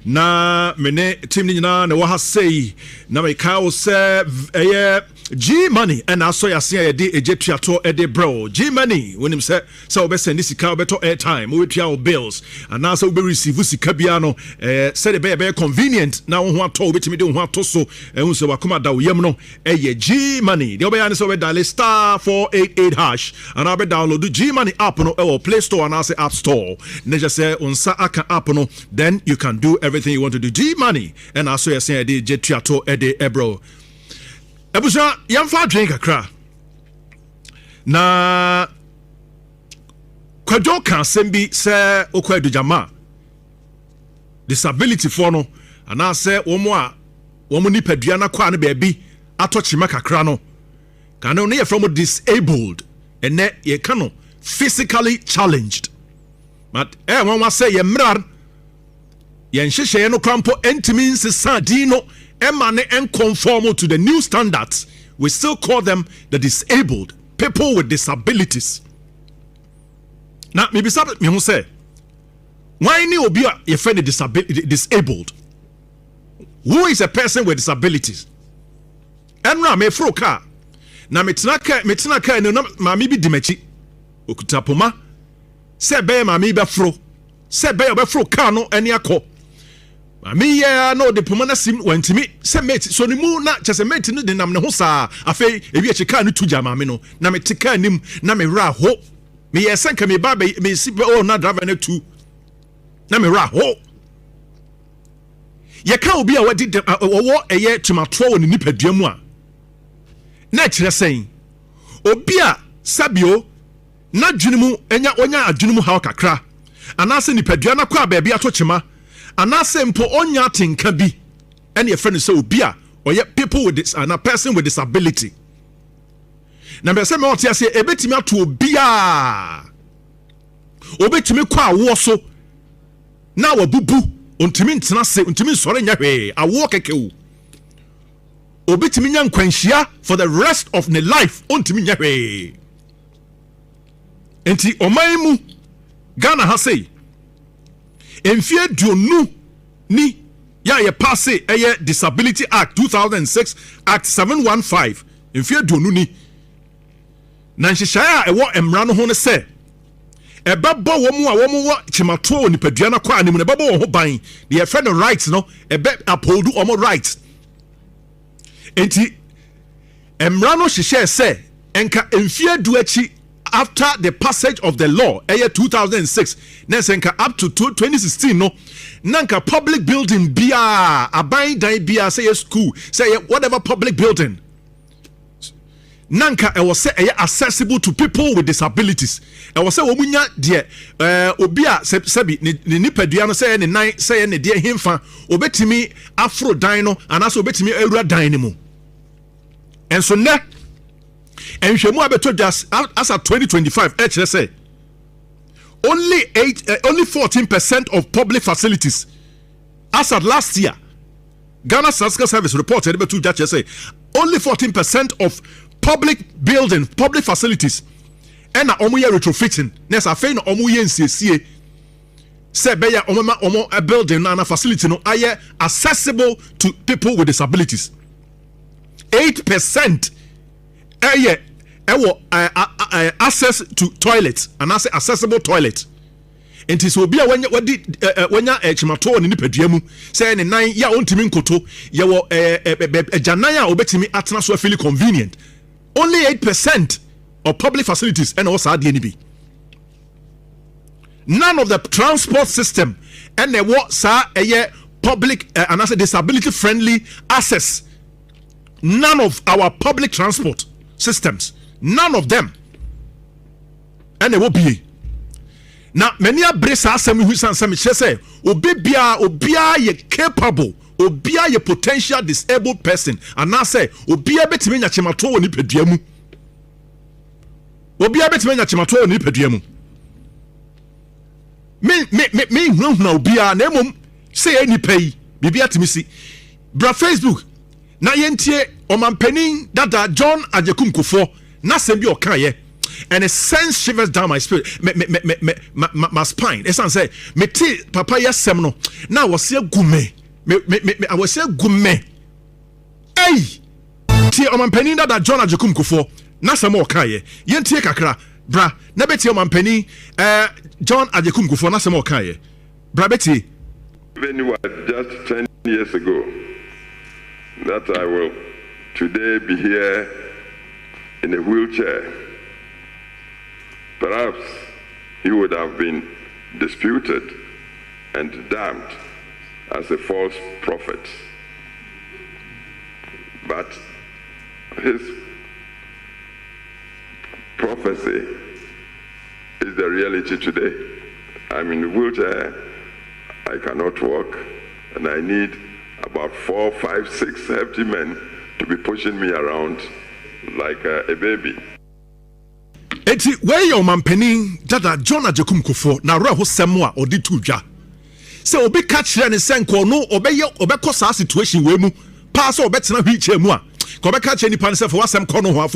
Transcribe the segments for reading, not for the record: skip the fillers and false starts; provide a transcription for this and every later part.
na mene team ni na wa ha sei na me ka wo se G money and also ya se de ejetua to e de bro G money wonim se we send sika we beto airtime we tua bills and now so we receive sika bia no say the be convenient na wo ho ato we timi de ho ato so ehun se wakoma da wo yam no G money the obeya ne so we dial star 488 hash and I be download the G money app no or Play Store and also App Store na just say unsa aka app no then you can do everything you want to do G money and also ya say de ejetua to e de bro Ebusa yamfa drink akra na kwadwo kan sembi se okwa jama disability for no ana se womo nipadua na kwa ne baabi atochima kakra no kan no ye from disabled and ye kano physically challenged but won say ye mrar ye nhihye no krampo entimi nsesa dino Emane and conform to the new standards, we still call them the disabled, people with disabilities. Now, maybe something me say, why ni obi a friend disabled? Who is a person with disabilities? And now me fro car. Now me tina car no mami bi dimechi. Okutapoma. Se be mami be fro. Se be fro car no eni akọ. Me ya no the pomana sim wantimi se mate so ni mu na chese mate no de nam ne ho saa afei ebi echika no tuja ma me no na me tika nim na me ra ho me yesenka me ba me si na driver na tu na me ra ho ye ka obi a wadi wo eye tomato wo ni nipadua mu a na kire sen obi a sabio na dwunu mu onya adwunu mu ha kakra anase nipadua na kwa ba bia to chema anase mpo onya tinka bi ene ye friend say obi a oye people with this and a person with disability na be say me otia say ebetimi ato obi a obetimi kwa awo so na wabubu ontimi ntena se ontimi sore nya hwe awo kekewu obetimi nya nkwanhia for the rest of the life ontimi nya hwe enti omaimu Ghana ha say Enfie duonu ni ya ye passe eye Disability Act 2006 Act 715 enfie duonu ni na nhyehyaya ewo emra no ho ne se ebabo wo mu a wo mu chimato nipadua na kwa anim ne babo wo ho ban the friend rights no ebe uphold omo rights enti emra no hyehyɛ se enka enfie du achi after the passage of the law year 2006 nensenka up to 2016 no nanka public building bia aban dan bia say school say whatever public building nanka was say accessible to people with disabilities was say omunya de obi a sebi ni nipadua no say ne nan say ne de hemfa obetimi afro dan no anaso obetimi awura dan ne mu enso ne and Shemu abeto just as at 2025, say only 14% of public facilities as at last year. Ghana Statistical Service reported about that say only 14% of public buildings, public facilities, and omu ye retrofitting. Nes afei no omu ye nsiesie. Say beya omo a building and a facility no aye accessible to people with disabilities. 8% access to toilet and I say accessible toilet. It is will be when you chimato ni nipadua mu say ne nan ya ontimi nkoto ye wo janaya obetimi atena so feel convenient. Only 8% of public facilities and also ADNB. None of the transport system and the what sa public and I say disability friendly access. None of our public transport systems, none of them, and they will be. Now, many are brace asem who say, obia ye capable, obia ye potential disabled person, and now say, obia betimi nya chimato ni peduamu. Obia betimi nya chimato ni peduamu. Me na obia na emom say any pay, bibia timisi. Bra Facebook. Na yentie omanpanin dada John Ajekum Kufo na sembi okaye and it sends shivers down my spirit, my spine. It's say me ti papa yes semno. Now was say gume. I was say gume. Hey, ti omampani that John Ajekum Kufuor. Na samo kaye. Yen tie kakra. Bra, na beti omampani John Ajekum Kufuor na samo kaye. Bra beti. When it was just 10 years ago that I will today be here in a wheelchair, perhaps he would have been disputed and damned as a false prophet. But his prophecy is the reality today. I'm in a wheelchair. I cannot walk, and I need about 4, 5, 6 hefty men to be pushing me around like a baby. Eti where your mampeni Jada John Ajekum Kufuor na ra ho semwa odi tudwa. Se obi ka kire ne senko no obekọ sa situation we mu pa so obetena hwiche mu a ko obeka kire nipa ne se for wasem kọ no ho a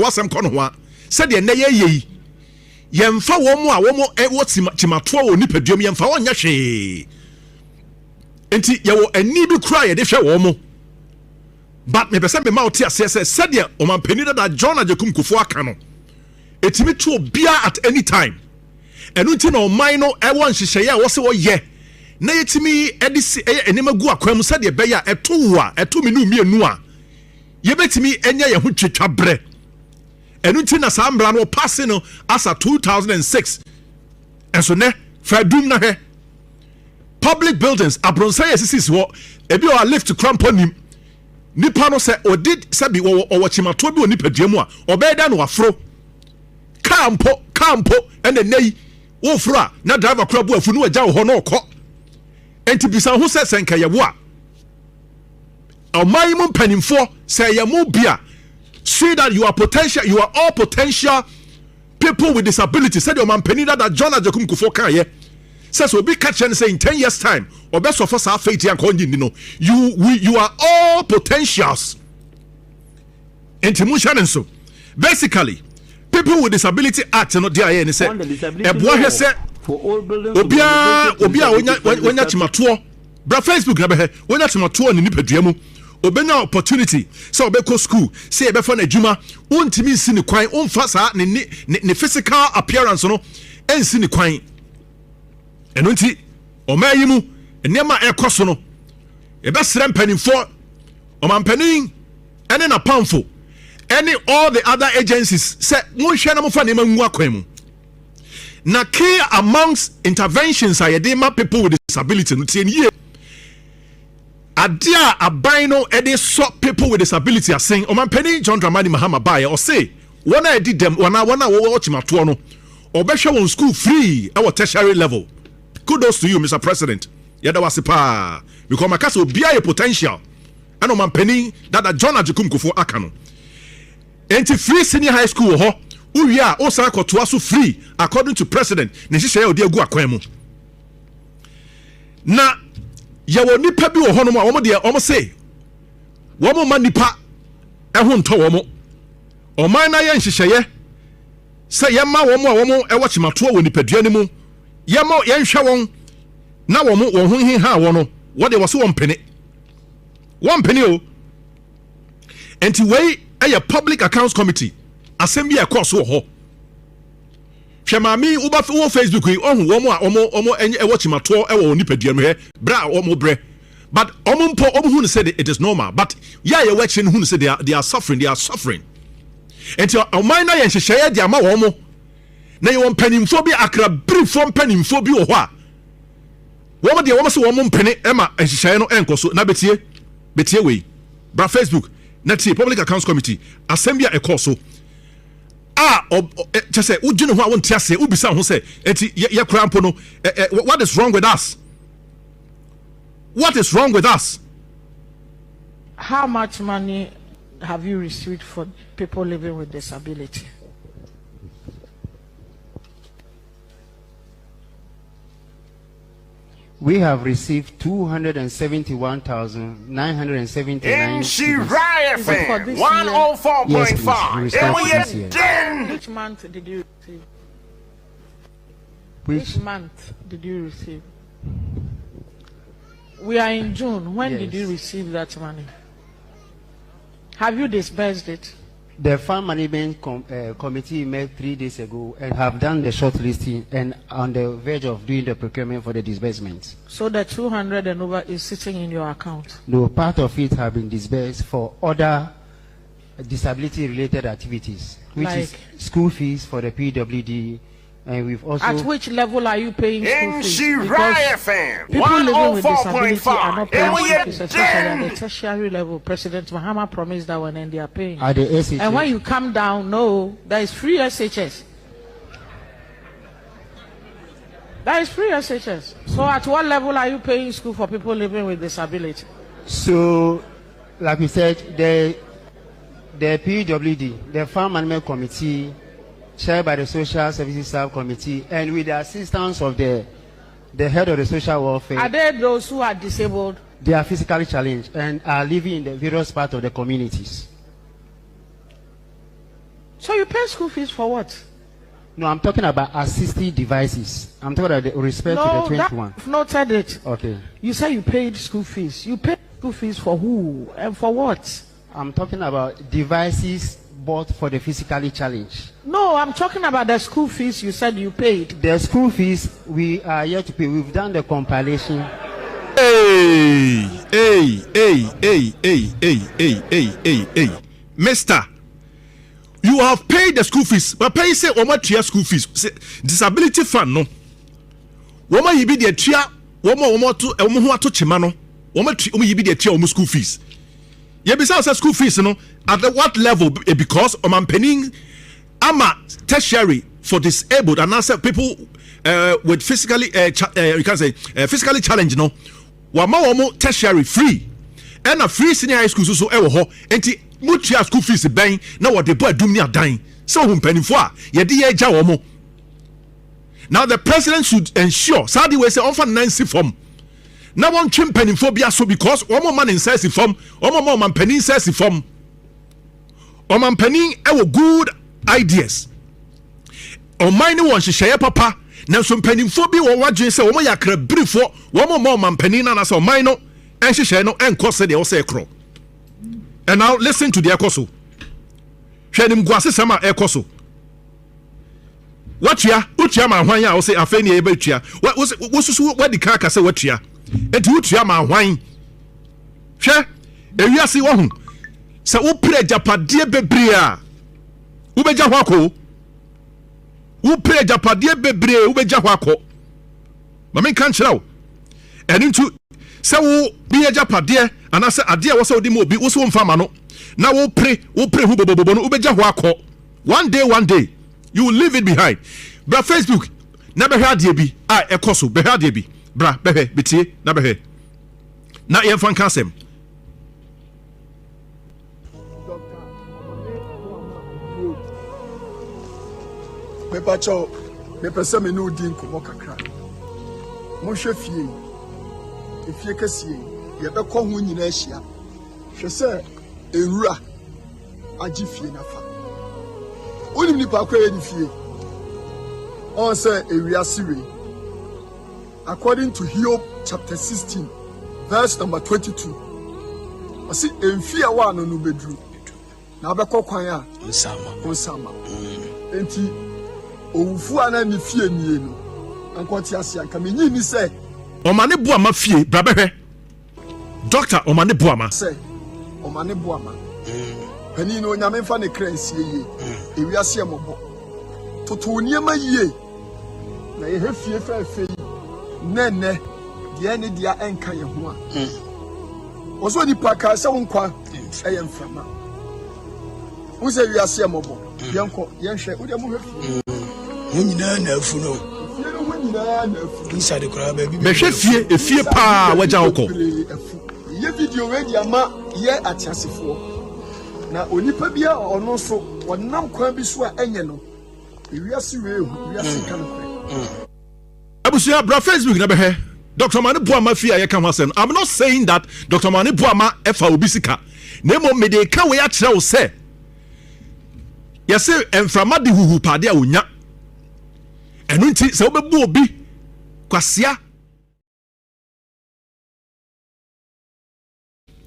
se de ne ye yemfa wo mu a wo mu timato wo nipaduam yemfa wo nya hwe. Enti ye wo ani bi kura ye de hwe wo mu. But me pese me ma oti ase se de o mampeni that John Ajekum Kufuor aka no etimi to bia at any time. Enu nti na o man no e won hyehyeye a wo se wo ye na yetimi edisi enema gu akwam se de be ya eto wo a eto me no mienu a ye betimi enya ye ho twetwa bre. Enu nti na sa mbra no pass no asa 2006 enso ne fadum na he public buildings abronsa yesisis wo ebi o lift cramponim nipa no se odid sabi wo chimato bi oni paduamu a obeda no afro kampo ene nei wo fro a na driver kra bu afu no agya wo ho no okọ enti bisa ho se senka ye wo a amayim panimfo say ye mo bia see that you are all potential people with disabilities. Said your man penny that John Ajekum Kufuor kan ye says will be catching say in 10 years time or best of us our faith and you know you are all potentials. And so basically people with disability act no dia ye ne say e boa he say obia wonya chimatoɔ bra Facebook na be he wonya chimatoɔ ne nipadua mu obenya opportunity say obekɔ school say e be fa na adwuma ontimi nsi ne kwan onfa saa ne physical appearance no ensi ne kwan eno nti omayi mu enema ekoso no e be sere mpanimfo omampanin ene na pamfo any all the other agencies say monhwe na mofa ne ma ngu akwan mu na key amongst interventions are the people with disability no tie nie adia abino ede so people with disability are saying omampanin John Dramani Mahama bae or say one I did them one wo chimato no obehwe won school free our tertiary level. Kudos to you, Mr. President. Yada wasipa because makasa obia a potential and omampanin that John Ajekum Kufuor aka no enti free senior high school ho uwia o san akotoa so free according to president ne hihye odi agu akwan mu na yawo nipa bi wo ho no ma wo de o mo say wo mo ma nipa e ho nto wo mo o man na ye nhihye say ye ma wo mo a wo mo e wo chimato wo nipadua ni mu ye ma ye nhwe won na wo mo wo ho hi ha wo no wo de wo so won pene o enti wei a public accounts committee assembly a course ho hwemami uba wo Facebook yi ohun wo mo a omo e watch mato e wo nipadua no he bra omo bre but omo mpo omo hu say it is normal but ya ye watching hu say they are suffering enti o man na ye nhyehyeye de ama wo mo na ye won panimfo bi akra brifo panimfo bi wo ho a wo mo de wo mo se wo mo mpene e ma nhyehyeye no enkoso na betie we bra Facebook na tie public accounts committee assembly a course so just say who do you know what to say ubisa ho say enti ye krampo no what is wrong with us? What is wrong with us? How much money have you received for people living with disability? We have received 271,979. In Shiraya FM 104.5. Yes, please. Which month did you? Which month did you receive? We are in June. When did you receive that money? Have you disbursed it? The fund management committee met 3 days ago and have done the shortlisting and on the verge of doing the procurement for the disbursement. So the 200 and over is sitting in your account? No, part of it have been disbursed for other disability-related activities, which is school fees for the PWD, and we've also... At which level are you paying school fees? FM, people living with disability are not paying school fees, especially at the tertiary level. President Mahama promised that one, and they are paying. At the SHS. And when you come down, no, there is free SHS. There is free SHS. So at what level are you paying school for people living with disability? So, like we said, the PWD, the Farm Management Committee, chaired by the Social Services Subcommittee, and with the assistance of the head of the social welfare. Are there those who are disabled? They are physically challenged and are living in the various parts of the communities. So you pay school fees for what? No, I'm talking about assistive devices. I'm talking about the respect to the 21. I've noted it. Okay. You say you paid school fees. You paid school fees for who and for what? I'm talking about devices bought for the physically challenged. No, I'm talking about the school fees you said you paid. The school fees we are yet to pay. We've done the compilation. Hey, Mister, you have paid the school fees, but pay say Oma school fees. Disability fund no. Woma yibi de tia, woma to chimano. Woma yibi de tia school fees. Yeah, besides school fees, no, at what level? Because penning ama tertiary for disabled and also people with physically you can say physically challenged, no. Wama tertiary free, and a free senior high school so ho. Enti mutia school fees bang na what the boy doom near dying. So penny for ye de ja womo. Now the president should ensure Saudi we say on for Nancy form. Now one chimpany phobia so because one more man in says form, one more man penny says form. Man penny good ideas. On mine one she share papa. Now some penny phobia or what you say, one ya crab brief for one more man penny and as a minor and she share no and cost the ose crow. And now listen to the akoso. Share him guasses sama ekoso. What ya? Utia ma hwan ya o say afeni e betua. What the car say what ya? Et utia ma hwan. Hwe, ewiase wo hu. Se wo pre japade bebre a. Wo beja ho akọ. Wo pre japade bebre wo beja ho akọ. Ma men kan kira wo. Eni ntu se wo bi japade anase ade a wo se odi mo obi wo se wo mfa ma no. Na wo pre hu bobobo no wo beja ho akọ. One day you will leave it behind. Bra Facebook na be hwa de bi a ekoso be hwa de bi bra be he betie na be he na ye fan kasem me pacho me pese me no di nkomo kakra mo hwe fie kasie ye be ko ho nyina ahia hwe se ewura agi fie na fa onim ni pa kwa ye di fie on say ewiase we according to Job chapter 16 verse number 22 I see enfia wa no bedru na be kokwan a onsama enti owufu ana ni fie nie no ankoti ase anka menyi ni say omane boama fie bra be hwe doctor omane boama say omane boama pani no nyame fa ne kransie ye ewiase emobo toto niema yie na ye fie fa nene dia ne dia enka ye ho a oso di paka se wonkwa eye mframa wo se wiase emobo yenko yenhwe wo de mo hwe nyina na afu no fie no nyina na afu inside kra ba bi be hwe fie pa waja hokọ ye video we dia ma ye atiasefo na onipa bia ono so wonam kwa bi so a enye no wiase we wiase kan kra abusia bra Facebook na be he Dr. Mane Boama fie aye kan hasen. I'm not saying that Dr. Mane Boama efa obisika nemo me de ka we a kire wo se yese emframa de huhu pade a wonya ɛno nti sɛ wobɛbu obi kwasia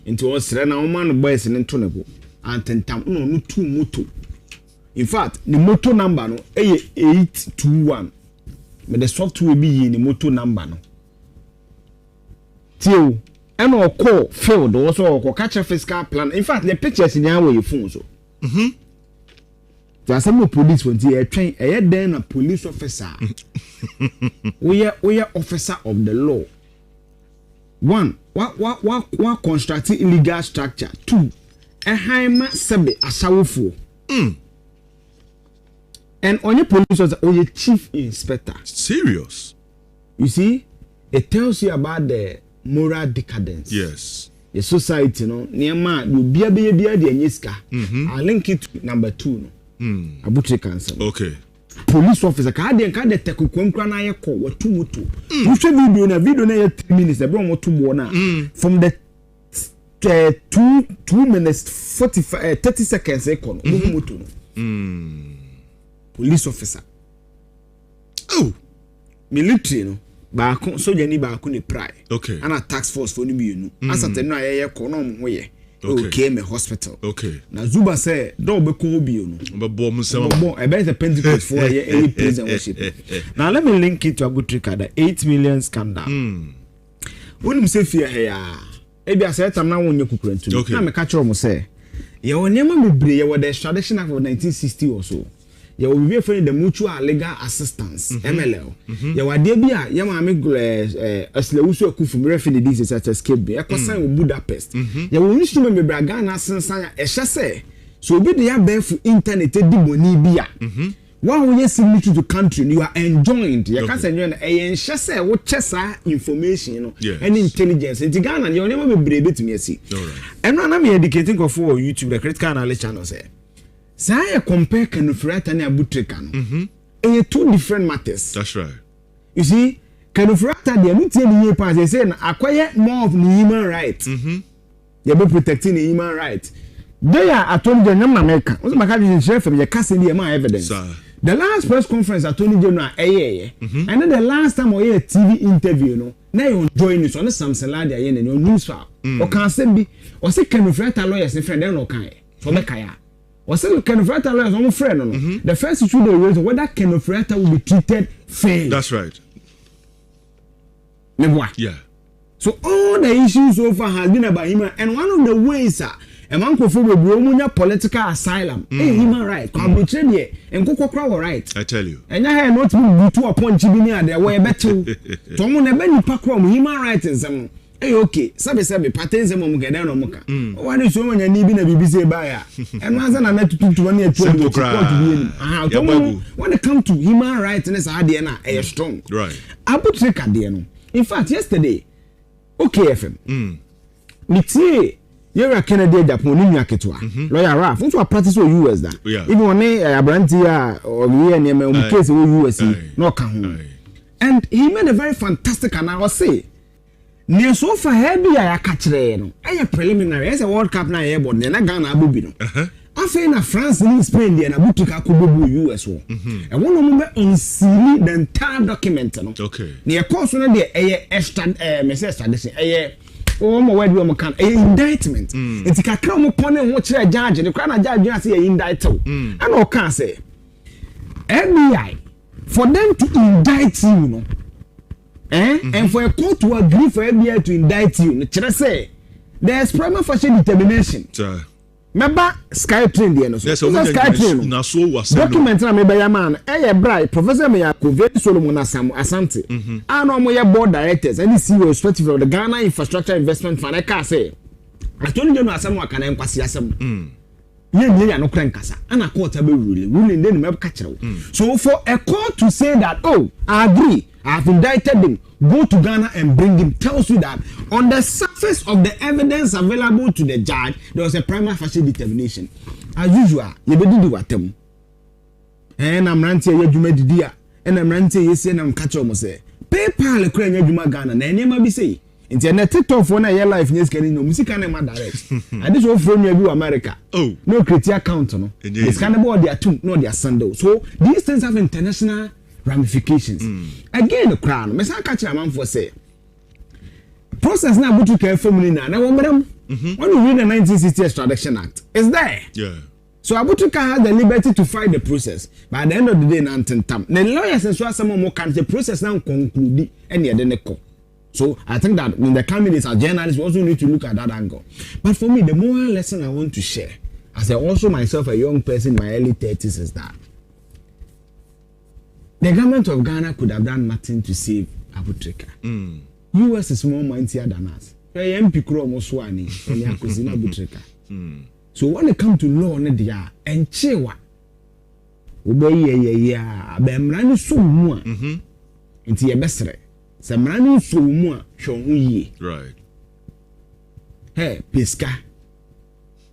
into osre na woman boys ne to ne bo antentam no tu moto. In fact the moto number no 821 me the software bi yi ni moto number no tio and or call field also catch a fiscal plan. In fact the pictures in your phone so there's some police when they train then a police officer we are officer of the law. One, what constructing illegal structure. Two, a high sebe asawofo. And on your police was your chief inspector. Serious. You see, it tells you about the moral decadence. Yes. The society, no, near man, you be the nyiska. I link it to number 2, no. Abutre cancer. Okay. Police officer kade teko kwankra na ye ko watu mutu. You should video na 3 minutes e bro mo to mo na from the 2 minutes 45 30 seconds e ko no mutu no. Police officer. Oh, military no ba ko soldier ni ba ko ne pride. Okay. Ana task force for ni bienu. Asate no aye ko no mo ye. Okay, me hospital. Okay. Na Zuba say do be ko bio no. Be bom sem. Bom e be the Pentecost for any praise and worship. Now let me link it to a good trick that 8 million scandal. Unim say fear here. E bia say tam na wonye kukurantu. Na me ka kire mo say ye wonyema bebre ye wo the tradition of 1960 or so. Ye wo be for the mutual legal assistance MLL. Ye wade bia ye ma me aslewusu akufu me refi this such as escape be e kosan wo Budapest. Ye wo instrument bebre aga na sensan e hye say so obi de ya be fu internet di boni bia. One year signature to country you are enjoined. You can't say you hye say wo chesa information no and intelligence. It Ghana you never be brave to me see. And now I'm educating for YouTube the critical analysis channel say say compare Kanufrata and Abutreka no. Two different matters. That's right. You see, Kanufrata they no tell you pass they say acquire more of the human right. You be protecting the human right. They are attorney general America. What's my country chef from your castle the evidence. The last press conference attorney general and then the last time we had a TV interview no. Now you join us on the Samson Ladia and your news file. Or can say be or say Kanufrata lawyers and friend then okay. For the kaya. Or say Kanufrata lawyers on friend no. The first issue they raise whether Kanufrata will be treated fairly. That's right. Yeah. So all the issues so far has been about him, and one of the ways a man could feel political asylum, human right, can be trained and go right. I tell you. And I had not been to a point Chibinia there were better. Someone a benny pakrom human rights and some. Okay, sabi patents and Momuka no Moka. Why do so many need a BBC buyer? And once I met to 1 year to when it comes to human rights and it's Adiana, a strong. Right. I put Adiano. In fact, yesterday, okay, FM. Mitsi, you're a Canadian Japan, lawyer Ralph, what's your practice or US that? Even when a Brantia or near case of US, no come. And he made a very fantastic analysis. Near so far heavy I catch no. I preliminary as a World Cup na airborne na Ghana abubino. After na France and Spain there na butuka kububu US wo. And one of them unseal the entire document no. Okay. Near course no there extra extradition oh my word we can indictment. It's kakra mo pone ho kire judge the kwa na judge na say indict. And o can say FBI for them to indict you no. And for a court to agree for FBI to indict you, say there's prima facie determination. Remember SkyTrain there no so. SkyTrain na so was document na me be ya man bright Professor Meyako very Solomon Asante and no more board directors and the CEO respective of the Ghana Infrastructure Investment Fund I can say I told you no asem wa kan enkwasi asem ye no kran kasa ana court be ruling then me catch so for a court to say that oh I agree I have indicted him. Go to Ghana and bring him. Tells you that on the surface of the evidence available to the judge, there was a prima facie determination. As usual, you be do what them. And I'm ranting you made the and I'm ranting you say I'm catch almost say. PayPal kura you Ghana na enema be say. Internet TikTok for na your life yes can no music can ma direct. And this one from you America. Oh. No create account no. It's kind of about their tune, no their sandal. So these things have international ramifications. Again, the crown. Me say catch a man for say. Process now go to care family now. Now when you read the 1960 Extradition Act, it's there. Yeah. So Abutuka has the liberty to fight the process. But at the end of the day, the lawyers and so some more can the process now conclude any other call. So I think that in the coming days as journalists, we also need to look at that angle. But for me, the moral lesson I want to share, as I also myself a young person in my early 30s, is that the government of Ghana could have done nothing to save Abutrika. US is more mightier than us. So when it comes to law, and chewa, obey bemrani so more. Into your best. Samrani so more, show ye. Right. Hey, Pisca.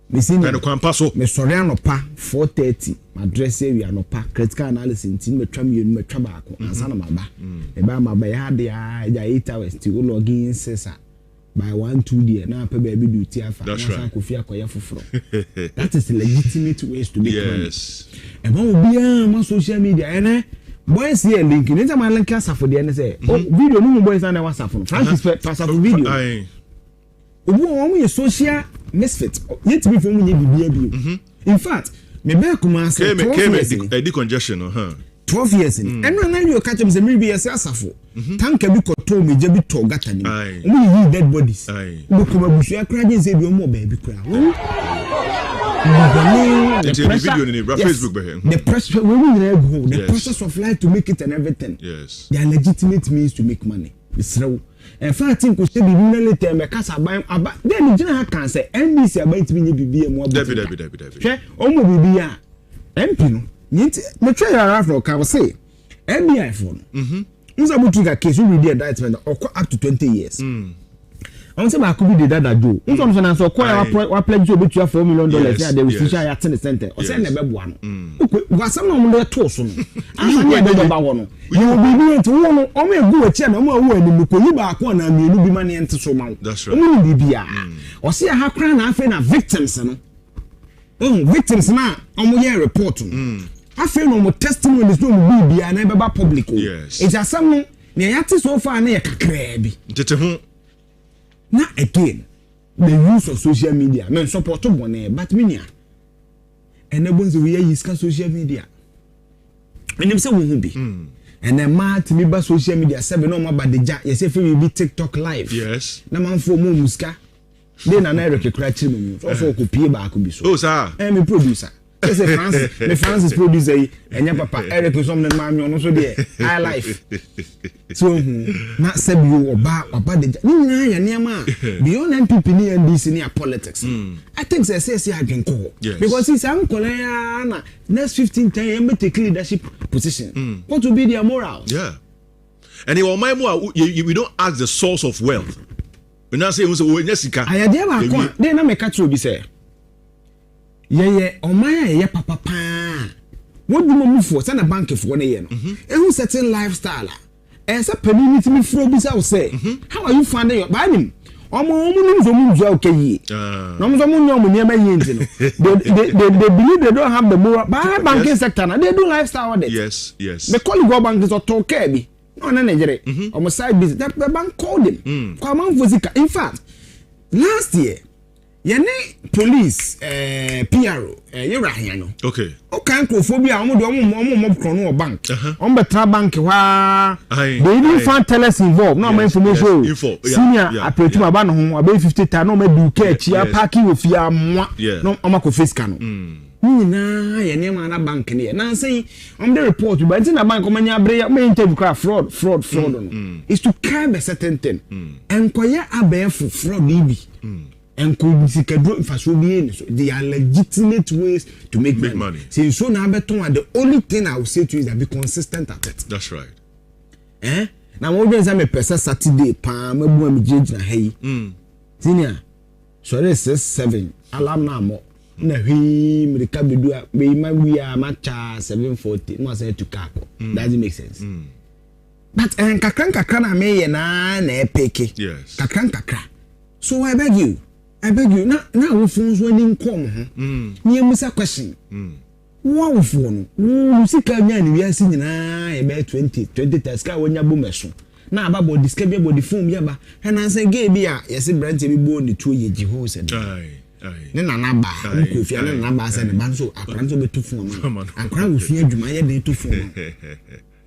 Missing and a quampaso. Me Soriano pa 4:30. My dress area no pa. Critical analysis in me tram you me trabaco. And son of my ba. The bama by had the 8 hours to log in sessa. By 1-2 day now pe baby duty afa. That's right. That is legitimate ways to make money. Yes. And what will be on social media and boys here link in my link for the NSA. Oh, video no boys and WhatsApp. Francis pass up video. Obu social misfit. Yet me for me be. In fact, me be kuma say came a decongestion 12 years in. And when you catch them say me be asafo. Tank be koto me je bi to gata ni. We dead bodies. We kuma busu akra je say bi mo baby kra. The process of life to make it and everything. Yes. They are legitimate means to make money. It's true. In fact, I think we should be really tell me because about then you can say NBC about to be more. Okay, omo bibi ya. MP no. Yet me try around for can say FBI phone. Nza butuka case we read the indictment up to 20 years. I say I could be the dada do. Nso no na so kwa pledge to betua $4 million here they will see at the center. O say na be boa no. Wasam no mo to so no. Asa na be ba wo no. You will be able to wo no o me gu achi na mo awu ani ko yi ba ko na mienu bi ma ne ente so ma wo. O mo bibia. O say ha kra na afa na victims no. Victims na o mo ye report no. Afa no mo testimonies no mo bibia na be ba public o. It's asam no ne yati so far na ye kakra bi. Tete ho. Now again, the use of social media. Men support one, but many. And the ones we use social media. And them say we will be. And then mad to me about social media. 7 no more about the jack. You say we be TikTok live. Yes. Na man for more muska. Then an Eric cratching me. Also could pay back could be so. Oh sir. I'm a producer. Say the Francis producer and your papa Eric is on the man you also there. I life. So not say you about the beyond MPP and this in politics. I think they say I can call. Because it's uncle next 15-10 years take leadership position. What will be their morals? Yeah. And it will my more we don't ask the source of wealth. We now say Jessica. I had then I make catch you be say. Yeah, oh my, papa. What do you move for? Send a bank for 1 year. And who certain lifestyle? And so, penny me throw this out say. How are you finding your buying? Okay. No, they believe they don't have the moral banking sector. They do lifestyle on it. Yes. The colleague bank is or care. No, Nigeria. On my side business. That the bank called him. Come on, in fact, last year. Yene police PRO you here no okay o kan crophobia omo do omo krono bank on betra bank wa they even find tellers involved no my information senior approaching aba no ho about 50,000 no ma do care chia parking ofia mwa no omo ko face ka no na yene ma na bank ne na say on the report but in the bank omanya abre ma interview cra fraud no is to curb a certain thing enkoye abefo fraud ibi and could they are legitimate ways to make money. Since so now the only thing I will say to you is that be consistent at it. That's right. Now always I'm a person Saturday palm me judge na hey. Senior. So this 7 alarm na mo. Na hwi me ka bedu be ma we are matcha 7:40 no say to kako. Doesn't make sense. But kakran na me na epeke. Yes. Kakran. So I beg you now we phones when in come. Near Mr. Question. Wow phone. Sika nya ni wiase nyina e be 20 ska wonya bo meso. Na aba body ska be body phone bi aba. Na say gay bi a yesi brand bi bo ni to ye jiho se. Ne na ba ko fia ne na ba se ne ban so akran so be to phone. Akran wo fia adwuma ye de to phone.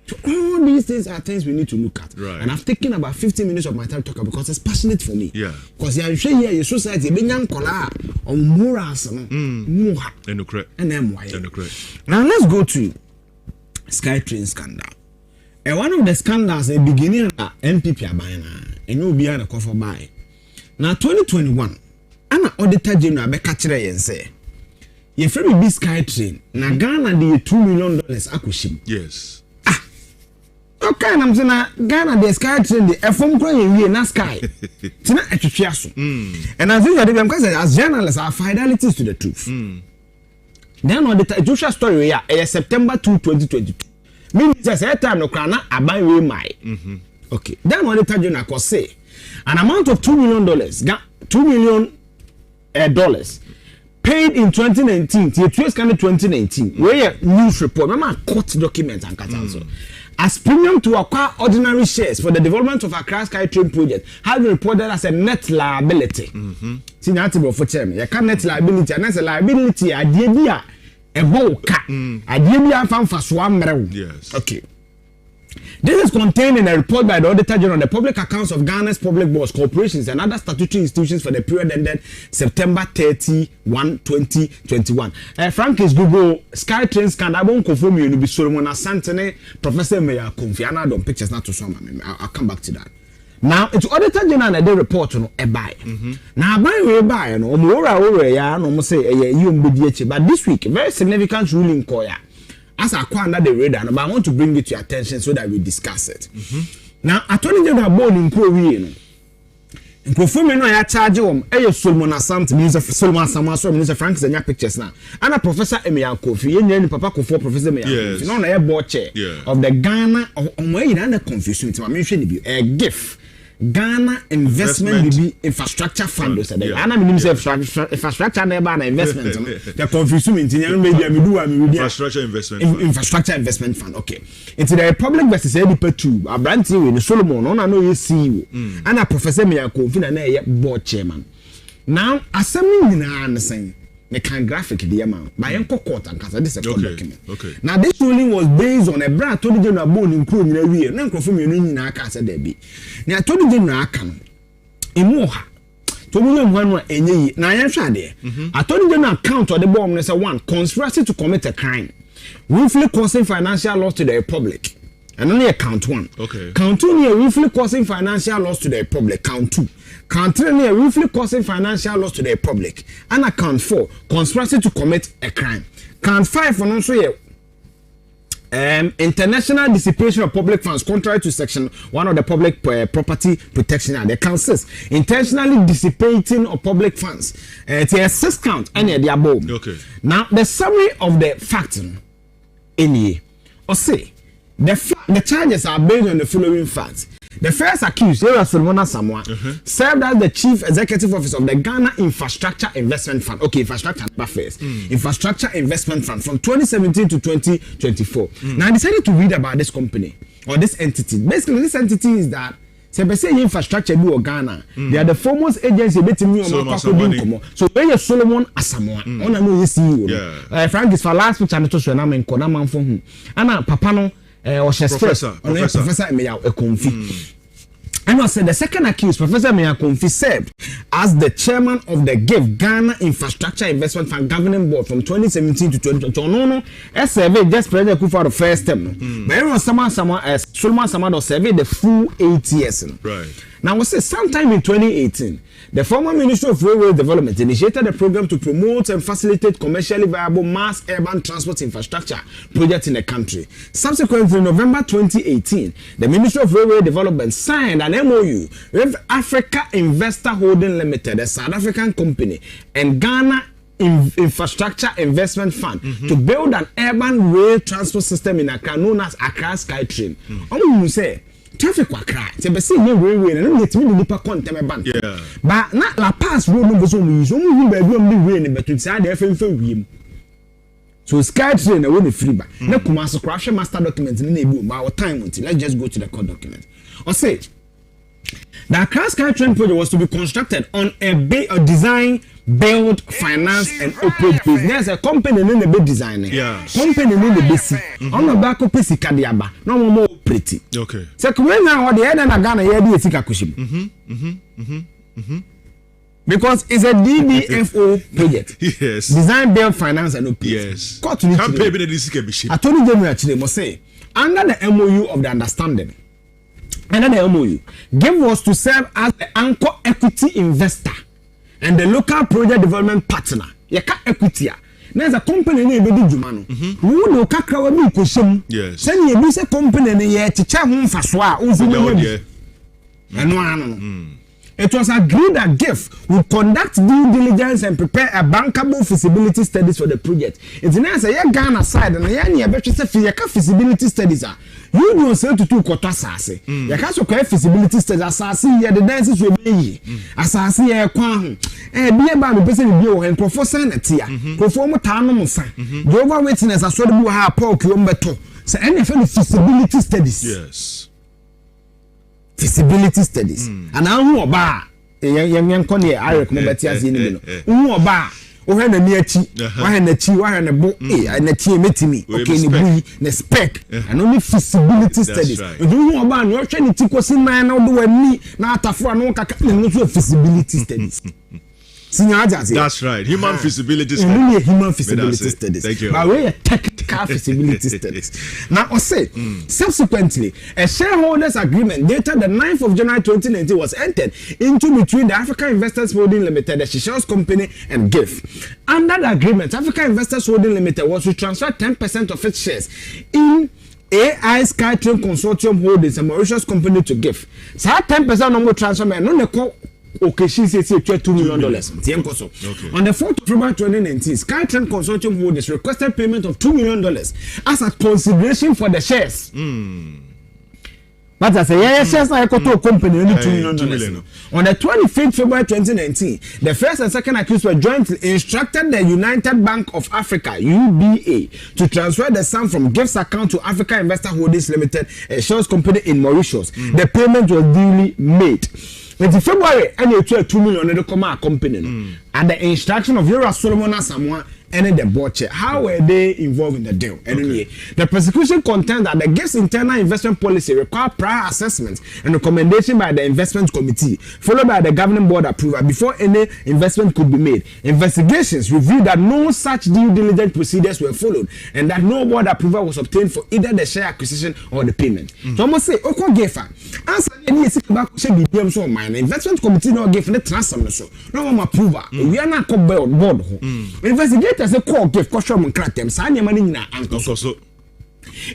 So all these things are things we need to look at. Right. And I've taken about 15 minutes of my time to talk about because it's passionate for me. Yeah. Because you share here your society be nyam kola on morals no. Muha. And then why? Now let's go to SkyTrain scandal. And one of the scandals at the beginning of NPP abana and you be an a cover buy. Now 2021 ana auditor general be catch and say you free be SkyTrain na Ghana the $2 million akushim. Yes. Okay, I'm saying Ghana the SkyTrain the FM crying here na sky. Tina etwetwe aso. And as usual them because as journalists our fidelities to the truth. Then on the Joshua story here September 2, 2022. Means that time no kana aban we mai. Okay. Then on the journal ko say an amount of $2 million, $2 million dollars paid in 2019, the trace kind of 2019, where news report, remember court documents and catanzo. As premium to acquire ordinary shares for the development of Accra SkyTrain project has been reported as a net liability. See, that's for chairman. You can't net liability, and that's a liability. Idea a boka. Idea found for swam. Yes. Okay. This is contained in a report by the Auditor General on the public accounts of Ghana's public boards, corporations, and other statutory institutions for the period ended September 31, 2021. Frank is Google SkyTrain scandal. I won't confirm you to be Solomon Asantene, Professor Mayor Konfiana. Don't pictures not to some. I'll come back to that. Now, it's Auditor General and they report on a buy. Now, buy we buy, no more, ya, no more say, but this week, a very significant ruling koya. As I go under the radar, but I want to bring it to your attention so that we discuss it. Now, Attorney General Board in Korea, in Kofumi, I charge him, Solomon Asante, Minister Solomon Asamaso, Minister Frank Zenya pictures now, and a Professor Emia Kofi, and Papa Kofo, Professor Emia Kofi, on a board chair of the Ghana, on where you under confusion to mention a gift. Ghana Investment Infrastructure Fund. Ghana infrastructure never investment. The confusion maybe infrastructure investment fund. Okay. It's the Republic versus Edipa 2. A brand new in Solomon. On I know you see and a Professor Miyako Fina board chairman. Now assembly in understand. The kind graphic the amount by Uncle Court and this is a document. Okay. Now this ruling was based on a brand told general bone including a real non confirm you in our casa debi. Now told general can in moha to million one any na yan shade. I told general account or the bomb is one conspiracy to commit a crime, willfully causing financial loss to the public. And only count one. Okay. Count two near willfully causing financial loss to the public. Count two. Count three near willfully causing financial loss to the public. And account four, conspiracy to commit a crime. Count five for also international dissipation of public funds contrary to section 1 of the Public Property Protection Act. The count says intentionally dissipating of public funds. It's a 6 count and the above. Okay. Now the summary of the facts in here or say the charges are based on the following facts. The first accused, Solomon Asamoah, served as the chief executive officer of the Ghana Infrastructure Investment Fund. Okay, infrastructure first. Infrastructure Investment Fund from 2017 to 2024. Now I decided to read about this company or this entity. Basically, this entity is that infrastructure do Ghana. They are the foremost agency betting me on so where you Solomon Asamoah. On know you see Frank is for last week and to show na men kona man for him. Ana papa no Professor Emia Konfi. And I said the second accused, Professor Emia Konfi, served as the chairman of the GIF Ghana Infrastructure Investment Fund Governing Board from 2017 to 2020. No, SRV just President Kufa the first term. But everyone Solomon Samado surveyed the full 8 years. Right. Now, I say sometime in 2018, the former Minister of Railway Development initiated a program to promote and facilitate commercially viable mass urban transport infrastructure projects in the country. Subsequently, in November 2018, the Ministry of Railway Development signed an MOU with Africa Investor Holding Limited, a South African company, and Ghana Infrastructure Investment Fund to build an urban rail transport system in Accra known as Accra SkyTrain. You say traffic wa cry say be say railway na no get me nipa kontem ban but na la pass road no go so we use o mu ba bi o mi rain but say dey fe wiem So SkyTrain na won free ba. Na kuma so crash master document na ebi ma our time until let's just go to the court document. Or say the Accra SkyTrain project was to be constructed on a design, build, finance and operate business. A company in the designing. Yeah. Company in the basic. On the back of Pisi Kadiaba. No more pretty. Okay. So when now the head and a Ghana here be Sika Kushim. Because it's a DBFO project. Yes. Design, build, finance and operate. Yes. Can't pay me the Sika Bishop. I told you actually must say under the MOU of the understanding. Under the MOU, GIF was to serve as the anchor equity investor and the local project development partner. Yeka equity. There's a company in the Jumano. Who know Kakra will be cushion. Yes. Send you a company in the year to check home for Swa. And one. It was agreed that GIF would conduct due diligence and prepare a bankable feasibility studies for the project. It's nice a Ghana side and the better say feasibility studies are. You don't say to two quarter assassin. You can't so feasibility studies assassin here the dances will be assassin here kwan. Be about the person be and professor and tia. Perform a town fan. Jehovah Witness as well do have pork beto. So any feasibility studies. Yes. Feasibility studies. And I know about young Connie, I recommend that as in the middle. About when the near chi, why the chi, why the book, and the chi met me, okay, the spec, and only feasibility studies. You know about your training to cause in man, or do me, not a for no feasibility studies. That's right. Human feasibility studies. Really human feasibility studies. Thank you. But we technical feasibility studies. Now, I say, subsequently, a shareholders agreement dated the 9th of January 2019 was entered into between the African Investors Holding Limited, the Seychelles Company, and GIF. Under the agreement, African Investors Holding Limited was to transfer 10% of its shares in AI SkyTrain Consortium Holdings, a Mauritius company, to GIF. So, 10% no more transfer, no okay, she says $2 million. Okay. On the 4th of February 2019, SkyTrain Consortium holders requested payment of $2 million as a consideration for the shares. But as a shares I got to a company only $2 million. On the 25th February 2019, the first and second accused were jointly instructed the United Bank of Africa (UBA) to transfer the sum from GIF's account to Africa Investor Holdings Limited, a shares company in Mauritius. The payment was duly made. In February, and you $2 million to come our company. At the instruction of Yura Solomon Samoa and the board chair. How were they involved in the deal? Anyway, the prosecution contends that the GIF's internal investment policy require prior assessment and recommendation by the investment committee, followed by the governing board approval before any investment could be made. Investigations revealed that no such due diligence procedures were followed and that no board approval was obtained for either the share acquisition or the payment. So I must say, okay, GIFA, answer any back BPM so mine. Investment committee no give the transfer so no approval. We are not called board. Investigators say call give caution and crack them. Sanya money na anko so.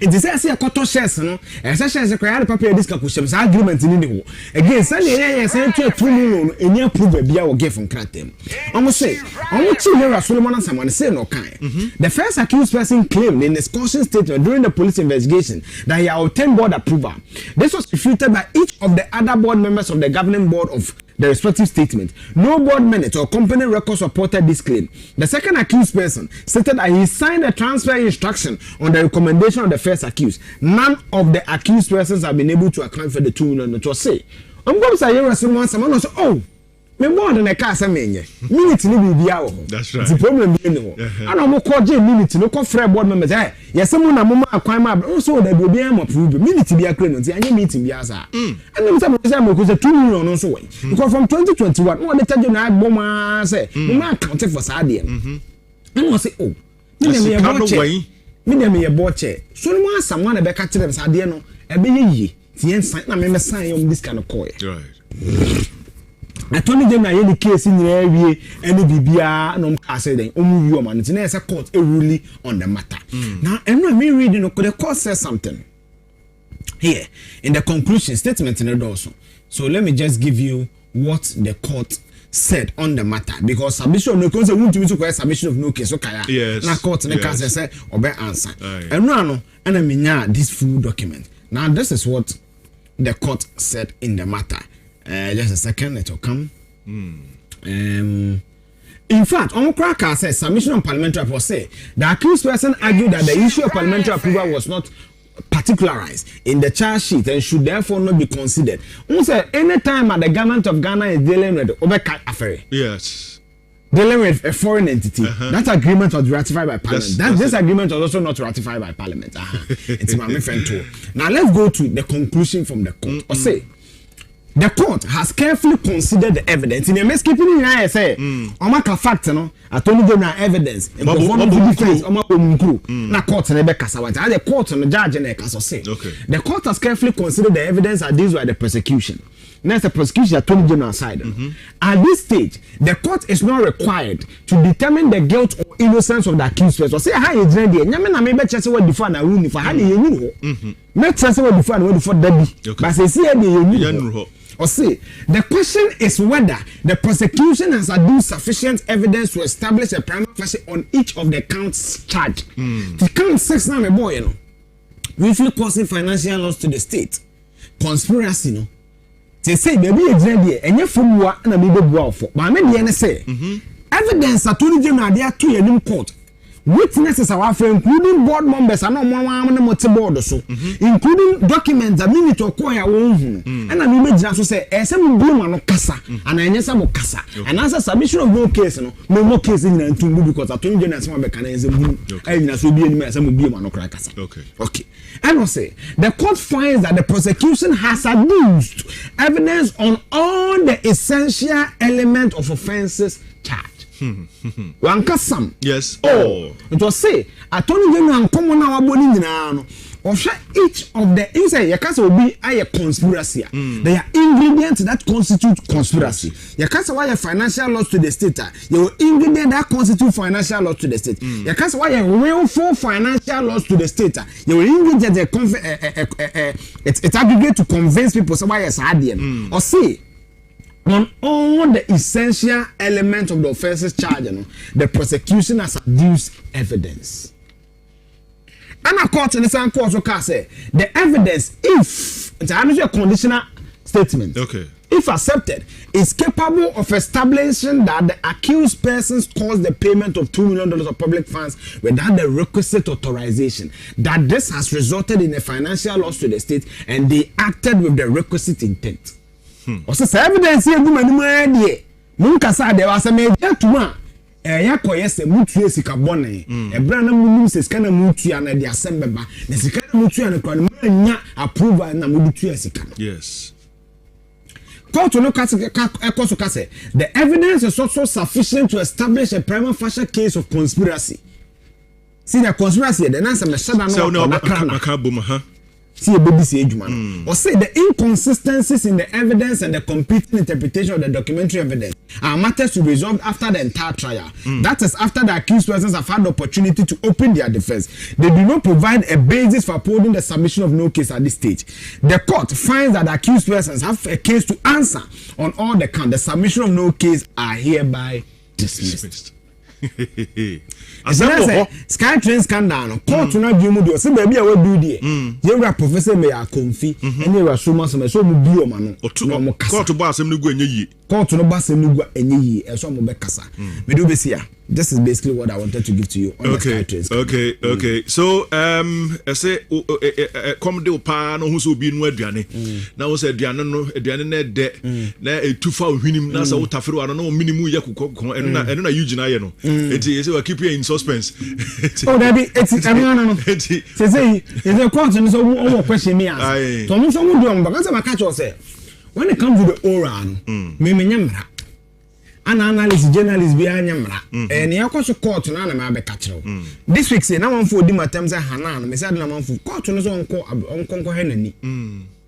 It is say a quarter shares no. Esa shares require paper this calculation. Agreement in the again Sunday say $2 million any approval bia will give from crack them. Almost say Yura Solomon and someone say no kind. The first accused person claimed in his caution statement during the police investigation that he obtained board approval. This was refuted by each of the other board members of the governing board of the respective statement. No board minutes or company records supported this claim. The second accused person stated that he signed a transfer instruction on the recommendation of the first accused. None of the accused persons have been able to account for the $2 million. It was say, I'm going to say, you're someone say, oh, me more than a car minute ni be hour. That's right. The problem being no. I don't know call J minute no call friend board members. Yes, someone na mama akwan ma also there will be am approve. Minute be a claim until any meeting be asa. And them say mo ko say $2 million no so way. Because from 2021, no dey tell you na agboma say, we ma account for Saturday. And we say, oh, me dem me board chair. So no one someone e be catch them Saturday no. E be yi. Ti en sign na me sign this kind of call. Right. Attorney General any case in the area any bibia no say then you man it's a court a ruling on the matter. Now and me reading the court says something here in the conclusion statement in the also. So let me just give you what the court said on the matter because submission of no case won't be to submission of no case okay. Yes. Now court in the case say obe answer. And no and I mean this full document. Now this is what the court said in the matter. Just a second, it will come. In In fact, on Kraka says submission on parliamentary approval say the accused person argued that the issue of parliamentary approval was not particularized in the charge sheet and should therefore not be considered. Also, anytime the government of Ghana is dealing with affair. Yes. Dealing with a foreign entity, that agreement was ratified by Parliament. This agreement was also not ratified by Parliament. It's my friend too. Now let's go to the conclusion from the court. Or say, the court has carefully considered the evidence. In a mess keeping in I say, Omaka fact, no, Attorney General evidence, and performing defense, na court and Rebecca Sawat. The court and the judge and the castle say. The court has carefully considered the evidence that these were the prosecution. Next, the prosecution Attorney General side. At this stage, the court is not required to determine the guilt or innocence of the accused person. Say, how you dread it? Nyame na maybe chese what before na room for how you know. Make chese what before and what before that. But say see you. Or say, the question is whether the prosecution has adduced sufficient evidence to establish a prima facie on each of the counts charged. The count 6 now, my boy, you know, willfully causing financial loss to the state, conspiracy, no. They say, baby, it's ready, and you're from what and a baby bro for. But I mean, the say, evidence Attorney General there to a new court. Witnesses are after including board members and no more board so including documents that mean to acquire one and I mean just say some blue kasa and I need some kasa and as a submission of no case no more case in to because I told you that some mechanism and so be any some be man kasa. Okay. And I say the court finds that the prosecution has adduced evidence on all the essential elements of offenses charged. Wankasam. Yes. Oh. It was say Attorney General come on our body no. Or each of the inside your case will be a conspiracy. There are ingredients that constitute conspiracy. Your case why a financial loss to the state. Your ingredient that constitute financial loss to the state. Your case why a real full financial loss to the state. Your ingredient it's aggregate to convince people so why it's hard. Or see on all the essential elements of the offenses charged, the prosecution has adduced evidence. And a court in the same court say the evidence, if it's a conditional statement, if accepted, is capable of establishing that the accused persons caused the payment of $2 million of public funds without the requisite authorization, that this has resulted in a financial loss to the state and they acted with the requisite intent. Also, evidence here, do many Munkasa, there was a major to yakoyese mutu esika bone ebra na munum se sika na mutu ya na de asembeba na sika na mutu ya na kwa nya approval na mutu esika. Yes. Court no kase the evidence is also sufficient to establish a prima facie case of conspiracy. See the conspiracy the answer me shada no na see a baby say ejuma or say the inconsistencies in the evidence and the competing interpretation of the documentary evidence are matters to be resolved after the entire trial. That is after the accused persons have had the opportunity to open their defense. They do not provide a basis for upholding the submission of no case at this stage. The court finds that the accused persons have a case to answer on all the counts. The submission of no case are hereby dismissed. Sky train scandal court na bi mu do se ba bi a wadu die ye wura professor me ya konfi ene wura so maso mu bi o ma no court bo asem no gu enye yi court no ba asem no gu enye yi e so mo be kasa me do be sia. This is basically what I wanted to give to you on the Sky train scandal. Okay. So I say come de pa no hu so bi no aduane na wo say aduane na de na etufa ohwinim na sa wo tafere ano no minimu ye kokko eno na yugina ye no enti say we keep you in suspense. Oh that be no say is a court so wo question me ask to mo so mo do am ba say maka cho say when it comes to the oral me nyamra ana analyst journalist bi anyamra and yakoso court na na ma be ka kire this week say na man for di matam say hanan me say na man for court no so onko henani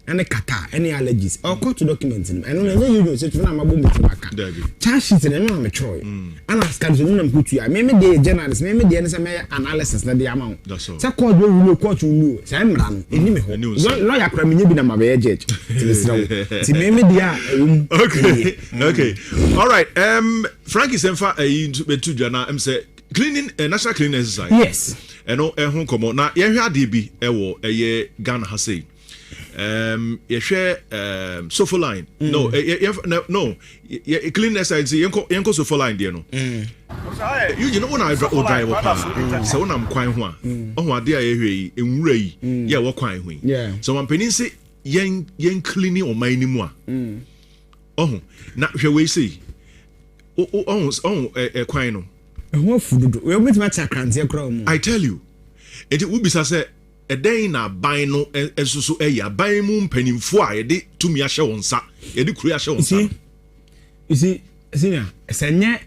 and kata any allergies or court documents and no you say na ma bo mutaka charge sheet na no me troy and ask am so na mputu ya me dey journalist me dey say me analysis na dey amount say court we rule court rule say mra no eni me ho lawyer kra me nya bi na ma be judge ti me dey okay all right Frankie Semfa betu dwana say cleaning national cleaning exercise yes eno ehun komo na ye hwe ade bi ewo eye Ghana ha say share sofa line. No, no. Cleanness I see yanko sofa line there no. You know when I drive so when I'm quite one. Oh my dear enwura yi. Yeah, what quite when. Yeah. So I'm penny say yen clean o man ni mu a. Oh, na hwe we say. Quite no. What food? We wait my chakrantia crown. I tell you, it will be say a day na buy no esusu eya buy mu mpanimfo a ye de tumi ahye won sa ye de kuru ahye won sa. You see senior senye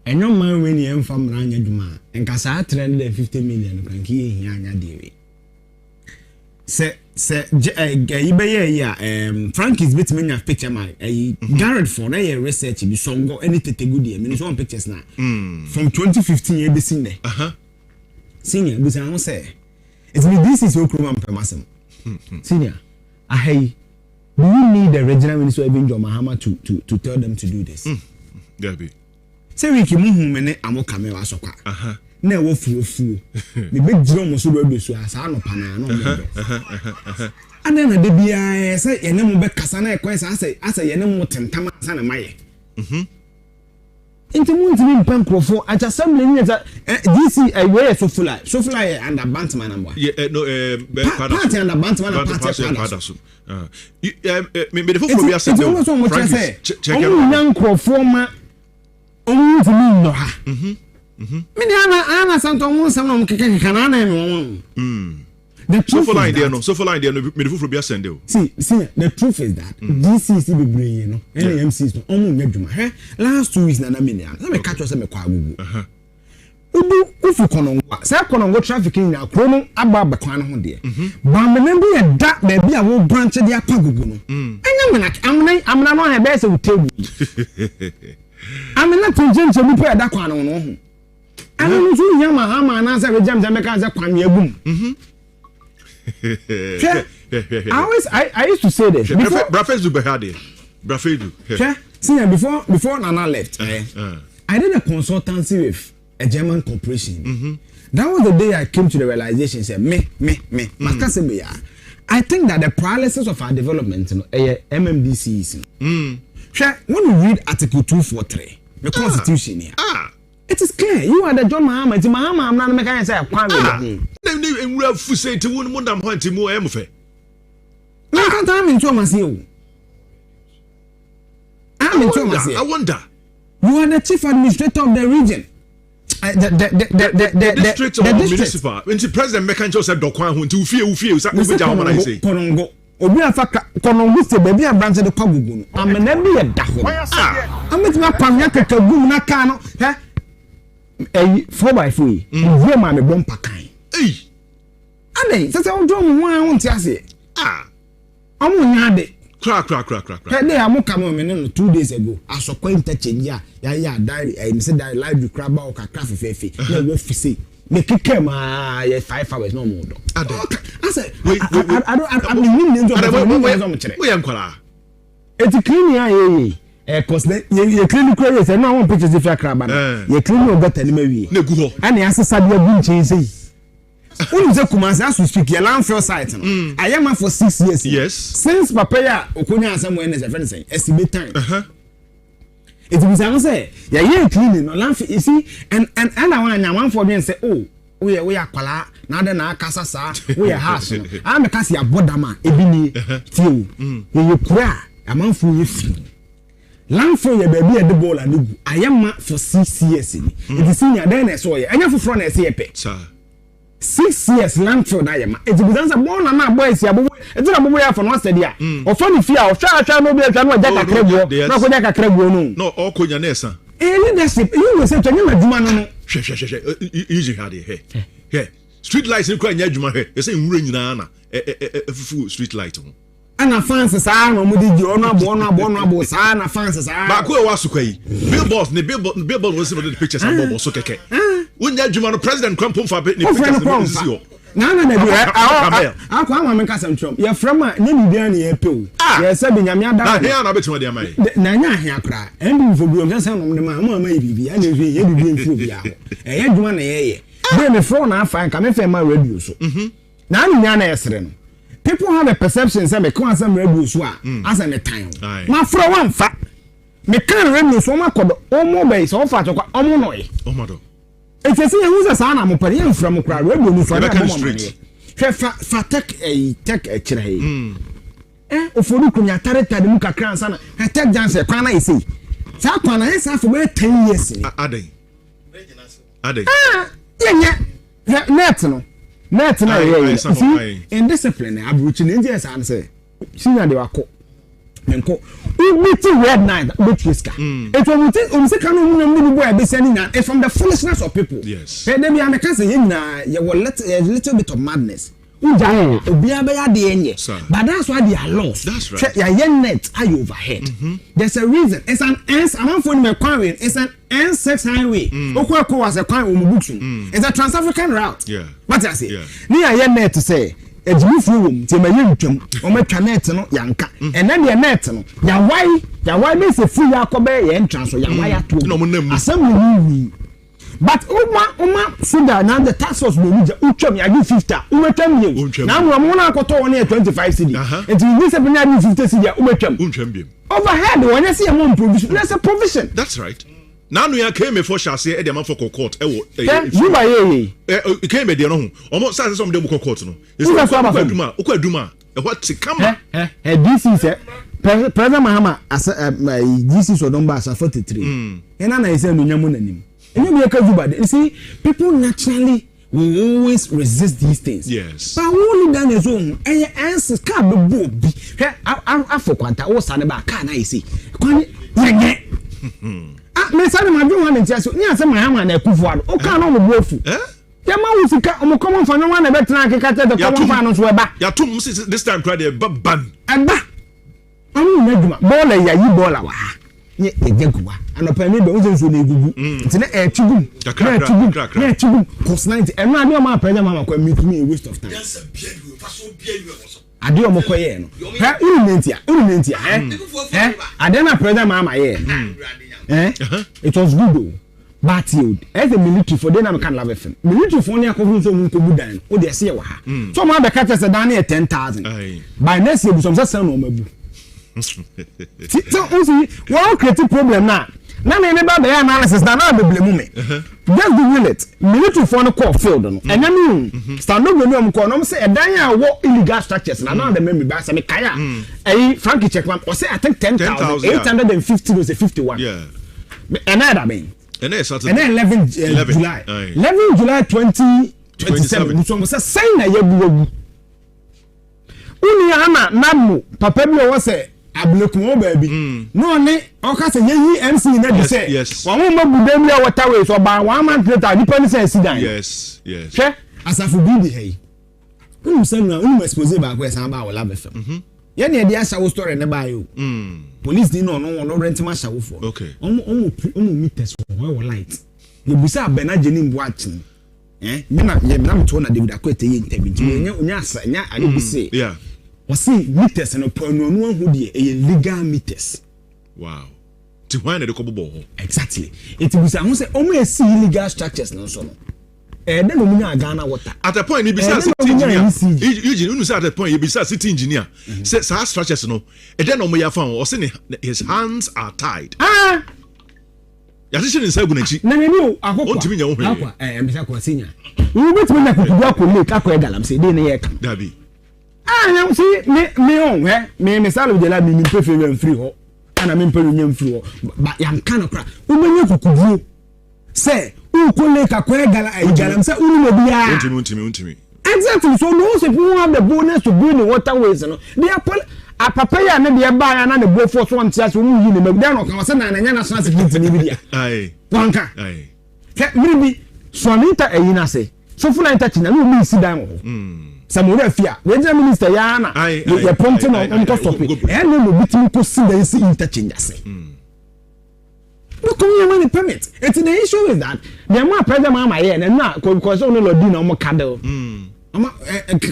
enyo man we ni emfam na anya dwuma enka sa 350 million kan ki ehia anya dewe se ibe ya Frank is bit many picture my Garrett for na ye research bi songo any tetegudi me so on pictures na from 2015 ye be seen there senior bi say say it mean this is Okroma Mpamasem senior do you need the regional minister even John Mahama to tell them to do this There be say we ki muhu me ne amokame wa sokwa na wo fufu me be jiro mo so do so asa no pana no ana na de bia say ye ne mo be kasa na ekwan asa ye ne mo tentama asa na maye Inti muntimi mpankrofo at assembly ni DC we so fly under Bantman number. Yeah no party under Bantman and party Padasu. Me the fofo be say check nyankrofo ma omuntimi no ha. Me ana santo mo sam no keke kana na me The truth so line there no me the fofo be send o. See the truth is that DCC be bring you know any MCs no omo nyadwuma last 2 weeks na me catch you say me kwa agugu ufu konongo say konongo trafficking na krono aba kwan no ho de ba me na be da ba bi a wo branch de akwa agugu no enya me na amna no ha be say utebu amna tunje bi pe da kwan no ho ana no so nyama ha ma na say we jam me ka say kwan me agum I used to say this. Brafedu behade. Brafedu. See, before Nana left, I did a consultancy with a German corporation. That was the day I came to the realization. Say, me. I think that the paralysis of our development, MMDC is. When you read Article 243, the Constitution here. It is clear. You are the John Mahama. It's Mahama. I'm not making say kwame. Dem we fu say ti won mo dam hwanti mo emfe. Na kan ta me nto amase o. I wonder. You are the chief administrator of the region. The district of municipal. When the president make an say dokwan ho nti ufie say we ja ho na say. Konongo. Obi afa konongo se baby a branch de kwagugu no. Amena bi ye da ho. Ametima pamya kakagum na ka no. 4x4 you ma me bomb pakan ane say on do mo wan ti ase omo nya de kra dey amuka me no 2 days ago asokwa interchange ya diary say diary live craba o kakra fefefe na wo fise me keke ma 5 hours no mo do I say we nkwala eti clean ya cause ye clean credit say no one pictures if you crab na ye clean no better ni mawie na gu ho ana asesa dia gu nchen sei unu ze kumase asu speak ye landfill site no I am for 6 years yes since papa ya okonya asem we na friend say esibe time it was am say ye clean no landfill you see and I want nya one for them say oh we akwala na de na akasa sa we house no am ka se abodama ebi ni tie ye kura amanfo ye fi landfill ye baby e de ball anigu ayama for 6 years ni it is senior then na so ye anya foforo na ese ye pe sir 6 years landfill na ayama it be answer born na boys ya bobo e tira bobo ya for no said ya o fa ni fia o hwa no bi atwa no ja kakrebuo na ko ja kakrebuo no o konya na esa leadership you will say twa maduma no easy hade he street lights ni kwa nya adwuma he e say nwura nyina na fufu street light ho ana fans saa no mo digi ono abo saa na fans saa ba ko e wasukwa yi billboard was see the pictures abo so keke wonya adwuma no president kwampom fa ni pictures no see yo na bi akwa ama me kasa ntrom ye frama nya ni bia na ye pew ye se be nyame ada na he na betima de mai na nya he akra endi mfobuo nsa se no ma ama yi bibi ana hwe ye bibi mfo bia ho ye adwuma na ye be me fro na afa nka me fe ma radio so na nya na yesere no people have a perception say me come some radio so as an time na for one fa me kan radio so ma kodo omo be so fa to kwa omo no e omodo it say you say sa na mo pare yam from kra radio no so na mo fa tech kire he ofodu kunya tare mu kakra ansa na tech janse kwa na isi sa kwa na esa for 10 years adai yeah net no in discipline abruchi ne nje sa say senior de wako menko meeting red night which risker it will say can no boy be sending it's from the foolishness of people. Yes, dem ya make say na you will let a little bit of madness uja obia be ya de enye but that's why they are lost. That's right. Ya net are you overhead. There's a reason. It's an ends among for me quarry. It's an N6 highway. Okwako was a quarry it's a trans-African route. Yeah, what I say near net to say ejimifu ti maye ntwam o matwa net no yanka ena de net no ya why be se fu ya kobe ye entrance ya why ato asem ni but uma sugar na the tax force no nija utwam ya give 50 umetwam ye na mo na akoto won e 25 cedi enti ni se benya 50 cedi umetwam biem overhead won se mo provision there's a provision. That's right. Now you came for Shase at the man for court. You buy ye. Came at the no. Almost as some dem court no. Ukwaduma. What to come? This is President Mahama as this is Odomba as 43. And I say no nyamu nanim. And you make a bad. You see, people naturally will always resist these things. Yes. But only done his own. And your answers can't be booby. I for quanta or sanaba can I see. Me say na do one ntia so nya say Mahama na Akufo ado o kan no mo bofu ya ma wusika o mo common fa no one na betra akeka te the common fa no so eba ya tum this time try the ban eba amu na djuma bola ya yi bola wa ye ejeguwa anopa mi be unse so na egugu nti na etugum na etugum cause 90 eno ade o ma praja mama kwa meet me a waste of time yes bielu fa so bielu ade o mo koye no ha urunentia ade na praja mama ye it was good though. Battlefield as a military for them can love FM military for near cover so munko budan o de se wa ha so ma be catch say down here 10,000 by next year some say no mabu so o see one create problem na me ba be analysis na be blame me just do will it military for no call field no enemy stand up no am call no say edan ya wo illegal structures na the me ba say me kaya Frankie Checkman o say I think 10,850 was 51 yeah another mean and then 11 July 11 July 2027 so say sign na yebu uni ama namu papa bi o say ablekun o baabi no ne o ka say yi MC na de say wa mo mabuda mi a waterway so ba 1 month later di pen say accident yes che asafu bi hey unu say na unu expose ba ko san ba wala befam ye ne dia shawo story ne ba yo police din no rent ma shawo for okay omo meters for light ye busa bena jeni mbo achi me na mto na David Akwete ye interview onya asa nya ade bi say yeah we see meters no panu ahu de legal meters wow ti why na de ko bobo exactly it busa hu say omo see illegal structures no so no then no munya Ghana water at a point you be city engineer you say at a point you be city engineer say structures no then no ya fan o say his hands are tied ya say ni say gunachi na ni akoko ontimi nya wo hwe akwa me say kwa senior we bet me na kudu akwa lake akwa galam say dey na ye kam dabi na see me on me salo de la me prefer we free ho ana me pelu nyam free ho ba yan kana kra wo menye kukudu say ukole ka kwa galam say unu no bia untimi exactly so no say people have the bonus to build the waterways no they are apapaya na de ba ya na the go for so antia so mu yi ne magu dan no kan say na nya national security ni bia ai wanka ai ke miribi so nita eyina say so fu na nta china no mi si dan ho samura fia regional minister ya na ye prompt no on to stop e no bitimi ko si dan si interchange say no come here money permit it's the issue is that the more president mama here na because only lodi na mo cadle ama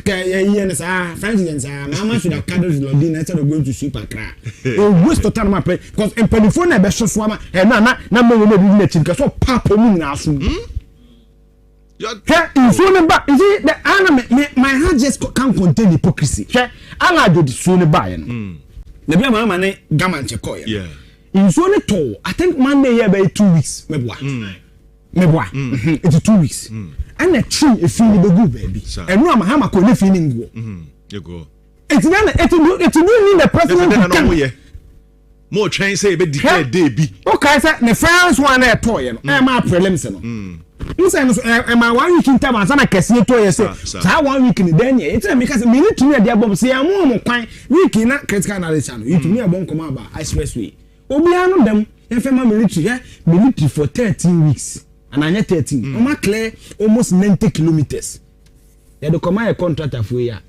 yen say Francis say mama should have cadle lodi na instead of going to super cry o waste of time because in telephone na be so so ama na me no be na chin because papa mu na aso Insuo ne ba, is it the my heart just can't contain hypocrisy. Ana do the soon buy no. Na bia mama ne gaman che koy. Yeah. Insuo ne to, I think Monday here by 2 weeks. Meboa. It's 2 weeks. And the tree e feel be good baby. And no am ha ma ko ne feeling go. You go. It's then it need the president to come. More train say be declare day be. Okay, sir, the first one there toy no. Am I prelims no. Inside no am I 1 week in time and kese to you say. So 1 week in then it's because me need to me dey abom say am mo kwan week na critical analysis no. You to me abom come about expressway. Obi anu dem enfema military for 13 weeks. And I 13. Oma clear almost 90 kilometers. They do come a contractor for ya.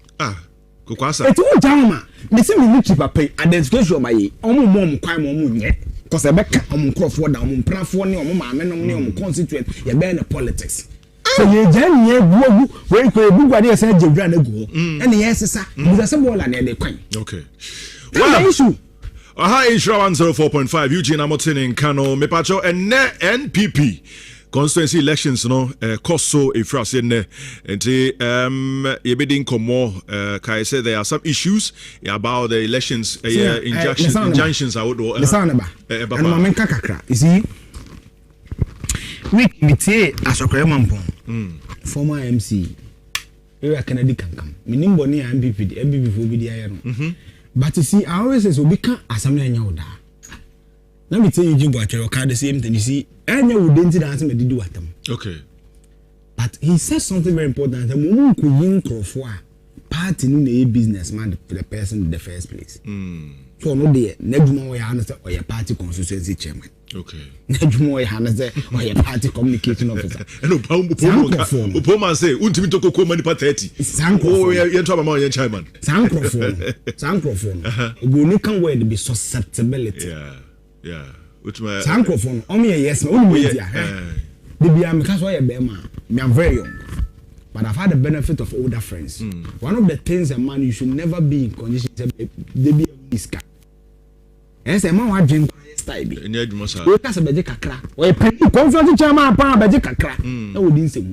Kukwasa. Eti o jama. Me say military papa identification my omo mom kwan mom nye. Cause e beka omo nkrofo da omo mprafo ne omo maame nom ne omo constituent ye be na politics. So ye jan ye guogu we ko ebu guade say jewura na guo. E ne ye sesa. Bu say bola na de kwan. Okay. Well, issue. Aha Insura 104.5 Eugene Hamilton in Kano Mepacho and NPP constituency elections no cost so if you say ne enti yebedin komo kai say there are some issues about the elections injunctions I would listen ba and mamen kakra you see we metie asokre mampon former MC area Kennedy kankam minimbo ni MPP for bi dia ye no but you see I always say so be can assembly anya oda. Let me tell you, Jimbo, the same thing. You see, any would didn't answer me do at them. Okay. But he said something very important. The moment we yin party in the businessman for the person in the first place. So no day, next more you understand or your party constituency chairman. Okay. Next more you understand or your party communication officer. And Upoma say, "Untimi to ko mani pa 30." Oh, you talk about your chairman. Sankrofon. We no can word be susceptibility. Yeah. Which my Sankrofon. Yes, only media. The because why I'm very young. But I've had the benefit of older friends. One of the things a man you should never be in condition to be a whisker. Yes, a man who drink style. We pass a beje kakra. We confront chairman pa beje kakra. No we didn't say.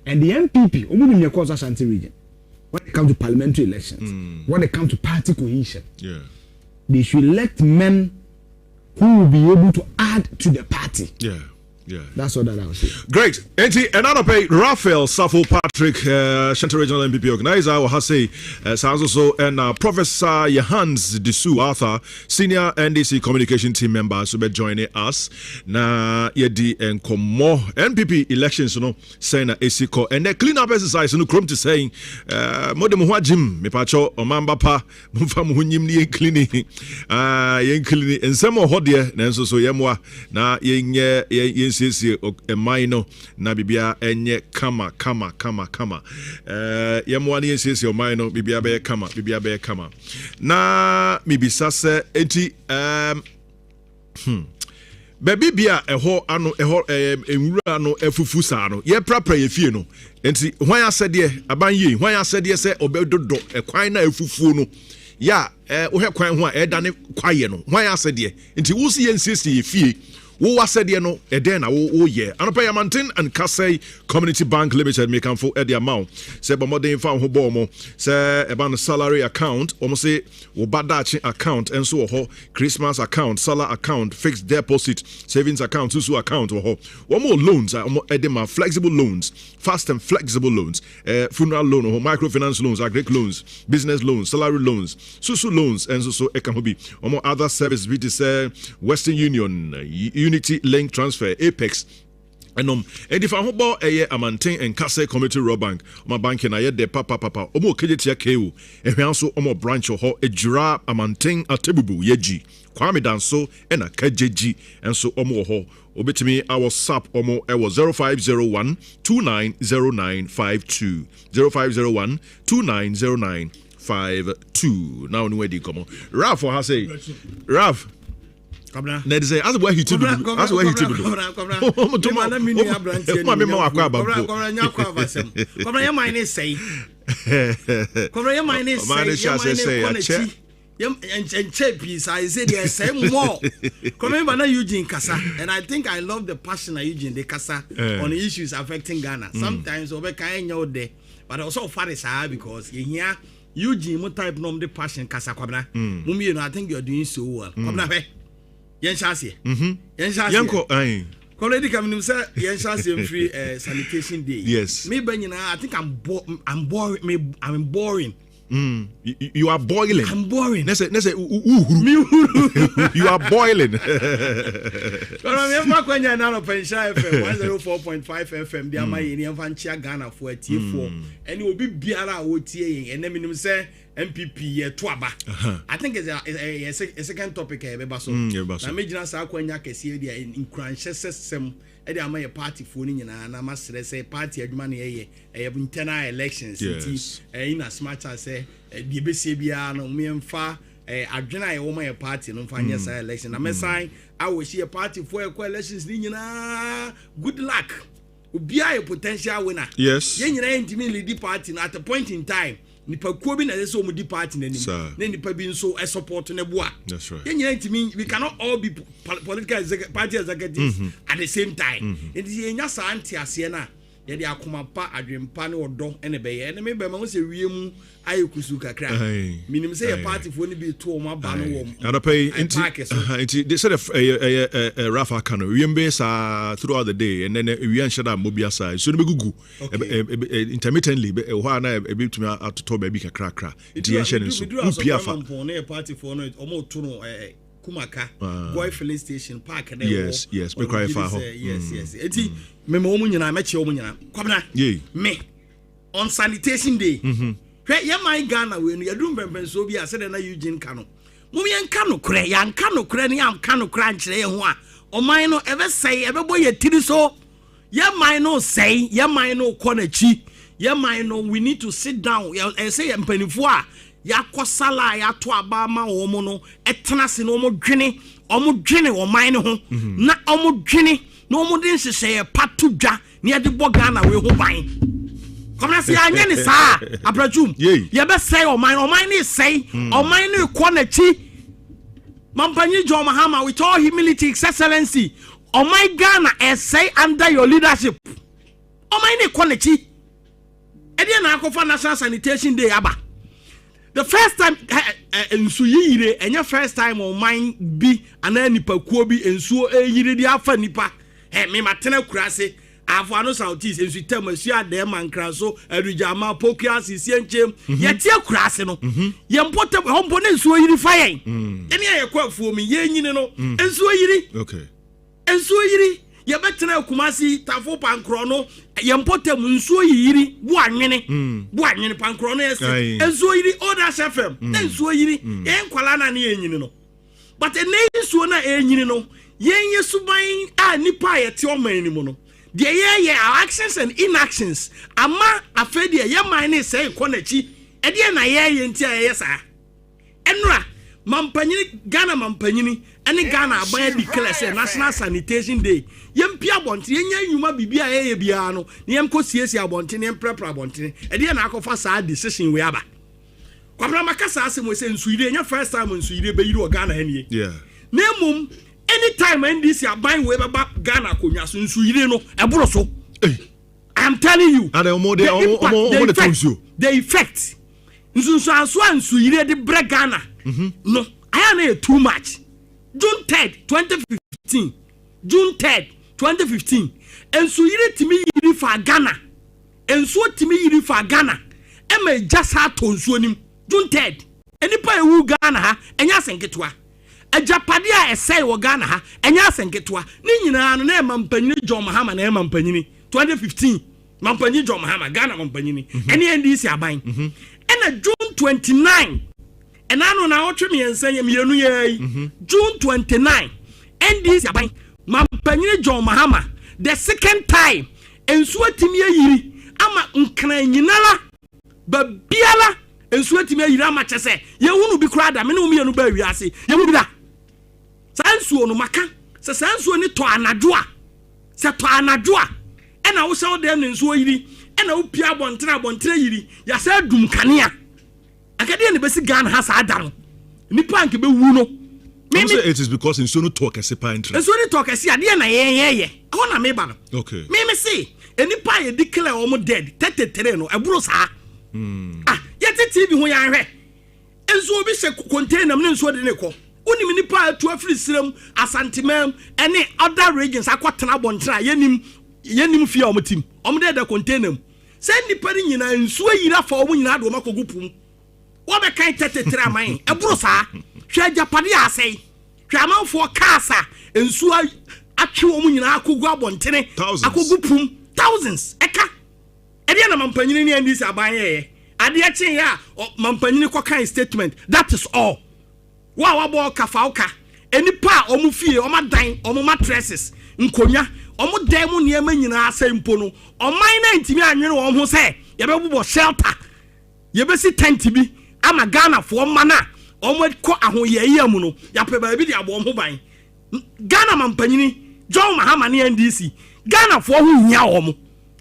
And the MPP, only in your cause Ashanti region. When it comes to parliamentary elections, when it comes to party cohesion, they should elect men who will be able to add to the party. Yeah. That's all that I was saying. Great. Another pay Raphael Safo Patrick, Shanti Regional MPP organizer, or Hase Sanso, and Professor Johannes Disu Arthur, senior NDC communication team members, will be joining us. Na Yedi and Komo MPP elections, saying ACCO, and the cleanup exercise, Krum to saying, Modem Wajim, Mepacho, Omamba Pa, Mufam Hunim, Yen cleaning, and some more Hodia, Nanso Yamwa, na yen sisi emaino na bibia enye kama yemwani sisi emaino bibia be kama na mibisa se enti baby bia eho ano eho enwura no efufu sa no ye prapra ye fie no enti hwan asede abanyi hwan asede se obedodo ekwan na efufu no ya wo hwe kwan ho a edane kwaye no hwan asede enti wo si ye sisi ye fie wo wasede no eden na wo ye anopa yamantin and Kasei Community Bank Limited make am for the amount say bomodin fa ho bo mo say eba no salary account omo say wo badachi account enso ho Christmas account salary account fixed deposit savings account susu account ho one more loans omo edema flexible loans fast and flexible loans funeral loan ho microfinance loans agric loans business loans salary loans susu loans enso so e kan ho bi omo other service we say Western Union Unity Link Transfer Apex enom edifa ho bo eye amanten and Kasei Community Road Bank my bank na ye de papa omo kejetia KU ehwan so omo branch ho ejura amanten atebubu yeji Kwame Danso and a kajeji enso omo ho obetimi our sap omo e was 0501 290952 0501 290952 now we dey come Ralph has say Ralph Kwabena. Na say as where he to do. As where he to do. Kwabena na mini abrantie. Ma me ma akwa abampo. Kwabena nya akwa abasem. Kwabena ya mine say. Kwabena ya mine say. and Chappies, I said yes, same more. Remember now Eugene Kasa, and I think I love the passion of Eugene de Kasa on issues affecting Ghana. Sometimes over kind of day, but also far as because you hear Eugene mo type nom the passion Kasa Kwabena. Mummy, you know, I think you're doing so well. Kwabena, Yen Shasi. Yen Shasi. Yanko, aye. Already coming say Yen Shasi free sanitation day. Yes. Maybe you know, I think I'm boring. I'm boring. You are boiling. I'm boring. You are boiling. Remember when you're now Pensha FM 104.5 FM, the Amay in Yanfanchia Ghana for a T4, and it will be Biara OTA, and then say MPP Twaba. I think it's a second topic. I imagine us when you can see in Crunches system. Ede ama ye party phone nyina na masere say party adwuma na ye internal elections in as much as say the besie bia no memfa adwena ye wo ma ye party no mfa nya say election na mesan I will see a party for elections ni nyina good luck obi a potential winner yes ye nyina intimi lead party at a point in time nipa kuobi na so mu di party na nim nipa bi nso support na boa that's right we cannot all be political party executives at the same time it is enya sa antiase na ye de akoma pa adwempa ne odo ene be ye ene me be ma se wiem ayekusu kakra minim say a party for ni be to o ma ba no wo adopay inti they said a Rafa Kano wiem be sa throughout the day and then we an shada mobia sa so no be gugu intermittently ho na e be tumi atoto ba bi kakra kra inti yen hye nso upia fa na party for no omo to no Kumaka boy filling station park there yes me cry for yes eti me mo nyina me che o nyina Kwabena me on sanitation day ye my Ghana we no yadum bemben so bi asede na Eugene Kano mo me yanka no kre yanka no kre ne yanka no kra nkyere ye ho a o man no ebe sei ebe boy ye tiri so ye man no sei ye man no ko na chi ye man no we need to sit down say empanifo a yakosala ya to abama wo mo no etena se no mo dwene wo man ne ho na omo dwene no mo den hyehyɛ patu dwa ne yɛde bɔ Ghana we ho ban komna se anya ne saa Ampratwum ye be say o man ne say o man ne ko na chi Mampanyi John Mahama with all humility excellency o man Ghana say under your leadership o man ne ko na chi e dey na akofa national sanitation day aba. The first time ensu yire enya first time on mine bi ana nipa kuo bi ensu yire di afa nipa me matena kurase afo no southeast ensu tem asu adem ankra so adujama pokua sisi enchem ye tie kurase no ye mpote hombo na ensu yire fa yen ene ye kwa afuo mi ye nyine no ensu yire okay ensu yire ye betena Kumasi tafo pankro no ye mpote nsuo yiri bo anwene pankro no yes ensuo yiri oda FM ensuo yiri ye nkwala na ne yenyini no but ensuo na yenyini no yenye suban a nipa ye te oman ni mu no de ye our actions and inactions ama afedi ye man ne say konachi e de na ye ntia ye sa enura mampanyini Ghana mampanyini ene Ghana aban declare say National Sanitation Day yempia abonte yenya nyuma bibia ye bia no ne yemko siesie abonte ne prepare abonte e de na akofa saa decision we aba Kwabena makasa asem we say nsuire nya first time nsuire be yiri o Ghana enie nemum anytime NDC aban we baba Ghana konwa so nsuire no eboro so I am telling you the effect nsuire de bre Ghana no I am too much. June 3rd 2015 June 3rd 2015 ensu yiri timi yiri fa Ghana ensu timi yiri fa Ghana e ma jasa to nsu nim June 3rd enipa ewu Ghana ha enya senketwa ajapade a esai wo Ghana ha enya senketwa ni nyina no na mampanyini John Mahama na mampanyini 2015 mampanyini John Mahama Ghana mampanyini ene NDC aban ena June 29 and I know now me and say June 29 NDC aban mampanyini John Mahama the second time ensuo timi yiri ama nkran nyinala ba biala ensuo timi yiri ama chese ye hunu bi kura da me no mienu ba wiase ye mu bi da sansuo no maka se sansuo ni to anadwo a e na wo se wo dem ensuo yiri e na wo pia abontere yiri ya se dum kanea akade ne besi Ghana ha sa ada no nipa nke be wu no me it is because in so no talk as a interest so no talk as ade na ye ho na me ba no okay me say nipa ye declare omo dead 33 no eburo sa yete TV ho ya hwe enso obi se container me nso de ne ko unim nipa to afri sirem asantemam ene other regions akotena bontra yenim fia omotim omde de container se nipa ni nyina nso yira fa omo nyina do makogu pum wo be kan 33 aman eburo sa hwe japade asai hwe amanfo kasa enso atwe omo nyina akogu abontene akogu pum thousands eka ede na mampanyini ni ndisi aban ye ade achen ya mampanyini ko kan statement that is all wa bo kafauka enipa omu fie omadan omu mattresses nkonya omu dan mu niema nyina asempo no oman na ntimi anwene wo ho se ye bebubo shelter ye besi tent bi ama Ghana fo mana omu ko ahoyeye amu no ya pe ba bi de abo ho ban Ghana mampanyini John Mahama ne NDC Ghana fo ho nya omu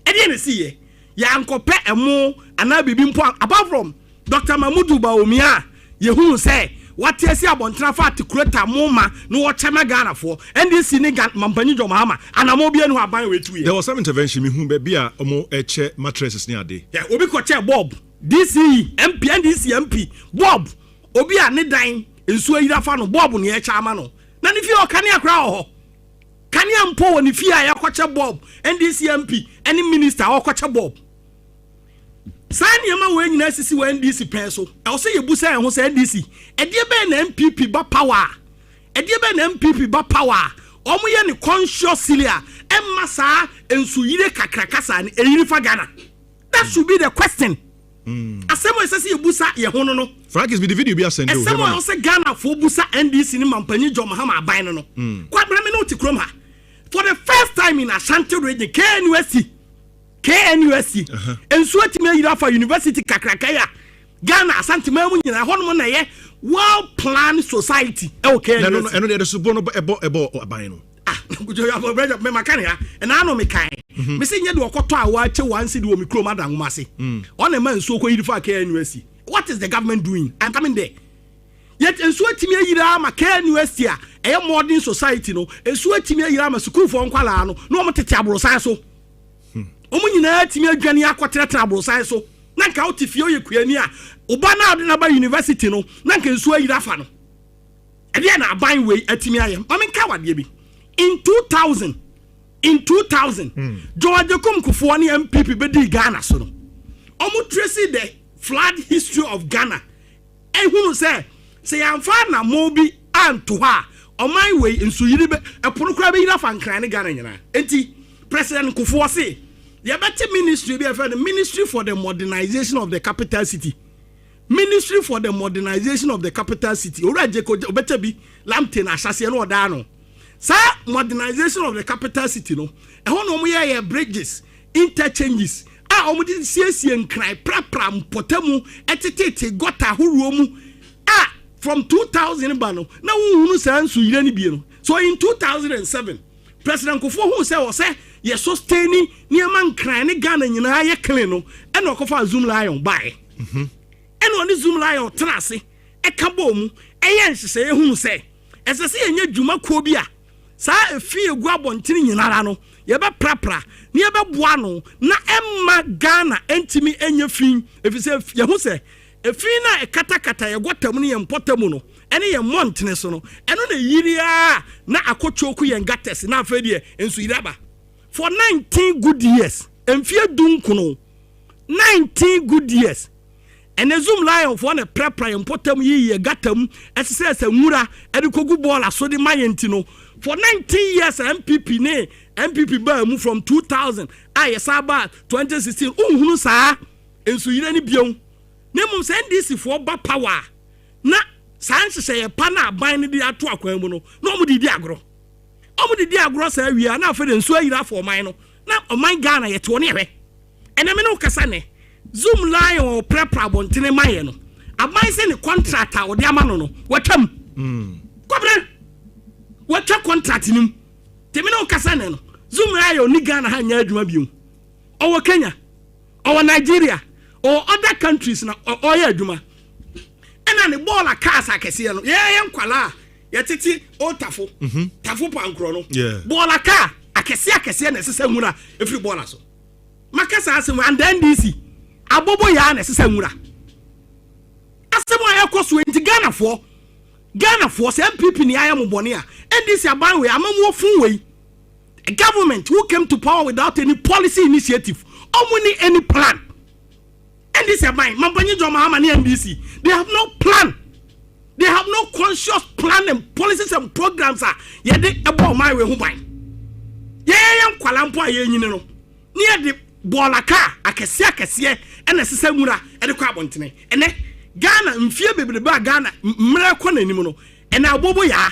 ede ne si ye ya ankope emu ana bibi mpo apart from Dr. Mamudu Bawumia yehu say what yesi abontra fa articulate moma no wo chema Ghana for NDC ni mampanyi John Mahama anamo bia no aban wetu ye. There was some intervention me hu be bia omo eche mattresses ni ade. Yeah, obi ko che Bob DC MP NDC MP Bob obi a ne dan ensuo yira fa no Bob ne eche ama no na ne fi o kane akra ho kane ampo woni fi a yakoche Bob NDC MP any minister okoche Bob Sani yama we nyina sisi we NDC penso e wo se yebusa en ho se NDC e de be na MPP ba power e de be na MPP ba power omo ye ne consciously a emma saa ensu yire kakrakasa ne eyiri fa Ghana that should be the question asemo sisi yebusa ye ho no Frank is be the video be send you asemo wo se Ghana fo busa NDC ni mampanyi John Mahama aban no kwabra me no tikrom ha for the first time in Ashanti region KNUSC enso atime yira fa university kakrakaya Ghana asantima mu nyina hono na ye well planned society okay no eno de subo no ebo aban no gujo ya brother me makane ha na ano me kan me se nye de okoto a wa che wan si de o mikro madan ngumase on na man so ko yiri fa KNUSC what is the government doing? I'm coming there yet enso atime yira ma KNUSC a e modern society no enso atime yira ma school for nkwala no no mo tete abrosan so omu nyina atimi adwane akotetra abrosan so na nka otifie oyekuani a oba na ade na ba university no na nka nsu ayira fa no ede na aban we atimi ayem o menka wade bi in 2000 George Kumkufo ni MPP be di Ghana so no omu trace the flood history of Ghana ehunu say yamfa na mo bi anto ha oman we nsu yiri be epono kra be yira fa nkran ne Ghana nyina enti President Kufo say the ministry be the Ministry for the Modernization of the Capital City. Ministry for the Modernization of the Capital City. Already better be lamte na asase no da no. Sa modernization of the capital city no. E ho no mo ye bridges, interchanges. Omo di siesie nkran prapra mpotamu etetete gota horuo mu. From 2000 ba no. Na wo sa nsu yire ni bie no. So in 2007 President Kufo who say ye sustaining niema nkran ne Ghana nyina ye clean no e na okofa Zoom Lion buy e na oni Zoom Lion trase e ka bom e ye nhese ye hu se esese ye nya dwuma ko bi a sa efie egu abontene nyina no ye be prapra ne ye be boa no na emma Ghana entimi enya fin efise ye hu se efin na katakata ye gotam ne ye mpotam no ene ye montene so no eno na yiria na akotwoku ye ngates na afedie ensu yiraba for 19 good years emfie dunkuno 19 good years and Zoom Lion for na prepare important ye gatam esese nwura edikogu ball aso de mayentino for 19 years MPP ba mu from 2000 ayesaba 2016 unhunu saa ensu yire ni bion na mum say NDC for ba power na sanse say pa na aban ne de ato akwan mu no na omu didi agro sa wia na afede nsu ayira for man no na oman Ghana ye to ne hwe ene me no kasa ne Zoom Lion prepare bontene maye no aban se ne contract a ode ama no watwam Kwabena watwa contract nim te me no kasa ne no Zoom Lion ni Ghana ha nya adwuma biom owo Kenya owo Nigeria or other countries na oya adwuma ene Ghana ne ball a cars akese no. Ye nkwala yetiti o tafo. Tafo pankro no. Ball a car akese na sese nwura every ball aso. Makasa asem and then DC. Abobo ya na sese nwura. Asem aye koso enti Ghana for say MPP ni aye mobone a NDC aban we amamu ofun we. A government who came to power without any policy initiative or any plan. NDC aban Mampanyi Joma Hama ni NDC. They have no plan. They have no conscious plan and policies and programs are yede ebo my we hu ban. Ye kwalampo aye nyine no. Near the bolaka akese ene sese nwura e de kwa abontene. Ene Ghana mfie bebre ba Ghana mra kwa nanim no. Ene abobo ya.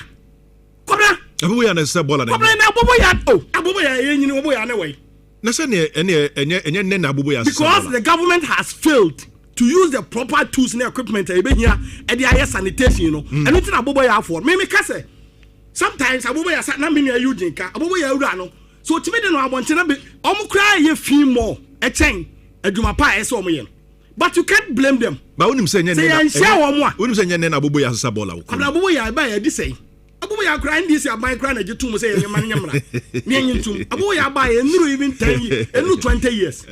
Kwabena Abobo ya na sese bola na. Kwabena na abobo ya abobo ya ye nyine abobo ya na we. Na se ne enye na abobo ya sese. Because the government has failed to use the proper tools and equipment e be here e dey air sanitation you know. Eno tin abobo ya afford. Me ka say sometimes abobo ya na me na Eugene ka abobo ya ura no. So timi de no abontena be omo kra ye fi more e chen adwuma pa e se omo ye. But you can't blame them. But unim say nyene na unim say nyene na abobo ya sesa bola wo. Abobo ya ba ya di say. Abobo ya kra ndisi aban kra na jetum say ye man nyamra. Ne nyintum. Abobo ya ba ya nuru even 10 years, enu 20 years.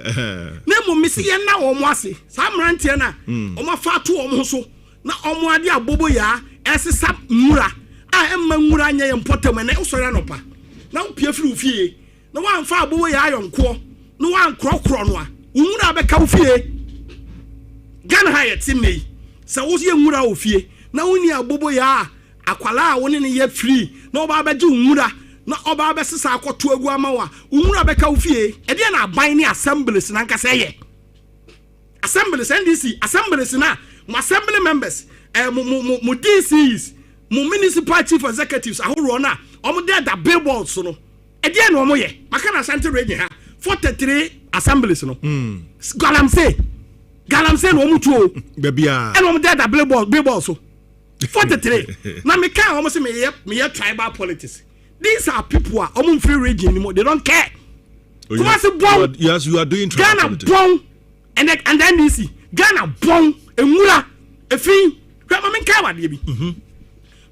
Na mo misi ye na wo mo ase. Sa mrantie na o ma fa to o mo so. Na o mo ade abobo ya esesa nwura. A emma nwura anya ye mpotam na usori anopa. Na wo pie firi ofie. Na wan fa abobo ya ayonko. Na wan krokro no a. Nwura be ka ofie. Ghana hayet tinne sa wo ye nwura ofie na woni abobo ya akwala a woni ne ye free na oba beje nwura na oba be sesa akoto agu amawa nwura be ka ofie e de na aban ni assemblies na nka say ye assemblies NDC assemblies na mo assembly members mo DCs mo municipal chief executives ahoro na omo de da billboards no e de na omo ye maka na Asante region ha 43 assemblies no Galamse no mutuo bebia and on that billboard so 43 na me can almost me tribal politics. These are people are almost free region anymore. They don't care. Yes, you are doing tribal Ghana politics. Bon and then DC Ghana bon emura efin grandma me can what be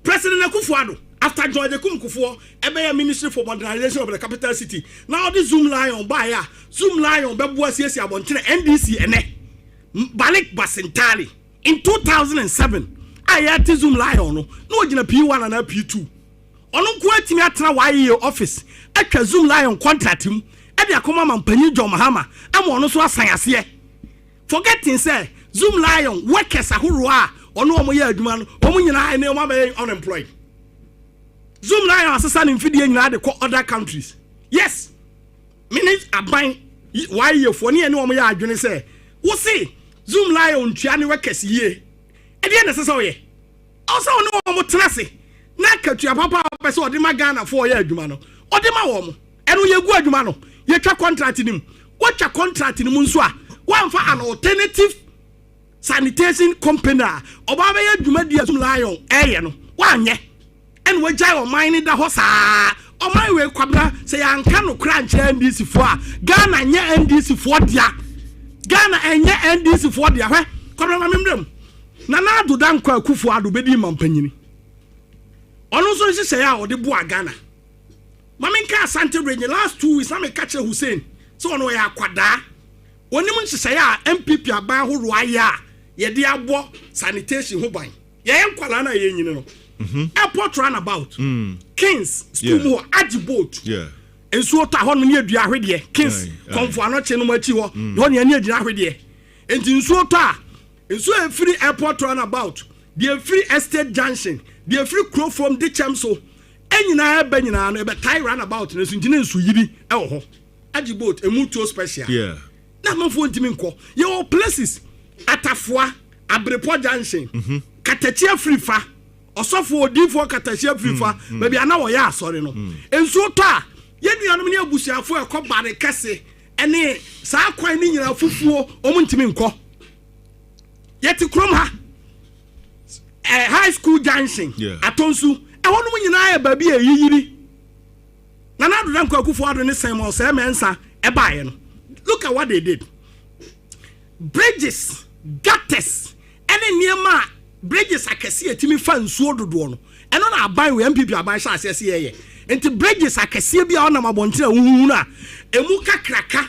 President Akufo-Addo after George Kufuor ebe Ministry for Modernization of the Capital City. Now this Zoom Lion buy Zoom Lion be boa siesie abontene NDC ene Balik Basentali in 2007 ayati Zoom Lion no gina P1 and P2 ono ko atimi atena waye office atwa Zoom Lion contract mu e de akoma Mampanyi Joma Hama am ono so asan ase forgetting say Zoom Lion workers ahoro a ono omo ye adwuma no omo nyina ene omo be unemployed. Zoom Lion asesa ne mfidie nyina de ko other countries. Yes minute aban waye fo ne ene omo ye adwene say wo see Zoom Lion tua ne workers ye e de na sesa oye also ono omo tenase na katua papa pese odi ma Ghana for ye adwuma no odi ma wo mo eno ye gu adwuma no ye twa contract nim wo twa contract nim nso a wan fa an alternative sanitation company oba be ye adwuma di Zoom Lion eye no wanye en wo jai o mine da ho saa o mine we Kwabena se yanka no kra nche NDC fo a Ghana nye NDC fo dia Ghana enye NDC fo dia hwe Kwabena ma memrem na ado dan kwa Akufo-Addo bedi Mampanyini ono so se ya o de boa Ghana mamenka Asante region last 2 weeks na me catch Hussein so ono ya kwada onim nhese ya MPP aban ho roaya ye de abo sanitation ho ban ye nkwala na ye nyine no airport runabout Kings school mo Agibot enso ta ho no ne adua hwede Kings konfo anoche no machi ho no ne ne adua hwede enti enso ta enso free airport runabout the free estate junction the free crow from the chamso enyina ebe nyina no ebe tie runabout no so ntine enso yiri e wo ho Agibot emutuo special na manfo ntimi nko ye wo places Atafoa Abrepo junction Katachia free fa osofo odifo Katachia free fa baby ana wo ya asore no enso to a ye nuanom ne abusuafo e ko bare kese ene saa kwan ni nyina fufuo omuntimi nko yeti krom ha high school junction atonsu e wonum nyina ya baby e yiyiri na na do dan kwa Akufo-Addo ne sen mo se mensa e baaye no. Look at what they did. Bridges, gutters, any near ma bridges akɛse etimi fa nsuo dodoɔ no ɛno na aban we MPP aban hyɛ asɛse yɛyɛ enti bridges akɛse bi a ɔnam abɔnten a wuhu na emu kakraka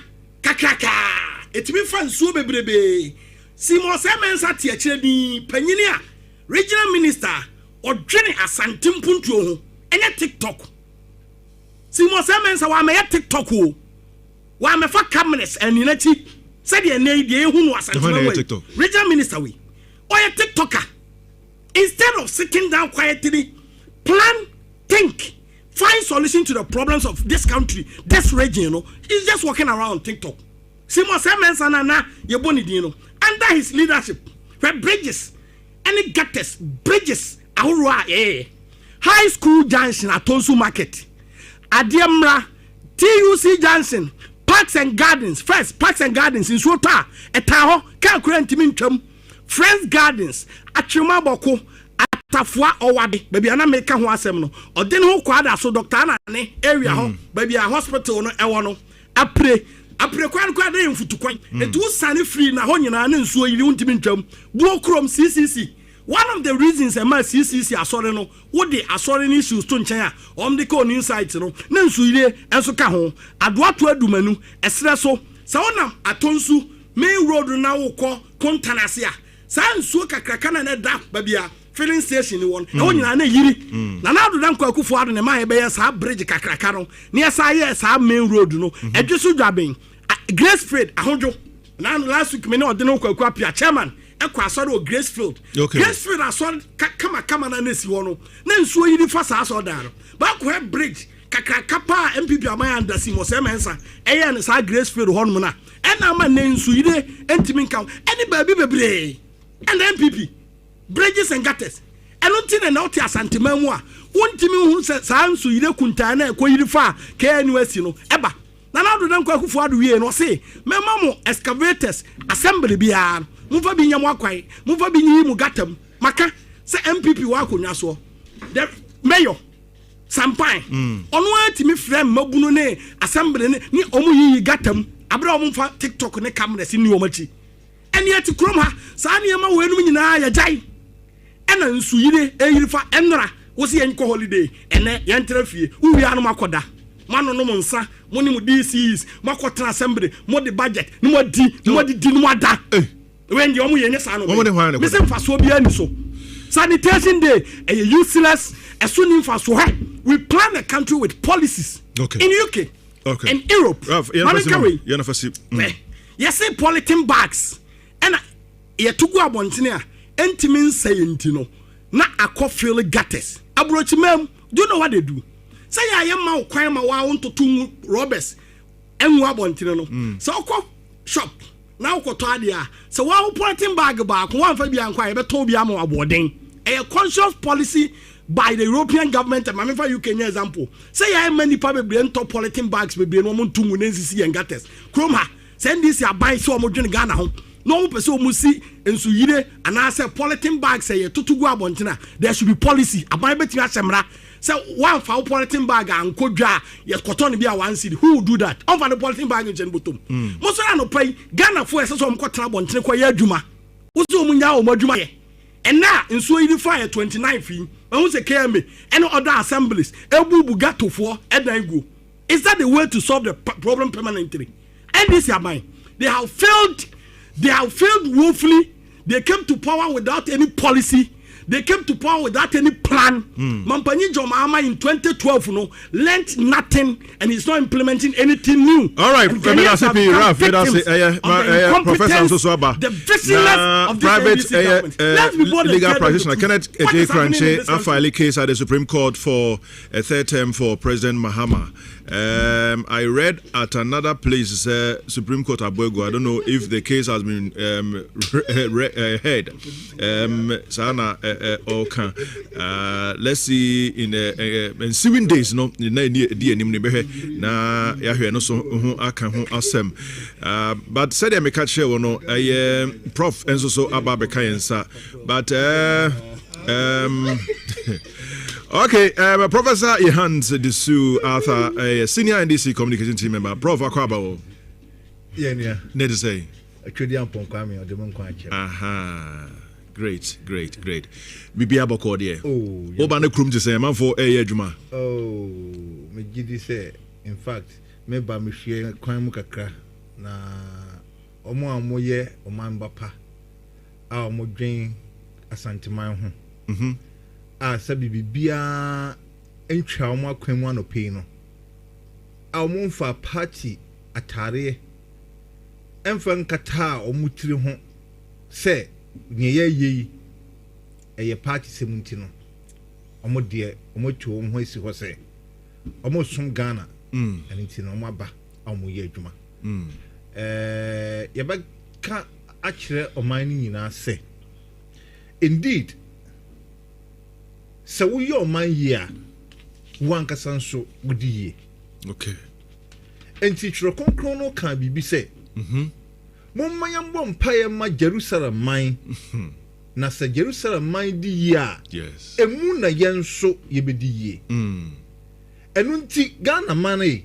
etimi fa nsuo bebrebe Simon Semensa te akyire din panyini a regional minister ɔdwene asantem puntuo ho ɛnyɛ TikTok Simon Semensa wa mɛyɛ TikTok o wa mɛfa cameras ɛninachi sɛdeɛ ɛnɛ die ehu no asantem regional minister we ɔyɛ TikToker instead of sitting down quietly plan think find solution to the problems of this country this region, you know, he's just walking around TikTok. Simon Semensa na yeboni din no under his leadership where bridges any gutters bridges ahoroa high school junction at Tonsu market Adiamra TUC junction parks and gardens first parks and gardens in Sota etaho kan kura ntimi ntwam Friends Gardens atwema boko atafua owade baby ana meka ho asem no odene ho kwada so doctor ana ne area ho baby a hospital no ewo no apre kwan kwa dey mfutukwan etu sane free na ho nyina na nsuo yiri ntimi ntwam buo krom CCC one of the reasons ema CCC asore no wo de asore ni issues to nchen a de ko ni insight no na nsuo yire enso ka ho adoato adumanu esre so sa wonam atonsu main road na wo ko kontanase a sa nsuo kakraka na da babia filling station ni won e wonyina na yiri na na do dan kwakufu ado ne ma be sa bridge kakraka no ne sa ye sa main road no edweso dwaben Gracefield ahojo na last week me ne ode no kwaku apia chairman e kwa asore o Gracefield Gracefield asore kama na nesi wo no na nsuo yiri fa sa asore da no ba ko bridge kakraka pa MPP amaya andasi mo Semensa eye ne sa Gracefield ho no na e na ma ne nsuo yire entimi nka eni baabi bebre and MPP bridges and gutters and until na oti asantema mu a wontimi hu sa nsu yire kunta na ekoyiri fa KNUS no eba na do dan kwakufu ado wie no se mema mo excavators assembly bia mumfa bi nyam akwai mumfa bi nyi mu gatam maka se MPP wa akonwa so the mayor Sampai ono atimi frem mabunu ne assembly ne ni omu yi gatam abra omumfa TikTok ne camera si ni omachi eni ati krom ha saa ne ma wenum nyina ya jai ena nsu yire eyirifa enra wo se yenko holiday ene yentra fie uwi anu makoda mano no monsa moni mu DCs makotra assembly mo de budget ni mo di ni mo ada when the omu yenye saa no me se faso bia ni so sanitation day useless esuni faso ha we plan a country with policies in UK in Europe yes say polythene bags and yetugu abontene a entimin sayenti no na akofil gutters abrochimam do you know what they do say ya ma kwan ma wa wontotu robbers enwu abontene no so okọ shop na okoto ade a so wa polythene bag ba ko wan fa bia nkwa ye beto bia ma aboden a conscious policy by the European government and for UK example say ya many probably ento polythene bags be no mo ntumu nensisi and gutters kroma send this ya buy so mo dwene Ghana ho no person mu si ensu yire ana say polythene bags say tutugu abontena there should be policy aban betimi asemra say one for polythene bag ankodwa ye cotton bi a one city who will do that on for the polythene bag in bottom mo so na no pay Ghana for so mo kotena abontene kwa ye adwuma wo so mo nya o mo adwuma ye ena ensu yire fire 29 fi who say KMA and other assemblies ebubu gato for edan go is that the way to solve the problem permanently and this is mine they have failed woefully. They came to power without any policy. They came to power without any plan. Mampani Jomama in 2012 learned nothing and he's not implementing anything new. All right, Professor Sosoaba, the viciousness of private legal practitioner Kenneth J. Kranche a file case at the Supreme Court for a third term for President Mahama. I read at another place, Supreme Court Abuego. I don't know if the case has been heard. Sana let's see in 7 days. No, na yahwe no so aka ho asem. But said me catch share no prof enso so ababeka yensa. But okay, Professor Ihans Disu Arthur, a senior NDC communication team member. Prof Akwaba. Yeah. Need to say. Actually, I'm Kwame or the Monquache. Aha. Great. Bibi aboko there. Oh, Oba ne krum je say man for adwuma. Oh, me gidi say in fact me ba me hwe kwan mu kakra na omo amoye omamba pa. A omo dwen asanteman ho. A sabi bibia entwa omo akwan mu anope no. A omo mfa party atare emfa nkata omo tiri ho se nyeye yi eye party semunti no omo de omo twa ho esi ho se omo som Ghana anti no omo aba omo ye adwuma ye ba ka akire oman ni nyina se indeed se wo ye oman yi a wan kasanso wudi yi okay enti twro konkron no kan bibi se Mumma yambo mpaye ma Jerusalem man na se Jerusalem man di ya yes emu na yenso yebedi ye enu nti Ghana man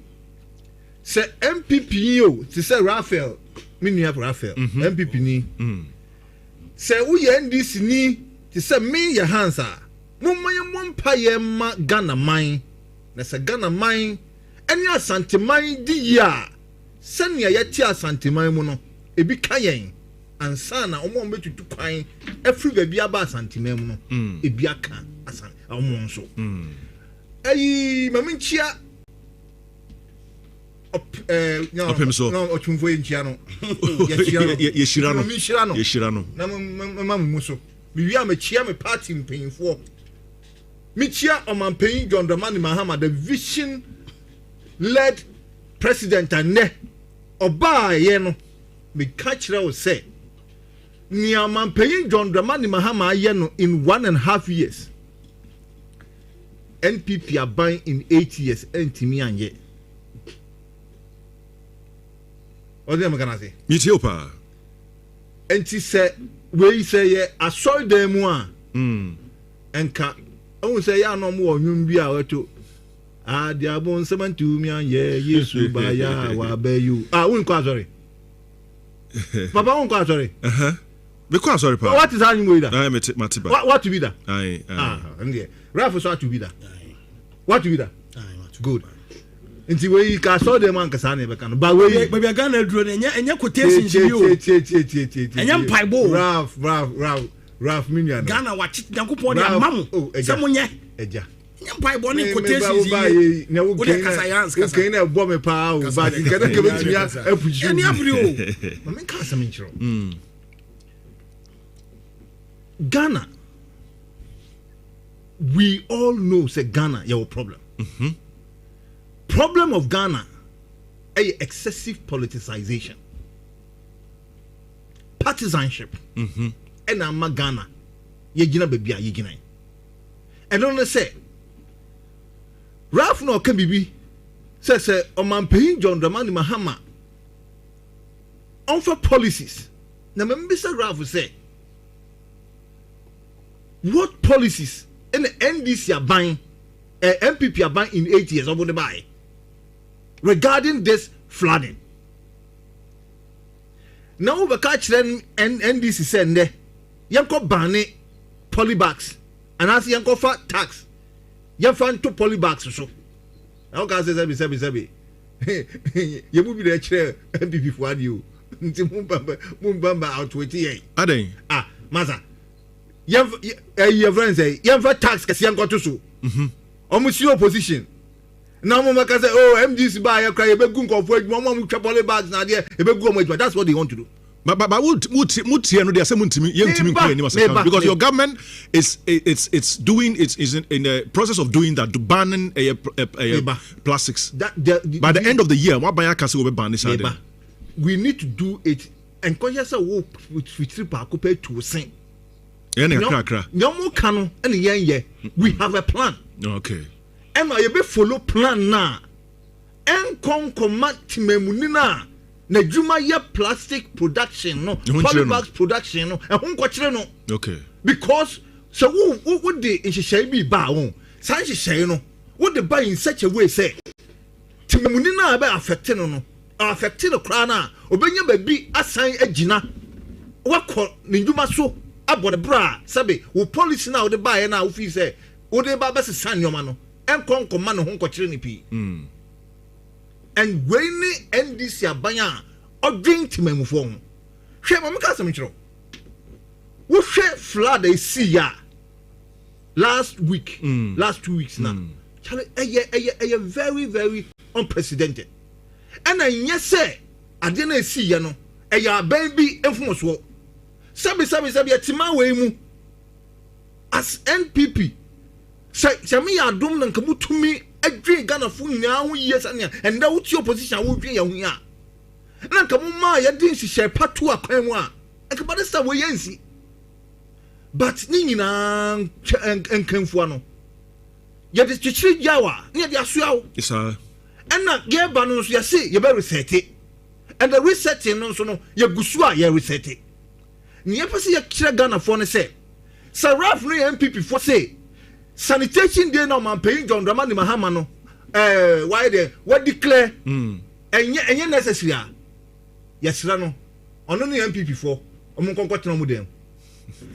se MPP yo ti se Raphael minu ya Raphael MPP ni se uye NDC ni ti se me ya hansa mumma yambo mpaye ma Ghana man na se Ghana man eni asante man di ya senya yati asante man mu no ebi kayen ansana omo betutu kwan afri baabi aba asantemam no ebi aka asan omo nso ayi maminchia no ochumfo enchia no yeshira no na mamu so biwi amachia me party mpanyinfo michia omampanyin John Dramani Mahama the vision led president ane oba ye no me catch ra o say ni amampanyin John Dramani Mahama ye no in 1.5 years NPP are buying in 8 years entimi anye odi am kana say Ethiopia enti say we say ye asol dem mu a enka o say ya no mo onwum bi a wato diabon semantu anye Yesu ba ya wa bayu won kwa sorry Papa won kwa sorry be kwa sorry pa what is happening with that matiba what to be that aye Rafa so to be that what to be that good nti we ka so dem an kasa na be kan ba we baby Ghana duro enya quotation ji o enya mpaibo Raf minya Ghana wa chi Yankopon de amamu samunye eja mpaibo ni quotation ji na wo ke na bo me pa o ba di kada ke betimi apuju eni abri o me ka sa me chiro Ghana we all know say Ghana your problem problem of Ghana is excessive politicization partisanship and I'm Ghana ye gina baby ye gina and don't say Ralph no can be say Omampanyin John Dramani Mahama on for policies na Mr. Ralph say what policies and the NDC are buying MPP are buying in 8 years about the buy regarding this flooding now we catch them and NDC send there yanko ban polybags and as yanko fat tax yan fan to polybags so now can say sebi you will be there chair MPP for you nti mumbamba out 28 aden maza your friends say yan fa tax kasi yanko to so almost your opposition now mama can say oh MDC buy a cry ebe gun konfo adwuma mama twa polybags na there ebe gu omo adwuma that's what they want to do. But would here no they say because your government is in the process of doing that to banning plastics. By the end of the year, what buyer can say we ban this? We need to do it and conscious of with trip compared to sing. We have a plan. Okay. And I be follow plan now. And combat memunina. Na juma ye plastic production no polybags production no ehun kwachire no okay because so wo de nhyehyai bi ba won san nhyehyai no wo de buy in such a way say timemuni na ba affect no affect no kra na obenya ba bi asan agina wakọ ne juma so abo the bra sabe wo policy na wo de buy na wo fi say wo de ba bese san nyoma no enkon koma no ho nkokire ni pi and when NDC abanya odwin timamufo ho hwe ma meka sam kiro wo hwe flood e see ya last week last 2 weeks now chale eye very very unprecedented and I say ade na see ya no eye aban bi enfumoso sabi atima we mu as NPP say me adom na nkamutumi adwen Ghana fu nyina ho yes ania and na wuti opposition wo dwen ya hu ya na nkamuma ya din hihye patu akwan mu a nkabade sa wo yansi but ni nyina nkamfu ano ya de chichiri jawa ni de asoawo isa and na ye ba no so ya say ye be reset it and the resetting no so no ye gusu a ye reset it ni pese ye kire Ghana for ne say Saraf no MPP for say sanitation day no man paying John Dramani Mahama no why there what declare enye necessary a yesra no ono no MPP for omo konkotena mu dem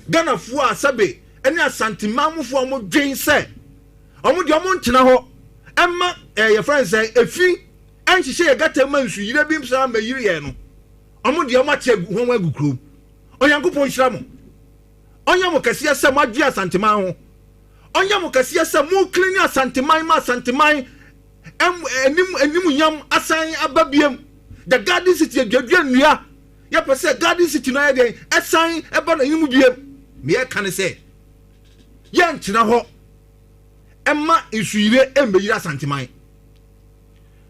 Ghana fu asabe ene asantimamu fu omo dwen say omo de omo ntena ho emma your friend say efi enhihye ye gata mansu yire bim sa ma yire ye no omo de omo ache ho wa gukrom onyankopon hira mo onyamo kase asem adwe asantiman ho onyamo kase asem mu clean asantiman ma asantiman enim nyam asan ababiem the garden city adwadwa nnua ya pese garden city no ya den asan eba na yimu biem me ya kan se ya ntina ho emma isuire embeyira asantiman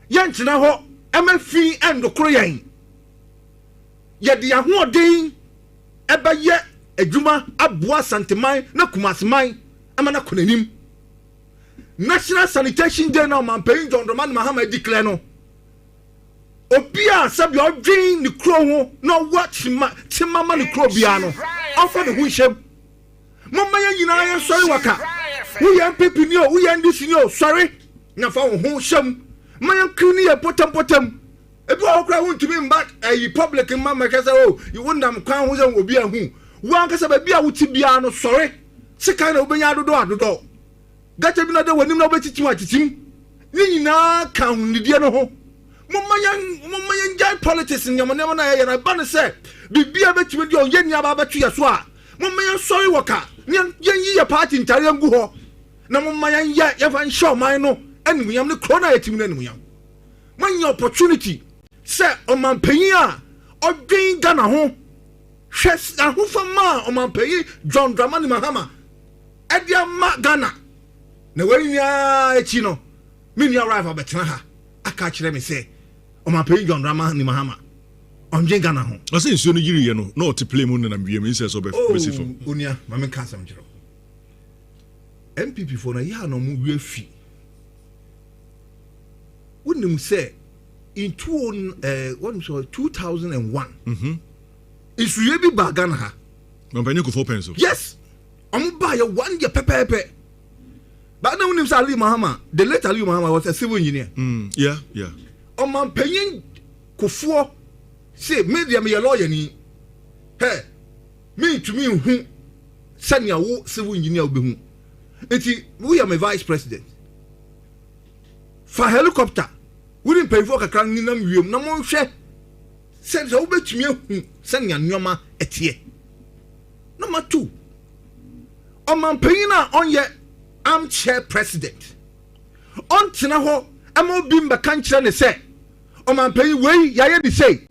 ya ntina ho emma fi endokoro yan ya de ahoden eba ye adwuma aboa santiman na kumasman amana konanim National Sanitation Day na man paying John Dramani Mahama declare no obia sabi odwin ni kro ho no watch timama ni kro bia no afa ne hu hyem momma ya nyina ya sori waka wo ya pepi ni o wo ya ndisi ni o sori na fa wo hu hyem ma ya kini ya potam ebi o kra hu ntumi mba public mama kasa o you wondam kwan hu ze obi ahu wo an kasa ba bia wo ti bia no sori sika na obenya adodo gata bi na da wanim na obetitim atitim ni nyina kan nidie no ho momma yan jai politics nyamane na ya na ba ne se bibia betimi di on ye nia ba betu yeso a momma yan sori waka yan yi ya party ntare ngu ho na momma yan ya fa show man no anim yam ne krona yatim na anim yam man opportunity se o man panyin a odwen Ghana ho hwes ahofa ma o man panyin John Dramani Mahama edia ma Ghana na wanya echi no mini arrive abetena ha aka kire me say o ma pay John Dramani Mahama onje Ghana ho o say nsuo no yiri ye no na o te play mu na wiem nse so be fo onia ma me kan sam jiro MPP for na ya no mu wi afi wonim say in 2001 isu ye bi ba Ghana ha no banyo ko 4 pence yes omo ba ye 1 year pepe. But now when Ali Mahama, the late Ali Mahama was a civil engineer. Yeah. On man paying Kufuor, say, maybe I'm a lawyer. Hey, me to me, who send your civil engineer. We are my vice president. For helicopter, we didn't pay for a crown in them. No more share. Send over to me, send your Nyoma etie. Number 2. On man paying on yet. Armchair president on tina ho amo bimba kanchira ne se o man pay we ya ye di say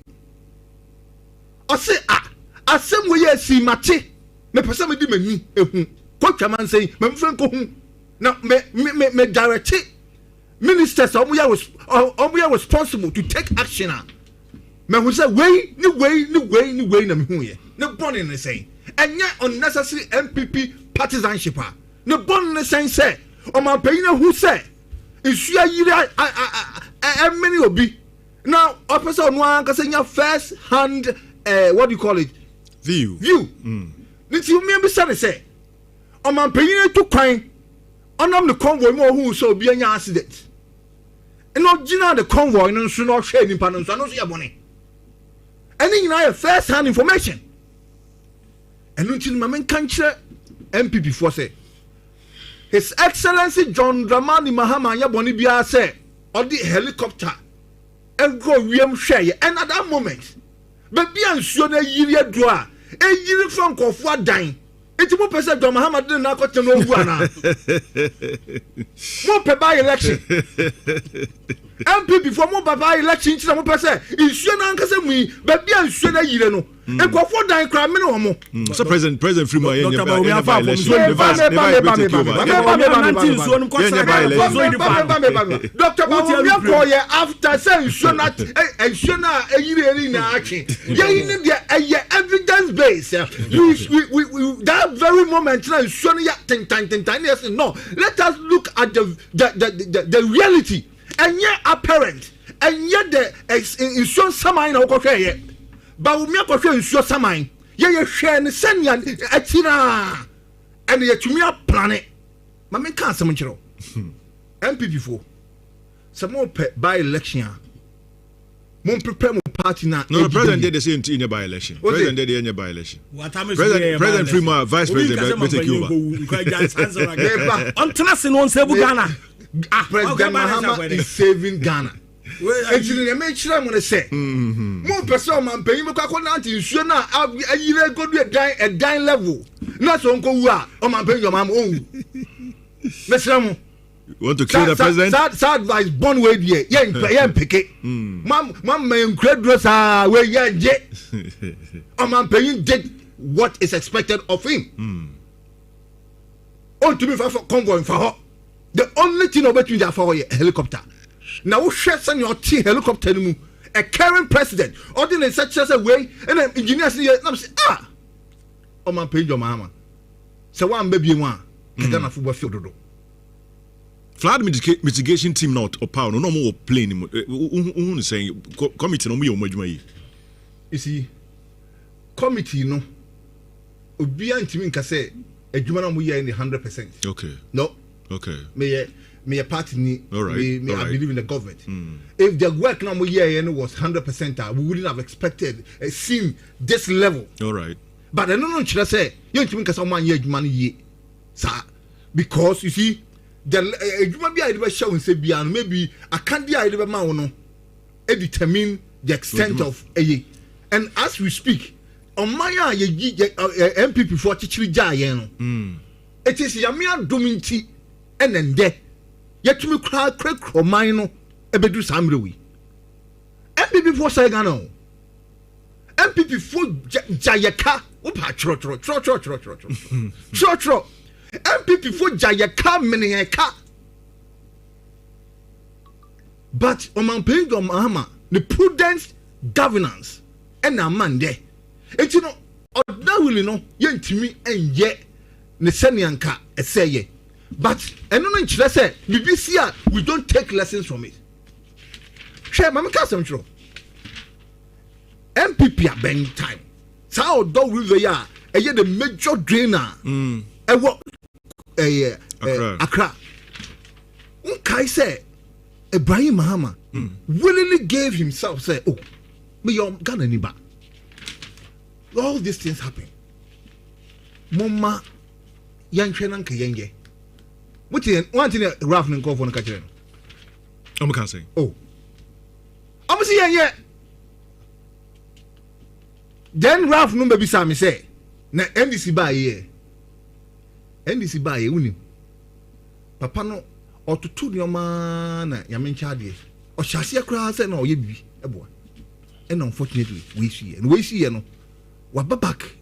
o se asem we ye si mate me pese me di mani ehu ko twaman say me mfren ko hu na me direct ministers omo ya responsible to take action me hu say we ni na me hu ye ne bone ne say enye unnecessary MPP partisanship ne bon ne sen say o man payina who say isua yire many obi now officer no an ka senya first hand what do you call it view nti me be say o man payina to kwan onam the convoy mo who so obi anya accident and not gina the convoy no so no hwe nipa no so no so ya bone any na first hand information And until Mamen Kanche MPP for say His Excellency John Dramani Mahama Yaboni Bia say on the helicopter and go William Share and at that moment but be answer year draw a year from Kofwa dying. It's more percent John Mahama didn't know what to know. More per by election. MPP for more by election, some percent. Is sure Uncle me, but be answer you know. And Kofwa dying crime no more. So President Freeman, Dr. Babu after saying sure not a sure a year in action. Yeah, evidence base. We that very moment now sure yes no. Let us look at the reality and yet apparent and yet the insurance samine or but we make a sure samine. Yeah, share and send ya a tina and yet to me a planet. Mamma can't summon you. MPP4 some more by election. Mon prepare my party now. No, the president did the same in your by election. President did in your by election. President Freeman, Vice President, Mr. Cuba. On Tenassin on Sebu Ghana. President Mahama is saving Ghana. Actually, I make sure I'm going to say. More person man paying me coconut in sure now. A year go be a dying level. Not so uncle who are on my pay your mom own. Mr. Want to kill the president? Sad advice born way here. Yeah, pick it. Mom, my incredible where yeah, jet. I'm paying jet what is expected of him. On to me for convoy for her. The only thing about you that for a helicopter. Now, share send your T helicopter a current president, ordinary such as a way, and then engineers say, oh, my page your mama. So, one baby one, and then a football field. Flood mitigation team not or power, no more plane. Who saying committee no more? You see, committee no. Obi antimi nka say adwuma na mo ye in 100%. Okay. No. Okay. Me a party ni. All right. Me I believe in the government. If the work na mo ye was 100%, we wouldn't have expected seen this level. All right. But I don't know should I say you antimi nka someone ye adwuma ye. Sir, because you see the adwuma bi I dey show say bia maybe I can't dey I dey ma wo no determine the extent of a and as we speak on my MPP for chichiri jaye no it is yamia dominti enende yetumi kra kroman no ebedu samrewi MPP for say Ghana MPP for jayeka opa tro MPP for jayeka meneka but omanpengo Mahama the prudence governance and a man there. And you know, ordinarily no, yentimi and ye ne senianka essay. But and no say BBC we don't take lessons from it. Share mama kasam tro. MPP a bang time. Sao do river ya the major drainer. E what Accra. Unkai say Ibrahim Mahama willingly gave himself say, oh, me your Ghana niba. All these things happen. Mama, young Chenan Kayenge. What is one thing Ralph and go for the catcher? I can't say. Oh, I'm saying, yeah. Then Ralph number beside me say, na NDC by ye. NDC by ye, unim. Papa no, or to two your man, Yamin Chadi, or Shasia Cross and all ye be a boy. And unfortunately, we see, you know. What back?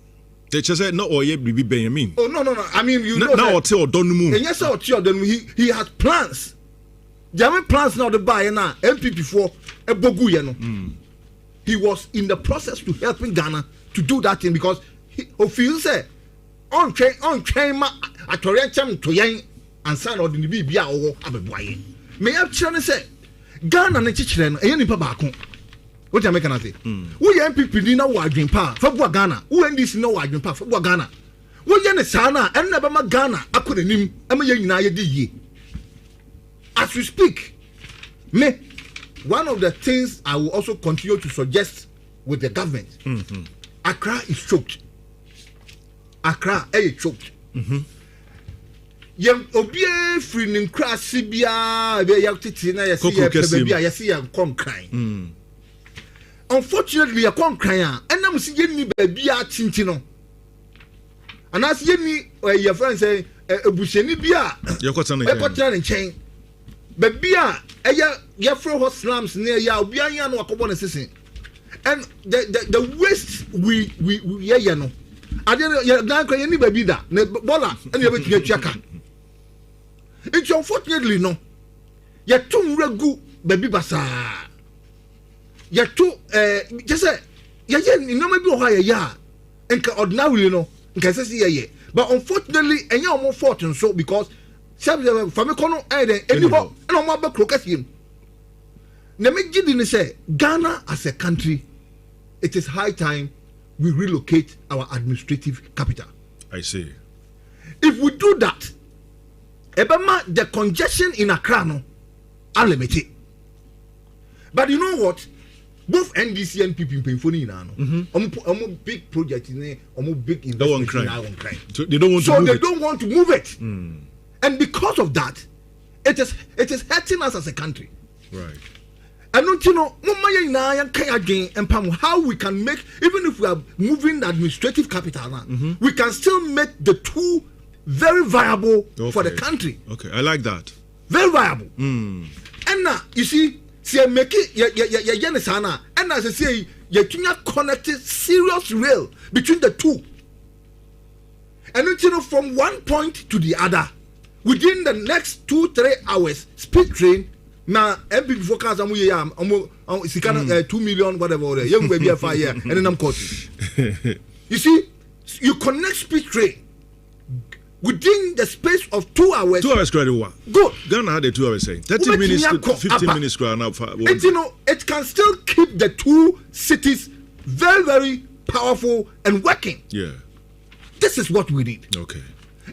They just said no or ye be Benjamin. Oh no. I mean you know now or don't move. And yes, or then he had plans. German plans now the buy now MPP for a bogu no. He was in the process to helping Ghana to do that thing because he feels on train ma atoriacham to yan and sign or the bibia or abeboye. May I say Ghana na chichire no e nipa baako. What you making say? We MPP ni na wadwen pa fa bo Ghana. We NDC na wadwen pa fa bo Ghana. We ye ne sana en na be ma Ghana akodanim ama ye nyina ye di ye. As we speak, one of the things I will also continue to suggest with the government, Accra is choked. Accra choked. Young Obie free in crassy bia, be yakti na yesi ya kon crying. Unfortunately, a kon crying, and I'm seeing me baby at Tintino. And as ye your friend say, a busheni bia, your cotton and chain. Babia, ya throw her slums near ya, Bian or Cobon assistant. And the waste we know. I didn't not any baby that, Bola, and you get chaka. It's unfortunately no. You're too regu baby basa. You're too, just say, you're no maybe why ya, and ordinarily no. But unfortunately, and you're more fortunate so because some Famicono Eden, anyhow, and I'm about Crocasian. Nemegi didn't say Ghana as a country, it is high time we relocate our administrative capital. I see. If we do that, Ebama, the congestion in Accra no unlimited. But you know what? Both NDC and PP pay for almost big project in almost big investment. So they don't want to move it. Don't want to move it. And because of that, it is hurting us as a country. Right. And don't you know, how we can make, even if we are moving the administrative capital now, we can still make the two very viable for the country. Okay, I like that. Very viable. And now, you see, make it, and as I say, you can connect serious rail between the two. And don't you know, from one point to the other, within the next 2-3 hours, speed train. Now, every focus on 2 million, whatever, young baby a 5 years, and then I'm caught. You see, you connect speed train within the space of 2 hours. 2 hours, credit one. Good. Ghana had a 2 hours saying 30 minutes to 15 minutes. You know, it can still keep the two cities very, very powerful and working. Yeah. This is what we need. Okay.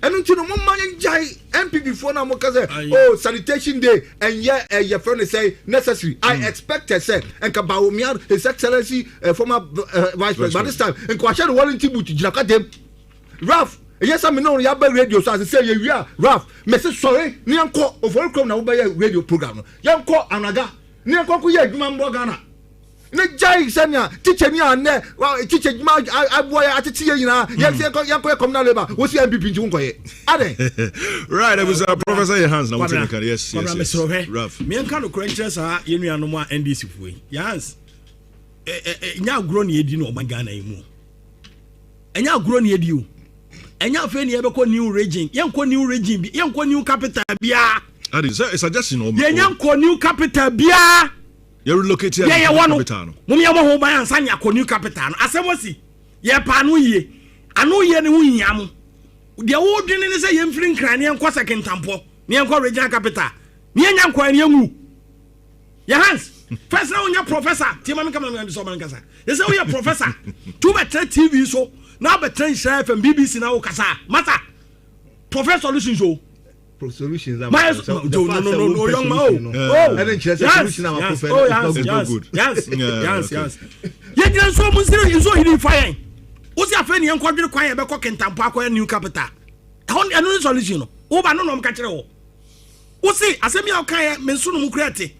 And you know, MP before now, oh, sanitation day, and your friend say necessary. I expect I said, and Kabao, His Excellency, former Vice President, by this time, and Kwasha Wallington to Jakadem. Ralph, yes, I know Yaba radio, so I say, yeah, Ralph, message sorry, Nianko of welcome now by a radio program. Yanko Anaga, Nianko, Mambo ne jai sanya teacher ni ane wa teacher ma aboya atete yina yanko communal labor wo si MPP nti nkoye ade right it was Professor Hans na wote kan yes rough me enka no kranches ha yenuanom a NDC fuwe Hans nya agro na edi no Ghana yimu enya agro na edi o enya afa ni ebekọ new region yenko new region bi yenko new capital bia ade suggestion o yenko new capital bia you relocate here. Yeah, capital. Mummy, I'm home by and Sanya new capital. As I was see, yeah, panu ye. I know ye no yamu. The old didn't say yam fling cranium qua second tampo. Near regional capital. Near Yanko and Yamu. Your hands. First now, your professor. Timam come on so man casa. They say we are professor. 2 better TV show. Now better chef and BBC now casa. Mata. Professor solution show. Solutions are no, young man. Oh, and then solution our professor. Yes. Yeah, so much is so hidden fire. What's your friend young quadrant quiet about cock and tampa new capital? I know solution. Oh, but no, I'm catching all. What's it? I said me, okay, Mensun Mukrati.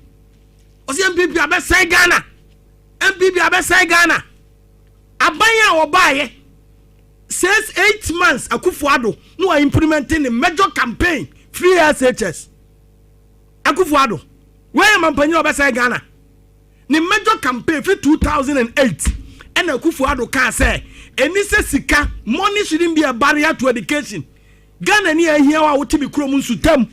What's the MPP? I bet say Ghana. MPP, I bet say Ghana. I buy or buy. Since 8 months, Akufuado no are implementing a major campaign. Free SHS. Akufuado. Where am I paying over Ghana? The major campaign for 2008. And Akufuado can say, any sika money shouldn't be a barrier to education. Ghana near here, I would be Kromun Sutem.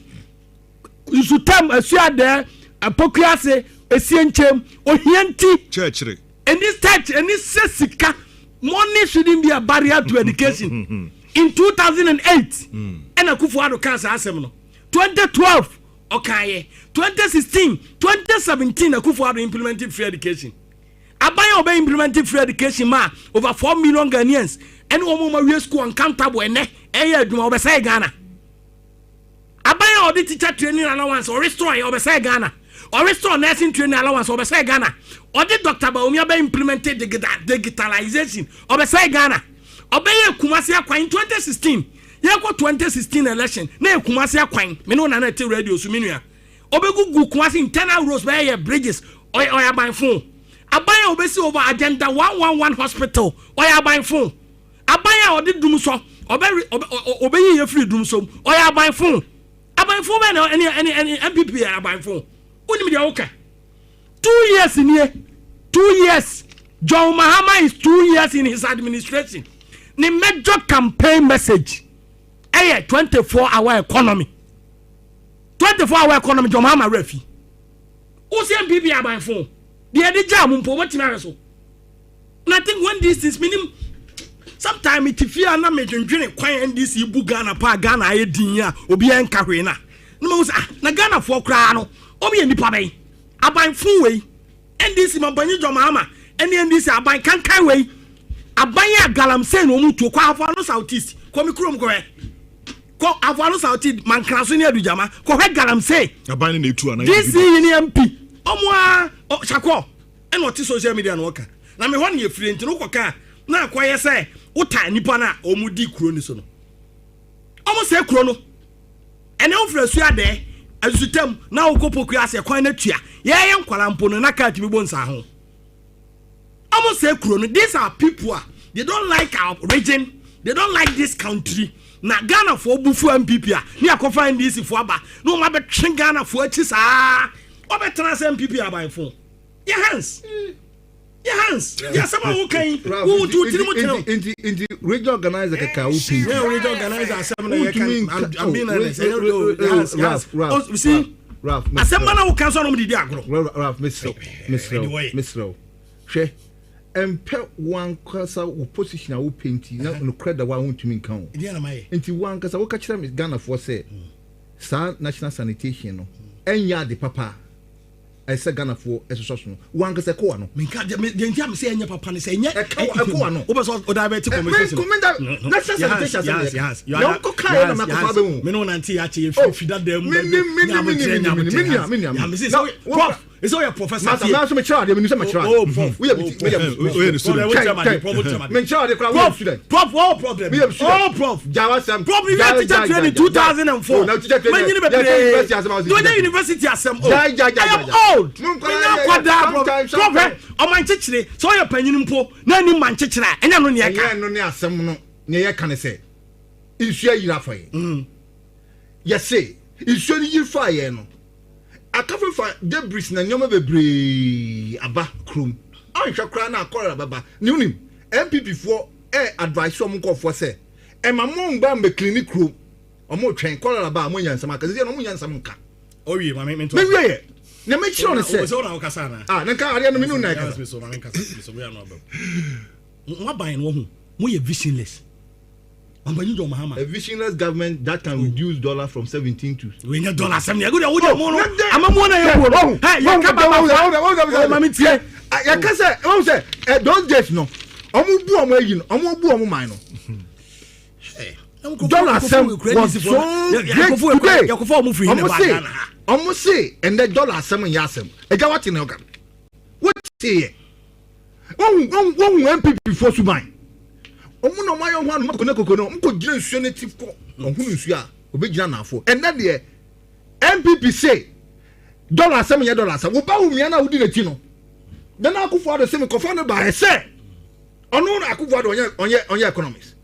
Sutem, a share there, a Pocase, a Sienchem, or Hienti. Church. And this touch, and this sika money shouldn't be a barrier to education. In 2008, and Akufuado cancer assembly. 2012, okay. 2016, 2017, Akufuado implemented free education. Abaya obey implemented free education ma over 4 million Ghanaians. And Omoma school uncountable and obey Ghana. Abaya or the teacher training allowance or restore obey Ghana. Or restore nursing training allowance obey Ghana. Or the doctor Baumia implemented the digitalization obey Ghana. obeye Kumasi akwan 2016 yeko 2016 election na Kumasi akwan me no na na te radio so menua obegugu Kumasi internal roads by bridges oya ban phone abaya obesi over agenda 111 hospital oya ban phone abaya odi dum so obeyi ye free dum so oya ban phone be na any MPP ya ban phone unim dia oka 2 years in here 2 years John Mahama is 2 years in his administration. The major campaign message 24-hour economy. 24-hour economy John Mahama refi. Who's the MPP by phone? The other job what so. And I think when this is minimum sometimes it fear na me dwendwene kwan this ibu Ghana pa Ghana aye din ya obi en kahwe na. No mo na Ghana for kra no obi en nipa ben. Aban phone we NDC mabanyi John Mahama NDC aban kan we abanya galamse no mutu kwa afano southeast ko mikrom ko afano southeast mankraso ni adujama ko he galamse aban na etu ana this ni MP omwa chako eno ti social media no ka na me hon ye free ntino ko ka na akoye se uta nipa na omudi kuro ni so no omo se kuro no ene ofresu ade azutem na okopoku ase kwan na tua ye nkwala mpo no na ka ti bibo nsa ho. Almost say Kurono, these are people, they don't like our region, they don't like this country. Na Ghana for Bufu MPP, ni find this for Aba. No matter Ghana for Chisa, or trans MPP by phone. Your hands. Your hands. Yes, someone who can who do in the regional organizer. Regional organizer, I mean, you see, Ralph, Assembly who can solve the diagram. Ralph, Mr. She. Empe one kasa wo position a wo painti na no credit wa wontumi nka ho enti one kasa wo ka kira me Ghana for say sa national sanitation no enya de papa I say Ghana for esoso no one kasa ko no me ka de ntia say enya papa ne say enya ko no wo be so o divert conversation national sanitation yes you ko kai na me papa be mu me no nanti ya che fi da dem me it's all your professor. I'm not so much child. I'm not so oh, prof. We have prof, all problem. We have all prof. Java Sam. Prof, we had teacher training in 2004. Now teacher training. When university as some. I am old. Prof, on my teacher. So your penny po. No ni man teacher. And I know ni aka. No ni asem no. Ni can say. Issue you for you. Yes say. Issue you for you no. Akafe fa debris na nyoma bebre aba krom anhwa kra na akora baba niunim MPP for advice om ko for say e ma mo ngba mbe clinic krom omo twen kora ba mo nyansam akaze no mo nyansam nka owie ma me to me wie na me chiro ne say so na okasa na na ka ade no me no na ka so ma me kasa so we anu aba mo ban no hu mo ye visionless. A visionless government that can reduce dollar from 17 to. We need dollar 70. Good, I'm a money. Hey, you can't say, don't just know. Dollar 7 was so great today. Almost say, and the dollar 7 yasem. A gawat in Ogan. What say? One MPP before to buy. Omuno mayo hwan makona kokono mko gire nsuo ne tifko ohunu nsuo a obegina na afo and that the MPP say dollar $7 wo ba wo mia na wudi na ti no then akufo ado say me kofa no ba say onu na akufo ado onye economics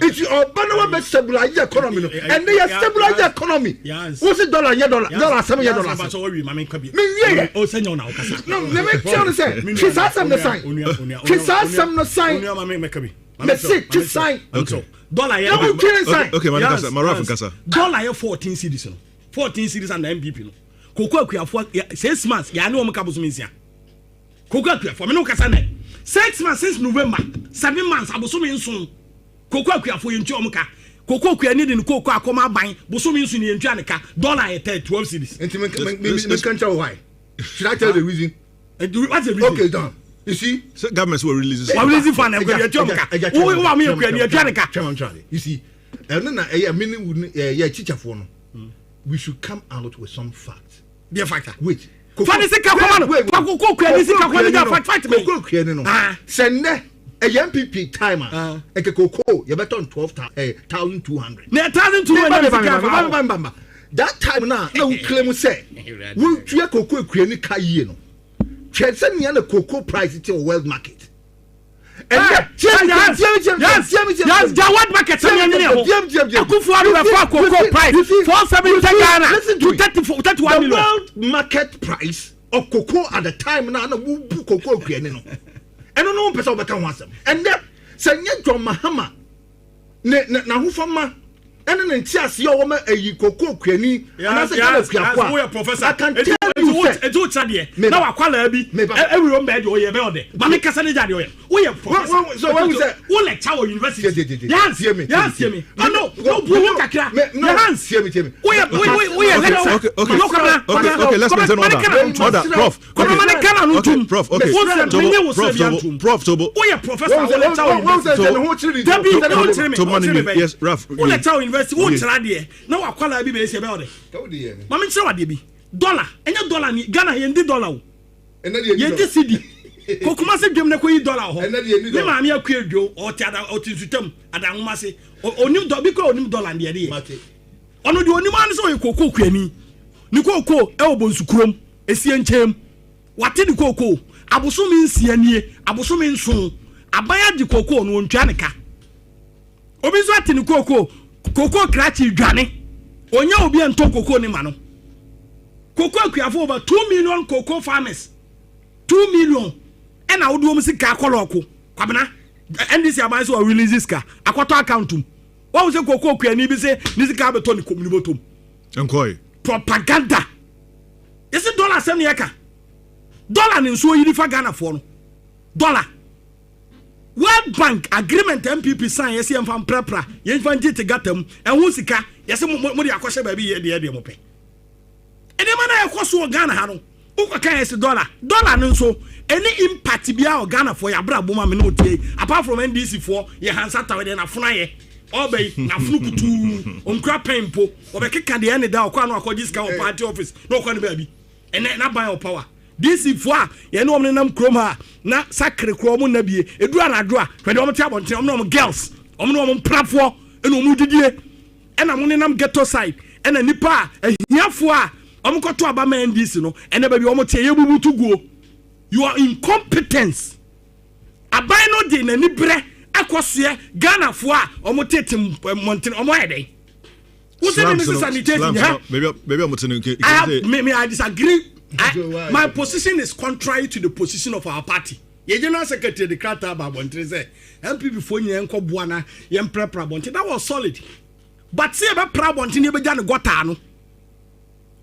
it's oba no be stabilize economy no and they stabilize economy what's it dollar $7 so we mama nka bi me o senya na okasa no me tell say she said some no sign mama me ka bi just sign. Okay. Dollar okay, Marafin dollar 14 cedis no. 14 cedis and the MPP no. Koko akuafo 6 months ya ne o mka boso mensia. Koko akuafo me no kasa na. 6 months since November, 7 months aboso menso. Koko akuafo yentu o mka. Koko akuani de koko akoma ban, boso menso ne yentu aneka. Dollar 12 cedis. Enti me can tell why. Should I tell the reason? What's the reason? Okay, done. You see, so governments will release fan you see, we should come out with some facts. Be a factor. Wait. Send a MPP timer a cocoa you better on 12,200 na 1,200 that time now no claim say we tria cocoa kwani ka yie no twese nia na cocoa price it in world market yes what market akufu for cocoa price 470 Ghana to 31 million. The world market price of cocoa at the time now na cocoa kwani no eno no pesa obeka ho asem and then sanye John Mahama na hu fama eno na ntiase yo wo ma ayi cocoa kwani ana se kana kuapo we professor I can tell you it do chade na wakwala bi every room bed oye be ode ma me kasa ne jade oye we professor so when we say we lecture university yes hear me no bu kakra yes hear me we lecture okay let's maintain order prof prof okay prof tobo we professor we lecture to yes Raf we lecture university we chade na wakwala bi be se be ode ma me kire wade bi dollar enya dollar ni Ghana yendi dollar o yendi cedi kokuma se dwem na koyi dollar ho me ma me akua dwo o ti ada o ti sutam ada nwoma se onim do bi ko onim dollar de ye ono de onim an so ye kokko kuani ni kokko e obonsukurom esie nchem wate di kokko aboso mi nsie nie aboso mi nso abaya di kokko no ntwa ne ka obi so ate ni kokko krachi dwane onya obi ento kokko ni ma no cocoa akuafo over 2 million cocoa farmers 2 million and I would do sika koloko kwabena NDC aban so release sika akwato accountum what was cocoa akuani bi say ni sika beto ni komuni botom enkoy propaganda is it dollar sem yeka dollar ni so yiri fa Ghana for no dollar World Bank agreement MPP sign yes yem fam prepra yem fan jite gatam enhu sika yes mo de akoshe ba bi ye de mo pe ene mana ekoso Ghana ha no ukaka yes dollar nso any impact bia o Ghana for ya bra boma me no tie apart from NDC for ye hansa tawe de na funa ye obey na funu kutu onkra pempo obekeka de ene da okwa no akoji sika o party office no okwa ne ba bi ene na buy of power DC for ye no omne nam krom ha na sakre krom na bie edu anado a hwede omte abonte omne girls omne om prafo ene omudidie ena mo ne nam ghetto side ena nipa ahiafo a omkoto abama NDC no ene ba bi omote ye bubutu guo you are incompetence abai no de na ni bre akosue Ghana fo a omotete monten omoyede who said this is sanitation maybe omote I disagree. My position is contrary to the position of our party. Ye general secretary the Krata Babontre say MPP for you enko buana ye prepra bonte that was solid. But see about prabonte ne be jane gota no.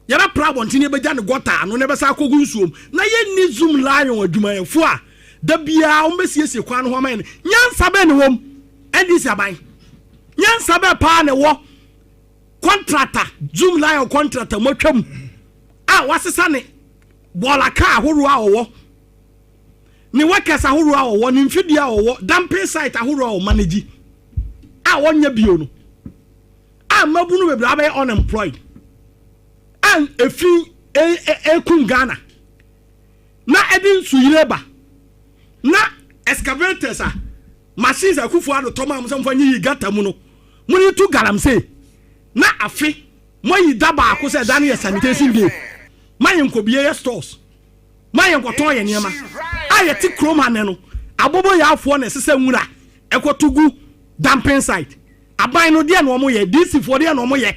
Ye ba prabonte ne be jane gota no ne be sa kogu nsuom. Na ye ni zoom lion adwumayefo a da bia o mesiesie kwan ho man nyansa be ne wom NDC aban. Nyansa be pa ne wo contractor zoom lion contractor motwam a wasesa ne bola ka ahoro a owo ni workers ahoro a owo ni mfidi a owo dumping site ahoro a o manage a wonya bio no a mabunu bebre abai unemployed and efi ekun Ghana na edin suyireba na excavators a machines akufu ado toma am samfa nyi gata mu no muni tu galamse na afi moyi daba akose dan ye sanitation day mayen ko biye stores mayen ko ton ye niema aye ti kroma ne no abobo ya afo na sese nwura ekotugu dumping site aban no de na omo ye DC for de na omo ye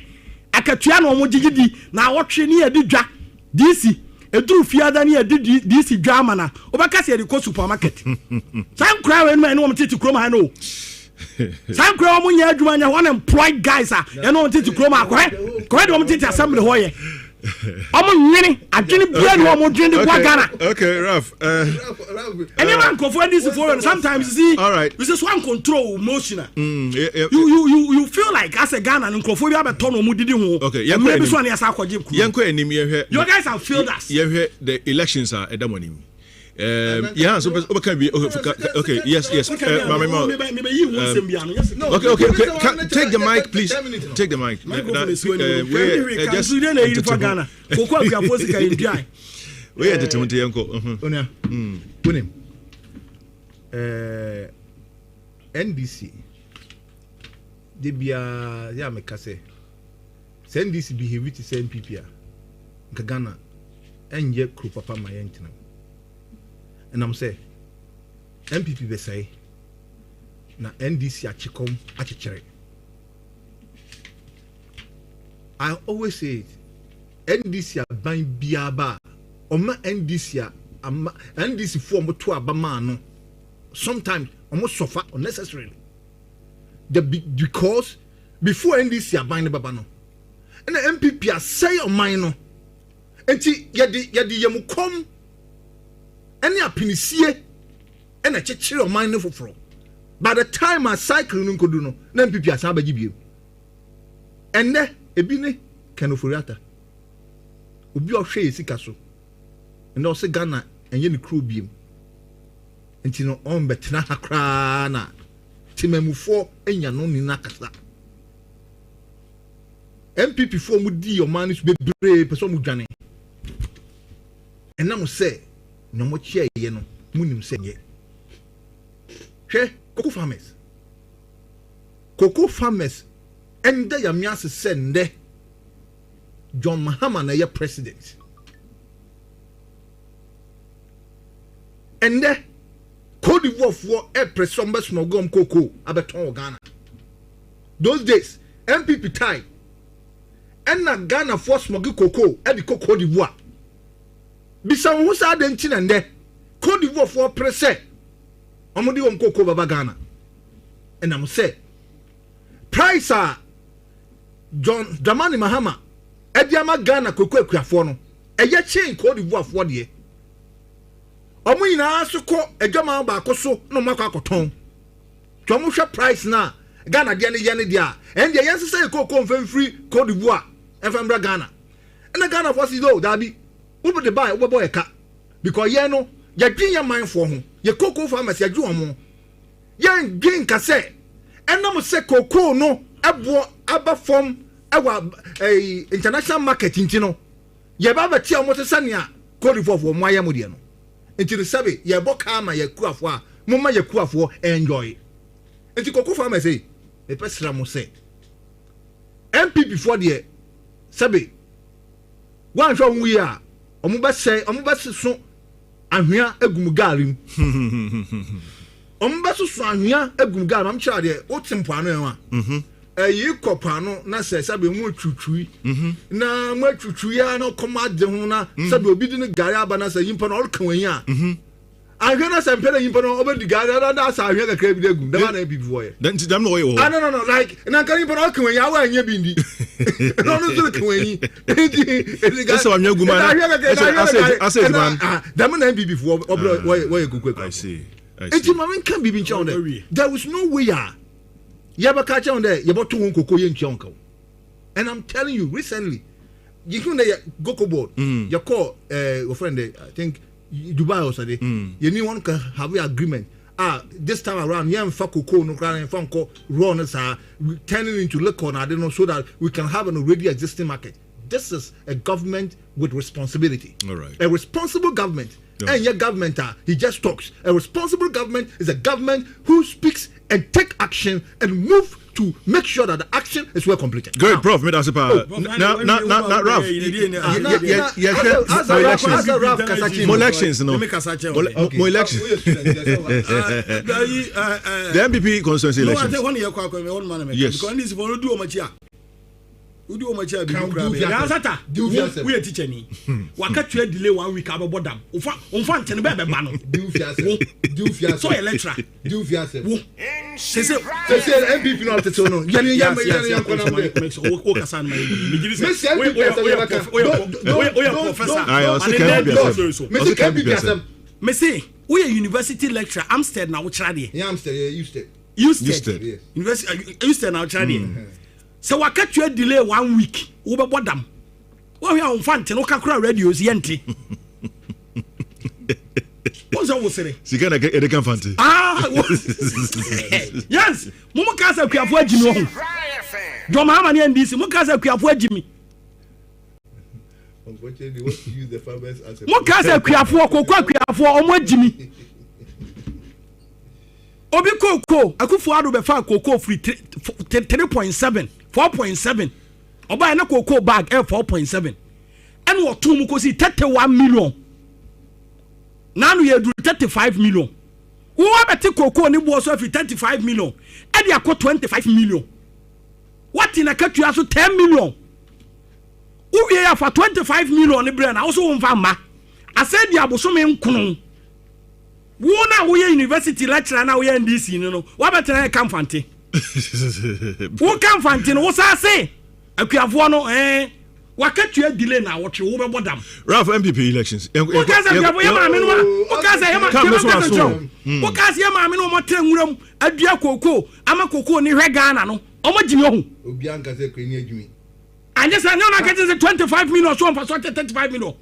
akatua na omo gigidi na wotwe ne ye didwa DC eduru fiada ne ye DC dwa mana obaka se ye ko supermarket san kra we no omo titi kroma ha no san kra omo nya adwuma nya unemployed guys a ye no omo titi kroma ko de omo titi assembly ho ye omo nyini adwene bia no omo dwene de kwa Ghana. Okay, Raf. Any man go for this for sometimes you see. All right. This is one control emotional. You feel like as a Ghana and Nkrofo bi abeto no mu didi ho. Okay, maybe so na yasa akwaje ku. Yenko enim ye hwe. You guys have failed us. Ye hwe the elections are edamonim. Yeah, so okay, yes. Okay, take the mic, please. Take the mic. We are the Yanko. NDC de bia ya me kase NDC behave to say NPP a Ghana enye kru papa ma yentina and I'm say NPP be say na NDC achikom achichere. I always say it. NDC aban biaba oma NDC NDC form to abama no sometimes almost suffer unnecessarily because before NDC aban ne baba no and the MPP say on mine no enti yedi yemukom any apinisie and a chechire on mine no foforo by the time I cycle no kodu no na MPP asa ba gibie and ebi ne kanoforiata obi ohwe esika so and also Ghana enye ne crew biem enti no on betena hakra na timamufo enya no ni nakasa MPP for mu di your man is bebre person mu dwane and now say no mo chia ye no munim se ye hwe cocoa farmers and they amias send John Mahama na ye president and the Cote d'Ivoire for a presomber smogom cocoa abeton Ghana those days MPP time and na Ghana for smogi cocoa e Cote d'Ivoire bisa who sa den tinende Cote d'Ivoire for presse omodi won cocoa baba Ghana and I'm say price John Dramani Mahama ediama Ghana cocoa akuafo no eye chain Cote d'Ivoire for de omo nyina so ko edwama ba akoso no makọ akoton to mo hwe price na Ghana de ne ye ne dia and the yes say cocoa free Cote d'Ivoire efambra Ghana and Ghana for si do dabi wo be buy wo boy ka because ye no ye dwin ye man for ho ye cocoa farmers ye dwu omo ye ngin ka say enam say cocoa no ebo aba form ewa international market ntino ye ba ba ti omo se sania Cote d'Ivoire for mo aye mo de no enti sabe ye boka ma ye kuafo a mo ma ye kuafo enjoy enti cocoa farmers say e pesra mo say MPP for the sabe wan hwa nwu ya omo ba so ahwea agum garim omo ba so ahwea agum garim am kira de otimpo ano en a yi kopano na se sabe mu twutwi na mu twutwi ya no koma de ho na sabe obi di ne gari aba na se yimpa no kan wan ya ahwea na se mpele yimpa no obedi gari na sa ahwea kakra bi de agum da na bibi wo ye then them no wo no like na kan yimpa no kan wan ya wa anya bi ndi no so kan wan yi eso amya agum na ase man them na bibi wo wo ye gukwe I see enti mama kan bibi ncha on there was no way Yabaka on there, Yabotu Coco Yen Chonko. And I'm telling you, recently, you know the Goko board, your call your friend, I think Dubai or something. You need one can have an agreement. This time around, young Faco no crying and Funko runners are turning into liquor, I don't know, so that we can have an already existing market. This is a government with responsibility. All right. A responsible government. Yeah. And your government, he just talks. A responsible government is a government who speaks and take action and move to make sure that the action is well completed. Great, Prof. Now, Ralph. More elections, no. More elections. The MPP constituency elections. Yes. Udi o macha bi kura ansata we a teacher ni waka twa delay 1 week abobodam onfa ntene be ba no do fiase so electra do fiase se MPP no tete no yan kona o kasa na me giri se o professor I also me say we a university lecturer Amstead na wo kira de Amstead Usted university Usted na wo kira de so waka twa delay 1 week wo be bodam wo hwe onfante no kakura radios yenti what's up with Sika na e kan fante yes mumu kasa kuafo agimi wo do Mahama ne NDC mumu kasa kuafo agimi unfortunately what to use the farmers as a mumu kasa kuafo kokwa kuafo omo agimi obi koko Akufo-Addo be fa koko free 3.7 4.7 oba na koko bag 4.7 and what two mukosi 31 million now you do 35 million who have a koko ni was of 35 million and you got 25 million what in a country also 10 million who here for 25 million ni brand also on fama I said the abosome nkunu wo na wo university lecturer na wo NDC no what better na come fante wo come fante no wo sa say akuafo no wakatua delay na wo twe wo be bodam Ralph MPP elections wo ka say akuafo ya ma me no wo ka say ya ma wo ka say ya ma me no mo tra nwuram adua koko ama koko ni hwe Ghana no omo jimi ohu obi anka say ko ni adwumi anje say na ka say 25 million so on for 35 million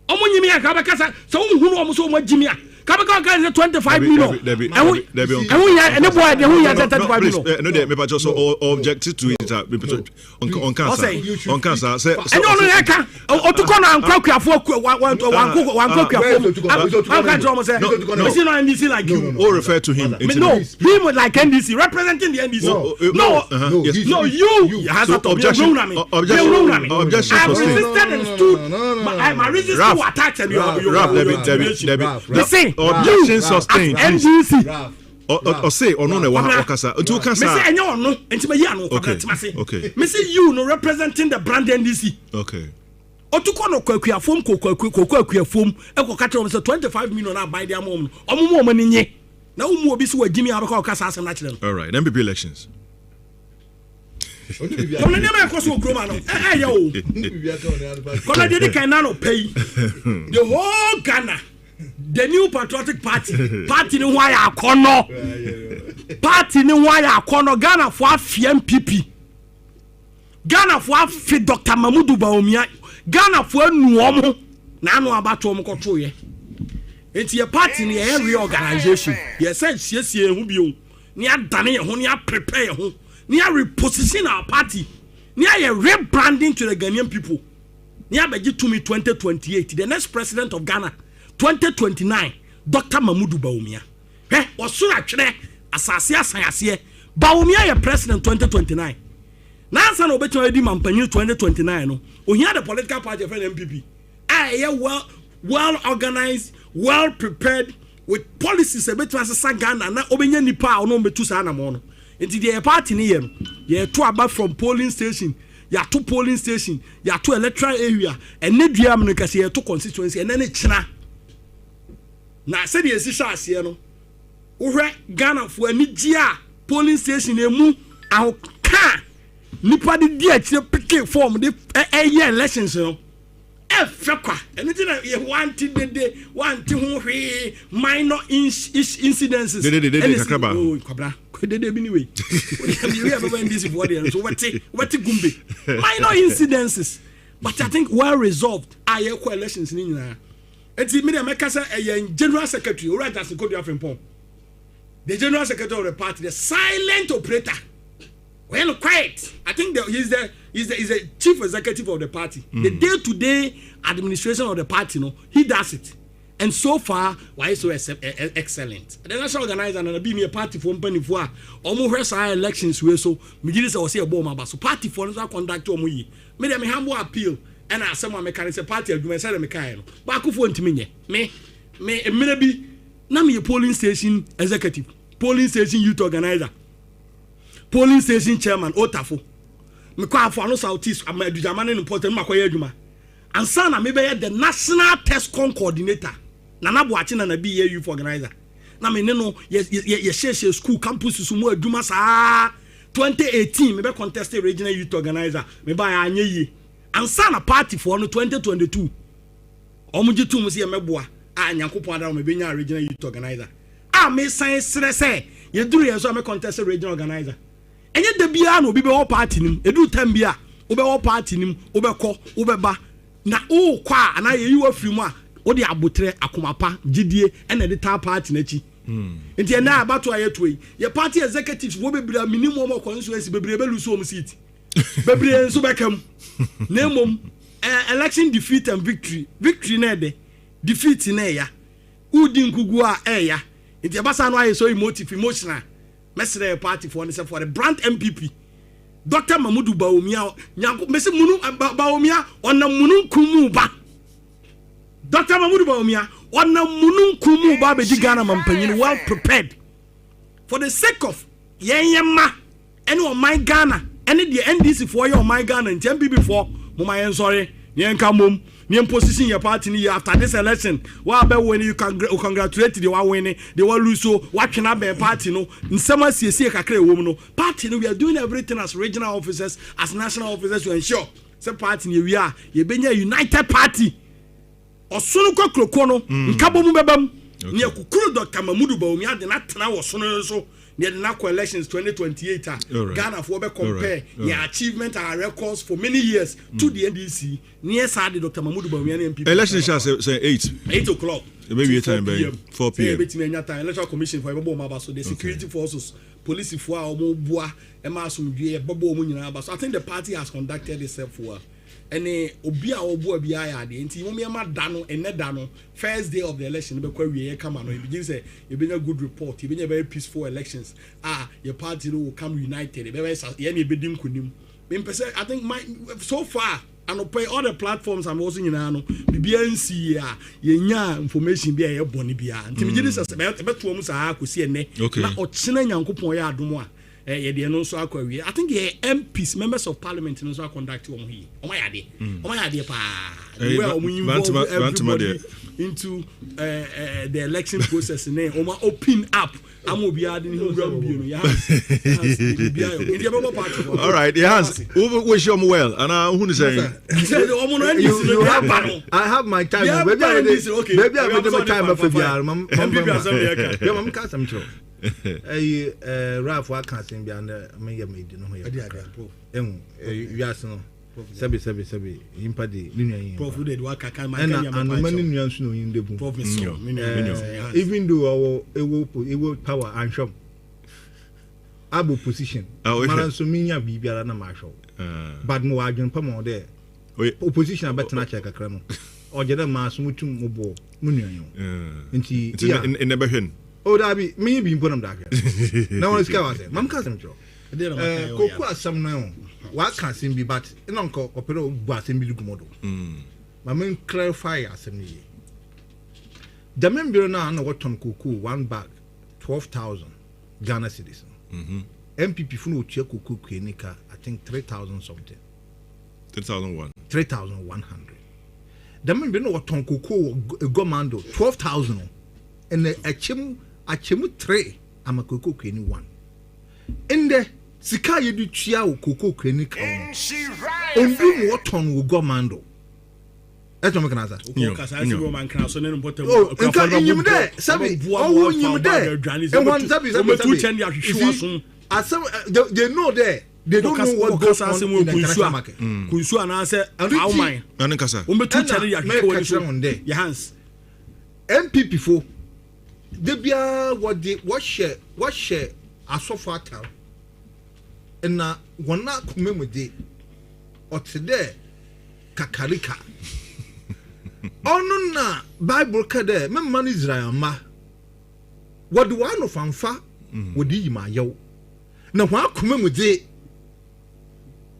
omo nyimi ya ka ba ka say so wo hu no omo so omo jimi ya Kabaka guys 25 million. And we are boy the who 35 million. No, me just objected to it on cancer. Say and no eka otukona ankwakwa NDC like you. Or refer to him. No, him like NDC representing the NDC. No, you has a objection. Objection. I resisted and stood. My resistance to attack and you objection sustained. NDC. Or say or no wakasa. Until cancer. Me say enyo no enti me ya no okay. Me say you no representing the brand NDC. Okay. Otuko no kwakua fom kwakua fom e ko ka tell say 25 million na buy their mom. Omo ni nye. Na umu obi so wagimi abaka okasa asem na kire no. All right, MPP elections. Kono ne ma ko so kroma no. Ya o. Kono de kan na no pay. The whole Ghana the new patriotic party ni why akono party ni why akono Ghana for MPP Ghana for afi Dr. Mamudu Bawumia Ghana for nuomo na anu abato mo kwoto ye enti ye party ni ye reorganization ye say siesie hu bio ni adane ye ho ni prepare ye ho ni reposition our party ni rebranding to the Ghanaian people ni abeji to me 2028 the next president of Ghana 2029 Dr. Mamudu Bawumia osura twere asase asayase Bawumia ye president 2029 nansa na obetima edi mampanyi 2029 no ohia the political party of MPP well organized, well prepared with policies obetima sesa Ghana na obenya nipa ono betu sa na mo no enti the party ni ye to aba from polling station ya to polling station ya to electoral area ene dua am no kase ye to constituency ene ne kina na se de esi shaase no wo hwe Ghana fo ani gia polling station emu ahoka nipa de dia kire pick form de elections no fekwa ene ti na ye want ho hwe minor incidences de kakraba kwabra kwede bi ni we we have been this for there so what gumbe minor incidences but I think well resolved aye elections ni nyina enti me dey make say general secretary right as go do afempon the general secretary of the party the silent operator well quiet I think he's the chief executive of the party the day-to-day administration of the party no he does it and so far why so excellent the national organizer and be me a party for company for omo hwe sa elections we so me gidi say o say ebo ma so party for no conduct omo yi me dem humble appeal and asem me can say party adwuma say me kan no ba ko fo ntimi nye me bi na me polling station executive polling station youth organizer polling station chairman otafo me kwa afo no southeast amadujamane no important makoye adwuma ansa na me be the national test coordinator na naboache na bi ye youth organizer na me ne no ye share school campus su mu adwuma saa 2018 me be contest regional youth organizer me ba ya anye yi ansa na party for no 2022 omujitu mu se ye meboa nyankopon ada me be nya regional youth organizer me san sere se ye duru ye so me contest regional organizer enye da bia na obi be wo party nim edu tam bia obe wo party nim obekọ obeba na o kwa ana ye yiwa firimu a o de abotre akomapa gidie ena de ta party na chi enti na abato ayetoi ye party executives wo bebira minimum of constituency bebire be luso om seat bebire nso bekam na mom election defeat and victory na de defeat na ya udi nkugu a ya It's a basan why so emotional. Mesre party for the brand MPP. Dr. Mamudu Baumia, Mese Munu Baumia on the Munun Kumuba. Dr. Mamudu Baumia on the Munun Kumuba Begana Mampan, well prepared. For the sake of Yama and on my Ghana, and the NDC for your my Ghana and 10 before, Mama, sorry, Yankamum. Near position your party after this election. Well, when you can congratulate the one winning, they will lose so watching up a party. No, in some ways, you see a woman. Party, we are doing everything as regional officers, as national officers to ensure. Some party, we are, you've been a united party. Or soon, Kokono, Kaboom Babam, near Kukuru Dr. Mamudu Baumia, the not now or sooner so. Near the NACO elections 2028, Ghana for compare your achievement and records for many years to the NDC. Near Sadi Dr. Mahmoud Bawumia MP. Election shall say 8 o'clock. Maybe a time by 4 p.m. Electoral Commission for Ebobo so the security forces, police for our Mobua, Emasum, Bobo Munina. So I think the party has conducted itself well. And Obia Obu Bia, the Intimia Dano and Nedano, first day of the election, because we come on, it begins you've been a good report, you've been a very peaceful elections. Your party will come united. I think so far, and pay all the platforms I'm also in Ano, BNC, Yenya information be a bonibia. Timidis as about 2 months I could see a neck, or China Yankupoya Dumois. I think the MPs, members of parliament, also conduct here. Oh my idea, well, we involve everybody into the election process and then open up. I'm going to be adding all right, yes, wish you well. And who is saying? I have my time. Maybe I have my time for the Ralph Watkinson beyond me made no no Sabi impadi Prof did work I can and many nuance no in the book even though our power and shop abu position man so minya bibia na ma show but mo adwen pa mo there opposition abetena check akra no o je dem ma so mutum mo bo munuan nti in the behwen. Oh, that be me being put on that. No one is going. Mam can't control. Cocoa some no. What can't be but an uncle opera was in Bilumodo. My main clarify as a me. The member now know what on cocoa 1 bag 12,000 Ghana citizen. MPP Funo check cocoa clinica, I think 3,000 something. 3,001. 3,100. The member know what on cocoa gomando 12,000 and a chim 3 I'm a cocoa crane 1. In the Sika you do chia cocoa crane and do what on will go mando. That's what I'm going to say. They know there. They don't know what goes on in the international market. Kunsu and answer how mine. Your hands. MPP for Debia what share as so far tell. And now one not come with it or today kakarika. Oh no na Bible kade me man Israel ma. What do I know fanfa would you my yo. Now what come with it?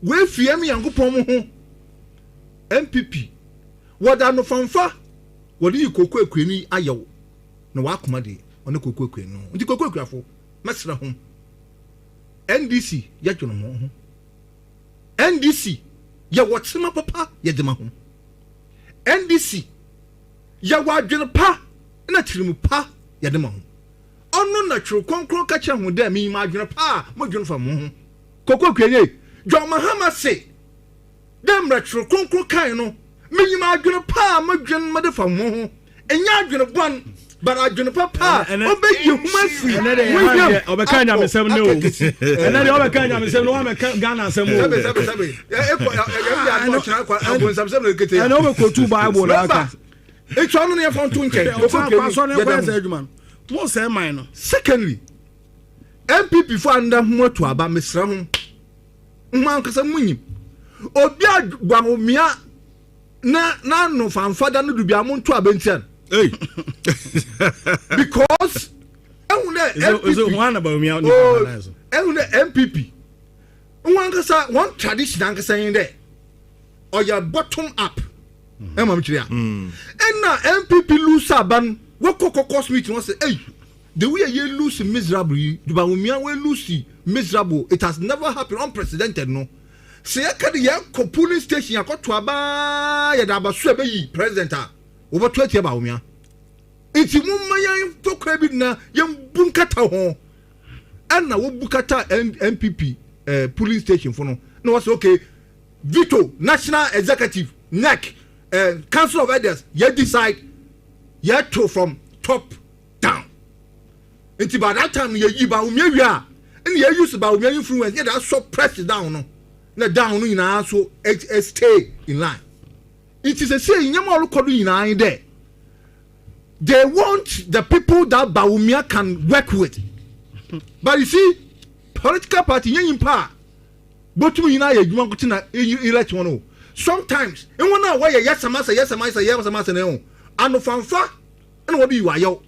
We fear me Yankopon ho MPP. What I know fanfa what do you cocoa queenie ayo. No wakuma de on the cocoa queen no. The cocoa grafo masra ho. NDC ya jono ho. NDC ya watsima papa ya dema ho. NDC ya wadwene pa na tirimu pa ya dema ho. Ono na tru konkron ka che ho da mi ma dwene pa mo dwene fa mo ho. Cocoa queen John Mahama say dem ra tru konkron kan no mi ma dwene pa mo dwene ma de fa mo ho. Enya dwene bon but I don't papa obey you mercy and then obekanya mesem no and then obekanya mesem no am Ghana sem o and obekotu Bible na aka e twa no ne fon to nche so ne kwese adwuma mo say mine no. Secondly MPP for under ho to aba mesra ho man kasa munyim obi agwamomia na no fanfada no dubia mo to aba ntian. Hey. Because MPP. One tradition saying there. Or your bottom up. And now MPP lose a ban. What cost me to say, hey, the way you lose miserable, Bawumia will lose miserable. It has never happened, unprecedented, no. Say, I can't hear polling station. I got to a bar, Yadaba president over 20 Bawumia. It's a woman to credit now, young Bunkata home. And now Bukata MPP polling station for no. No, it's okay. Veto, National Executive, NEC, Council of Elders, you decide, you to from top down. Until by that time, you Bawumia, and you use Bawumia influence, yeah, that's so pressed down. No, let down in our so stay in line. It is a saying, you more look in there. They want the people that Bawumia can work with. But you see, political party in power. But to me, you want to elect one. Sometimes, and one hour, yes, a master, and no fanfa, and what do you are? Your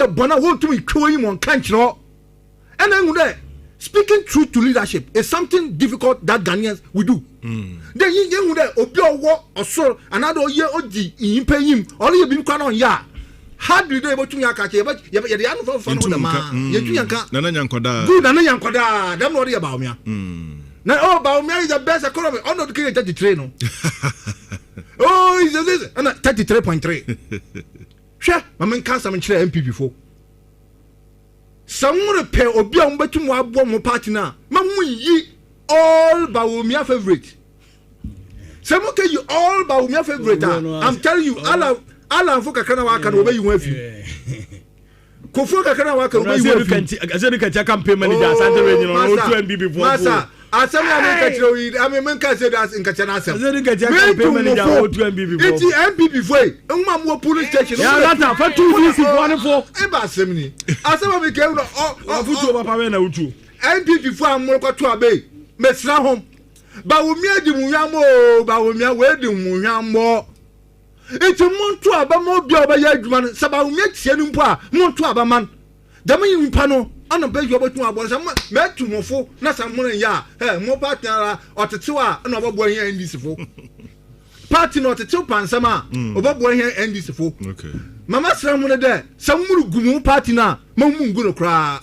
bonnet want to be crowing on country. And then there, speaking truth to leadership is something difficult that Ghanaians will do. Then you there, Obio war or so, another year or in pay him, or you been quite on ya. Hardly able to Yaka, but you have the answer for the man. Nana Yankoda, don't worry about me. Now, oh, Bawumia is the best economy. I'm not getting 33, no. Oh, is this? I'm not 33.3. Sure, my man can't summon MP before. Someone repair or be on better more party now. Mamu all Bawumia favorite. Someone tell you all Bawumia favorite. I'm telling you, Allah for Kakana can obey you with you. Kofuka can work away. I said, you can campaign manager, Santa Radio, before. I said, I mean, man can say that in Kachanasa. It's the MP before. Umma police station. Yeah, for 2 weeks, 1 for Eba Semini. I said, we came to MP before I'm more to obey. Mesra home. Bawumia di Muyamo, Bawumia, where do Muyamo? It's a montu abamo bioba yadman, Sabawumia, Senumpa, Montu abaman. Dami Pano. On a bed, you about to abolish some met to Mofo, not some money, ya, more partner or to 2 hours, another boy here in this for party not a 2 pounds, sama, over boy here and this for. Okay. Mamma Samuel there, some good party now, Moon gonna cry.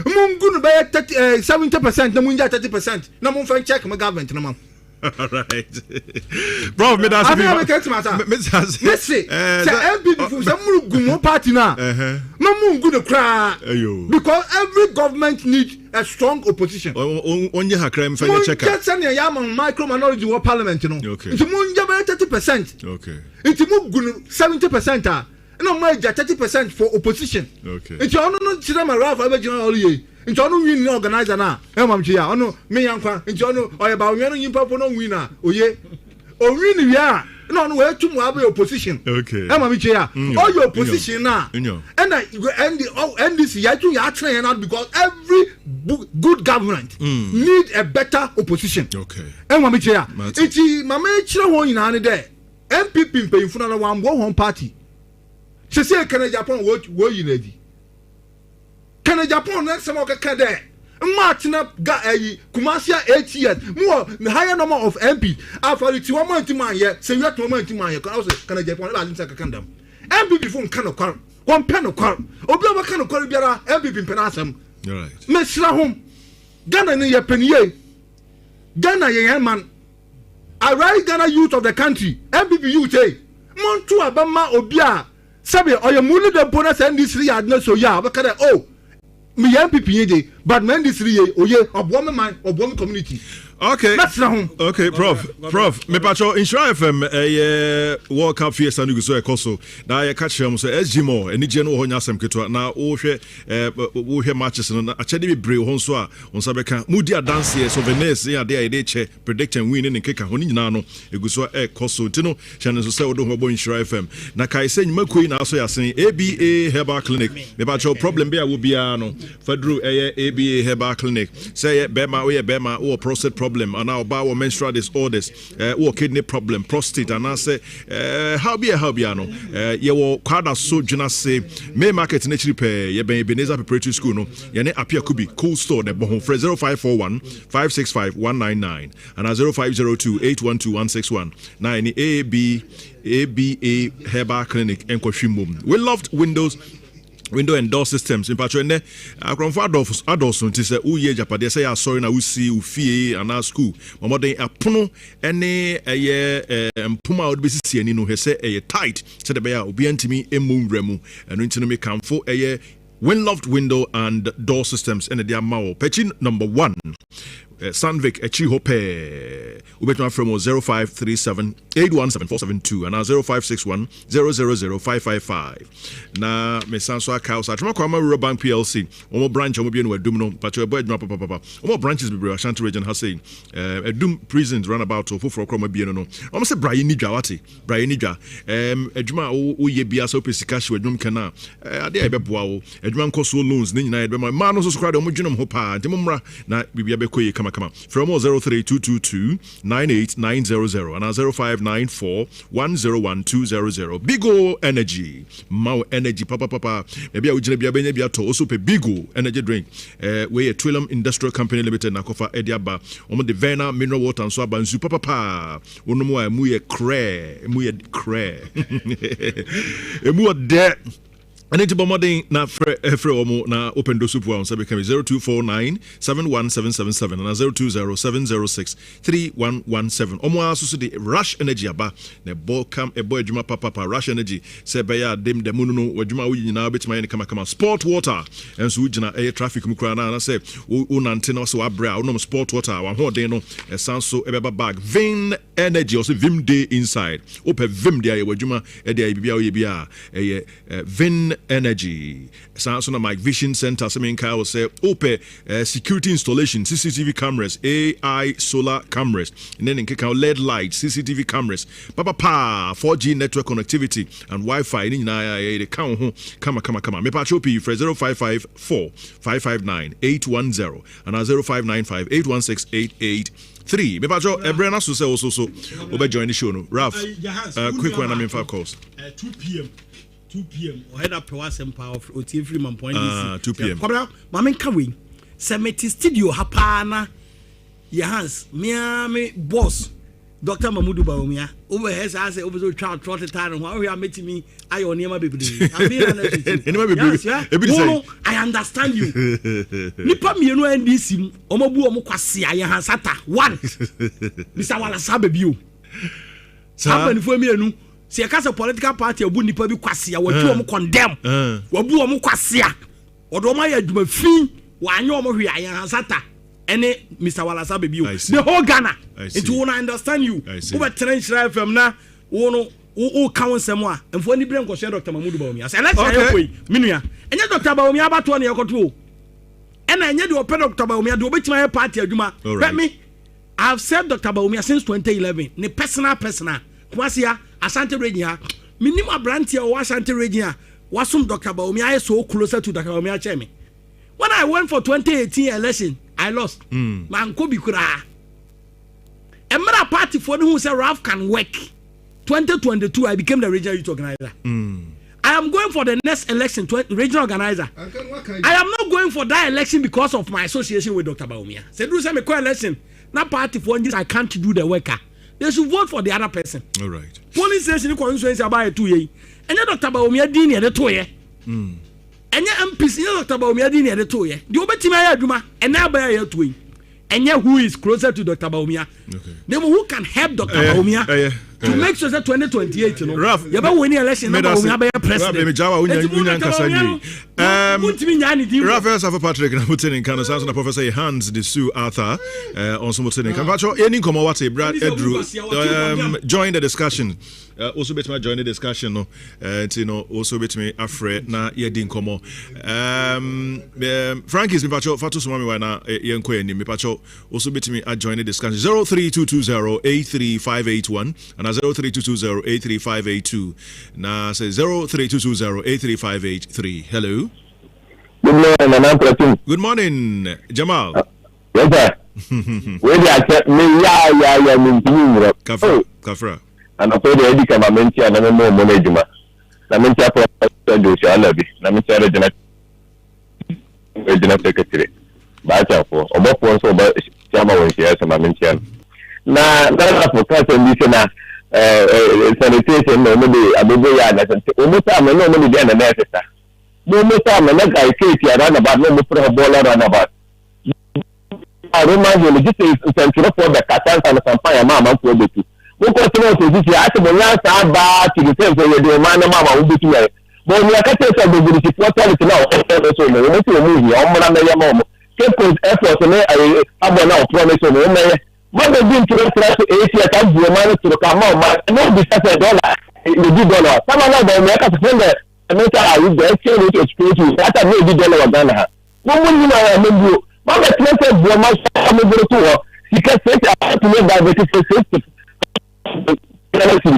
Moon gonna buy 70%, no moon 30%, no more fine check my government, no mom. All right. Bro, me that's me. Let's say, MPP from some good party now. Mamun gonna cry. Because every government needs a strong opposition. On your crime for check. Just send a yaman micro minority or parliament, you know. Okay. It's moon 30%. Okay. It's moon 70%. No more 30% for opposition. Okay. It's your own Chidama Ralph originally. It's your own winning organizer now. Chia, no, me young fan, it's your own or about winning no winner. Oh, yeah. Or winning, yeah. No, where to have opposition. Okay. Chia, all your opposition now. And end this year to your train out because every good government need a better opposition. Okay. Chia, it's Mamma Chira in any day. MPP paying for one home party. She say can Japan what you lady? Can Japan next some can there? Martin up got a Kumasia 8 years more higher number of MP. After it's 1 month to my year, say you have to moment to my year. Can Japan I didn't condemn. MP before can of car, 1 pen of car, or Blava can of car MP Penasam. Right. Mesra home. Ghana near Penier. Ghana young man. I write Ghana youth of the country. MPP youth. Montu Abama Obia. Sabi or your money the bonus and this 3 had not so yeah, but oh me MPP but man this 3 oh yeah of woman man of one community. Okay. That's okay, Prof. Me pacho Insure FM World Cup fiesta no so ekoso. Na ye catch am so SG more eni je no ho nyasem keto na wo hwe matches no achede be bre ho so a onsa beka mudi dance so Venice ya dey dey che predict and win ni keka ho ni nyina no eguso ekoso tino channel so say wo do ho bo Insure FM. Na kai se nyima koi na so yasen ABA Herbal Clinic. Me pacho problem be a wo bia no fadru ABA Herbal Clinic. Say bema wo prostate problem problem and now about menstrual disorders or kidney problem prostate and I say how be no ye wo kwada so dwuna say may market na chiri pe ye ben Ebenezer preparatory school no ye ne apia kubi cool store ne bohon 0541 565 199 and 0502 812 161 9 ABA Herbal Clinic and Kwashimum. We loved window and door systems in patron akronfo adults nti say uye japade say ya sorry na usi ufie ana school momoden apono ene mpuma od besisi ani no he say tight say the be ya obi antimi emumremu eno nti no me kamfo Winloved window and door systems and the amao. Pechin number 1. Sandvik Echi Hope. Ubetma from 0537 817 and 0561 000555. Na me sanso akaos atuma kwama Rural Bank PLC. Omo branch omo bi no adum but your boy papa. Omo branches be Ashanti region has saying adum prisons run about to for kroma bi no. Omo say Brian Nidwa wati. Brian Nidwa. Aduma wo ye bia so pesika hwe adum kana. Ade e beboa wo. Aduma nkoso loans ni nyina e be ma no so kra de omo dwunom ho pa. Ntimumra na bibia be koye kama from 03222 98900 and 0594 101200. Bigo Energy. Mau Energy papa. Maybe I would be to also pay Bigo Energy drink. We a Twillam Industrial Company Limited na kofa Ediaba. Omo the Vena mineral water and so bansu papa. Ono mo muye cre. Emu de and into Bomoding na Freomo na open do super on Sabi 0249 71777 and 020706 3117. Omo aso the Rush Energy aba na bo kam e boy adwuma papa Rush Energy se be ya dem de munu no adwuma wo nyina betima ye kama sport water enso wugina e traffic mu kra na say wo nante no so abra wo no sport water wa ho den no e sanso e beba bag Vin Energy also Vim Day inside open Vim Day ye adwuma e de bibia wo ye bia e Vin Energy. Samsung Mike Vision Center. Semenka will say open security installation, CCTV cameras, AI solar cameras, and then in Kekau LED lights, CCTV cameras, Papa 4G network connectivity and Wi-Fi. In the count kama. Me pachopi for 0554 559 810 and 0595 816 883. Me pacho Ebrena so say also obe join the show no. Ralph, quick one. I'm in 5 calls. 2 p.m. 2 p.m. or head up to us and power of OT Freeman Point. 2 p.m. Mamen Kawi, Semeti Studio Hapana, Yahans, Miami boss, Dr. Mamudu Baumia, over here, I say, over the child trotted time, while we are meeting me, I on Yama baby. I understand you. Nipa me no NDC, Omobu Omokwasi, Yahansata, 1. Mr. Walasabe Biu. Happen for me, no. Si a political party obu nipa bi kwase a watu omo condemn wabu omo kwase a odo ma ya dwuma fi wa anya omo hwe ayan hansata ene Mr. Walasa baby the whole Ghana it will understand you over trend FM na wo kan nsem a emfo ni bre nkoshe Dr. Mamudu Baomi asa let's say koi minua enye Dr. Baomi abato na yekoto ena enye de ope Dr. Baomi de obetima party adwuma let me I have said Dr. Baomi since 2011 ne personal Kwasia Asante region minimum brantia or Asante region wasum Dr. Baomi I so closer to Dr. Baomi Chemi. When I went for 2018 election, I lost. Man Kobi Kura. A matter party for who said Ralph can work. 2022, I became the regional youth organizer. I am going for the next election, regional organizer. I am not going for that election because of my association with Dr. Baomi. Say do some election. That party for this I can't do the worker. They should vote for the other person. All right. Police station constituency about 2 years. And Dr. Baomi dini at the 2 years. And MPC Dr. Baomi dini at the 2 years. The Obetima Duma and now by a 2 years. And who is closer to Dr. Baumia? Okay. Then who can help Dr. Baumia to make sure that 2028, you know, Ralph, you have winning election, Baumia be president. Ralph, Patrick, and Lieutenant Colonel Sanson, Professor Hans de Sue Arthur, on some Lieutenant Colonel. Any come what Brad Edru join the discussion. Also, bet me join the discussion. No, you know, also bet me afraid na yedin komo. Frankie's me pacho fatu sumami wana yenko ni me pacho also bet me join the discussion 03220-83581 and 03220-83582 na say 03220-83583. Hello. Good morning, Ampratwum. Good morning, Jamal. Yes, sir. We dey accept me ya me ntimi Kafra. And I the Eddie Kamamenti and I'm more management. Lamenti Professor Joshua Alabi, Lamenti Regional Secretary. Bacha for Obo so ba chama we share some Lamenti. Na that for case and sanitation no me abugo ya na almost am no me dey na necessary. No me am na guy case ya run about no me pro baller run about. I remind you just central for the Qatar and campaign mama for the two. We continue to see at the last about to the same for the man mama will be here. But we are catching some of the support now. So we need to move here. I'm going to mom. Keep effort and I will now promise you. What they been to the class 8 years and the money to come out, not be $7. The $2. Some of them make us feel that I mean, I will be exchange to explain to you. That's a $1 of Ghana. No one you know. Mama expected the much I'm going to her. She can say I have to make that because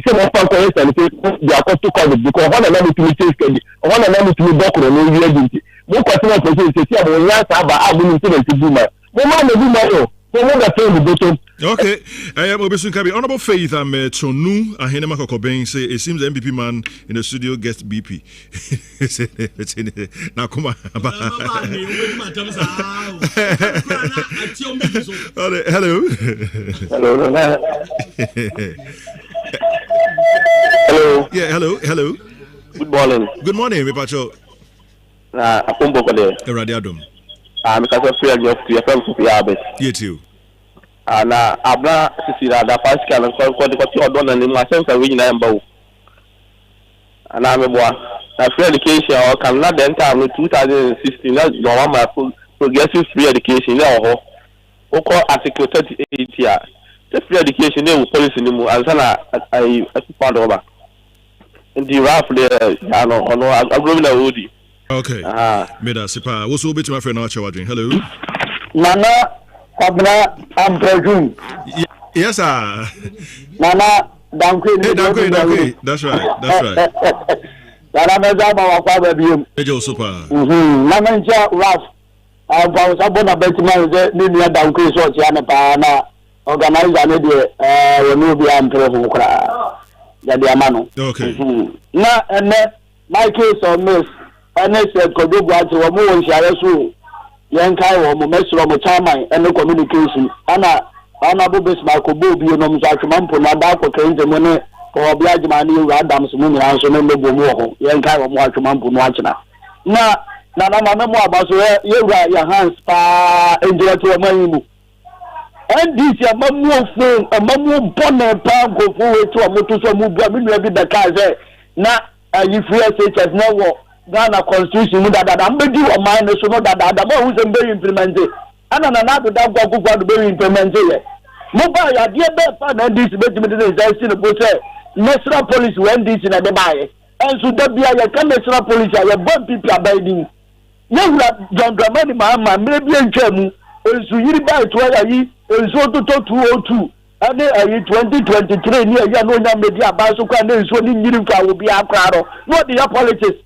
some of our parents and they are to call it because one of them to take one of them to dock on the agency. More customer to say, I will not have a incident to do my mama do my Okay, I am Obesun Kabi. Honorable Faith, I'm Chonu, and Henema Kokobeng say it seems the MPP man in the studio gets BP. Now, come on. Hello. Hello. Yeah, hello. Good morning. Good morning, Mipacho. Akumbo Kode. Eradiadum. I'm Mr. Freya of the FM. You too. Na abna sisi da Pascal ko the odon na nima sense we nyina mba wo ana meboa na free education or can na den time 2016 na your mama progressive free education na ho oko article 38 ya the free education na policy ni mu ansa na I part over in the rough there ono agro na odi. Okay, meda sipa wo so beti my friend na wacha wadwen. Hello Nana Kwabena Ampratwum. Yes, sir. Nana, Dankwe. That's right. Nana Mezama Wakwabe. Ejo super. Nana Ncha Raf. About Sabona Betman, Nina Dankwe Sort Yana organizer Renubia Ampratwum. Yadiamano. Okay. Na and my case on Miss Ernest Kodobu to a moon shall yankai wo mo mesro mo chairman and no communication ana bu besma ko bo bi no mso atwampo na da ko kente mo ne ko obiaje mani wu adams mu nyina so no bo mo ho yankai wo mo atwampo no achina na mama mo abaso ye wura ya hands pa enjira to man mu ndc amamu bonne pa go fu we to mo to so mu bua mi nua bi da ka ze na you free SHS na wo Ghana constitution mu dada mbedi o man so no dada mo hu se mbe implement ana na do da gwa do be implement ye mo ba ya de be pa na this be timi de say si no bo say national police when this na de bae enso da bia ya ka national police ya bomb pipi abiding ye wura John Dramani ma me bi ntwamu enso yiri ba to ya yi enso to 202 ade ayi 2023 ni ya no nya media ba so kwa na enso ni nyiri kwa wo bia akraro no de ya politics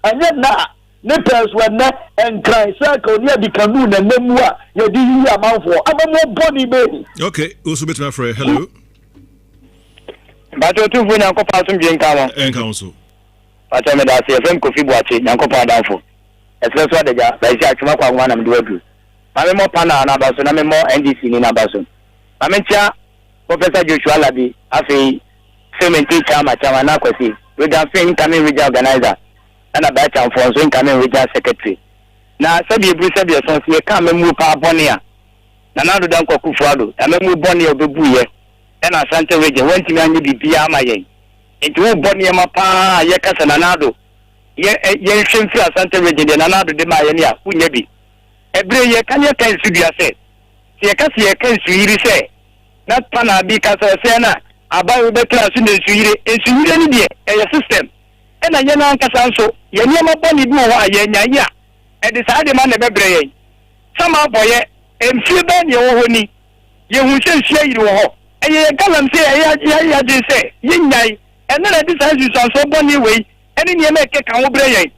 and yet na nippers were not and cry circle near the canoe and memua you do you amount for I'm more bonny baby. Okay, also bit my friend. Hello. But you two when Uncle Passum Jinkama and council. But I made us a friend coffee watching Uncle Padanfo. That's what they are. They say I one and do it. I'm more pana and Abason, I'm more NDC in Abason. I'm Professor Joshua Labi, I say, same teacher, my Chamanakwasi, with a friend coming regional organizer. And a batch of for incoming regional secretary. Now, Sabi Bruce, your sons, you come and move our Bonia. Now, don't go Kufrado, and then move Bonnie of the Buye, and a Santa region went to me be Piamaye. Into Bonia Mapa, Yakas and Anado. Yen Shimfia Santa region, and another de Mayania, who nebi. Every year can you see your say? Siakasi can see say. Not Pana because Sena, about the class in the Sweden, a system. And I yana kasanso yanyama boni bi wo ayenya ya e decide man na bebreye sama boye emfie ba ne wo honi ye hu hye yiri wo ho eye galam se ya je se yenyai and na decide so boni we ene ne make kan wo breye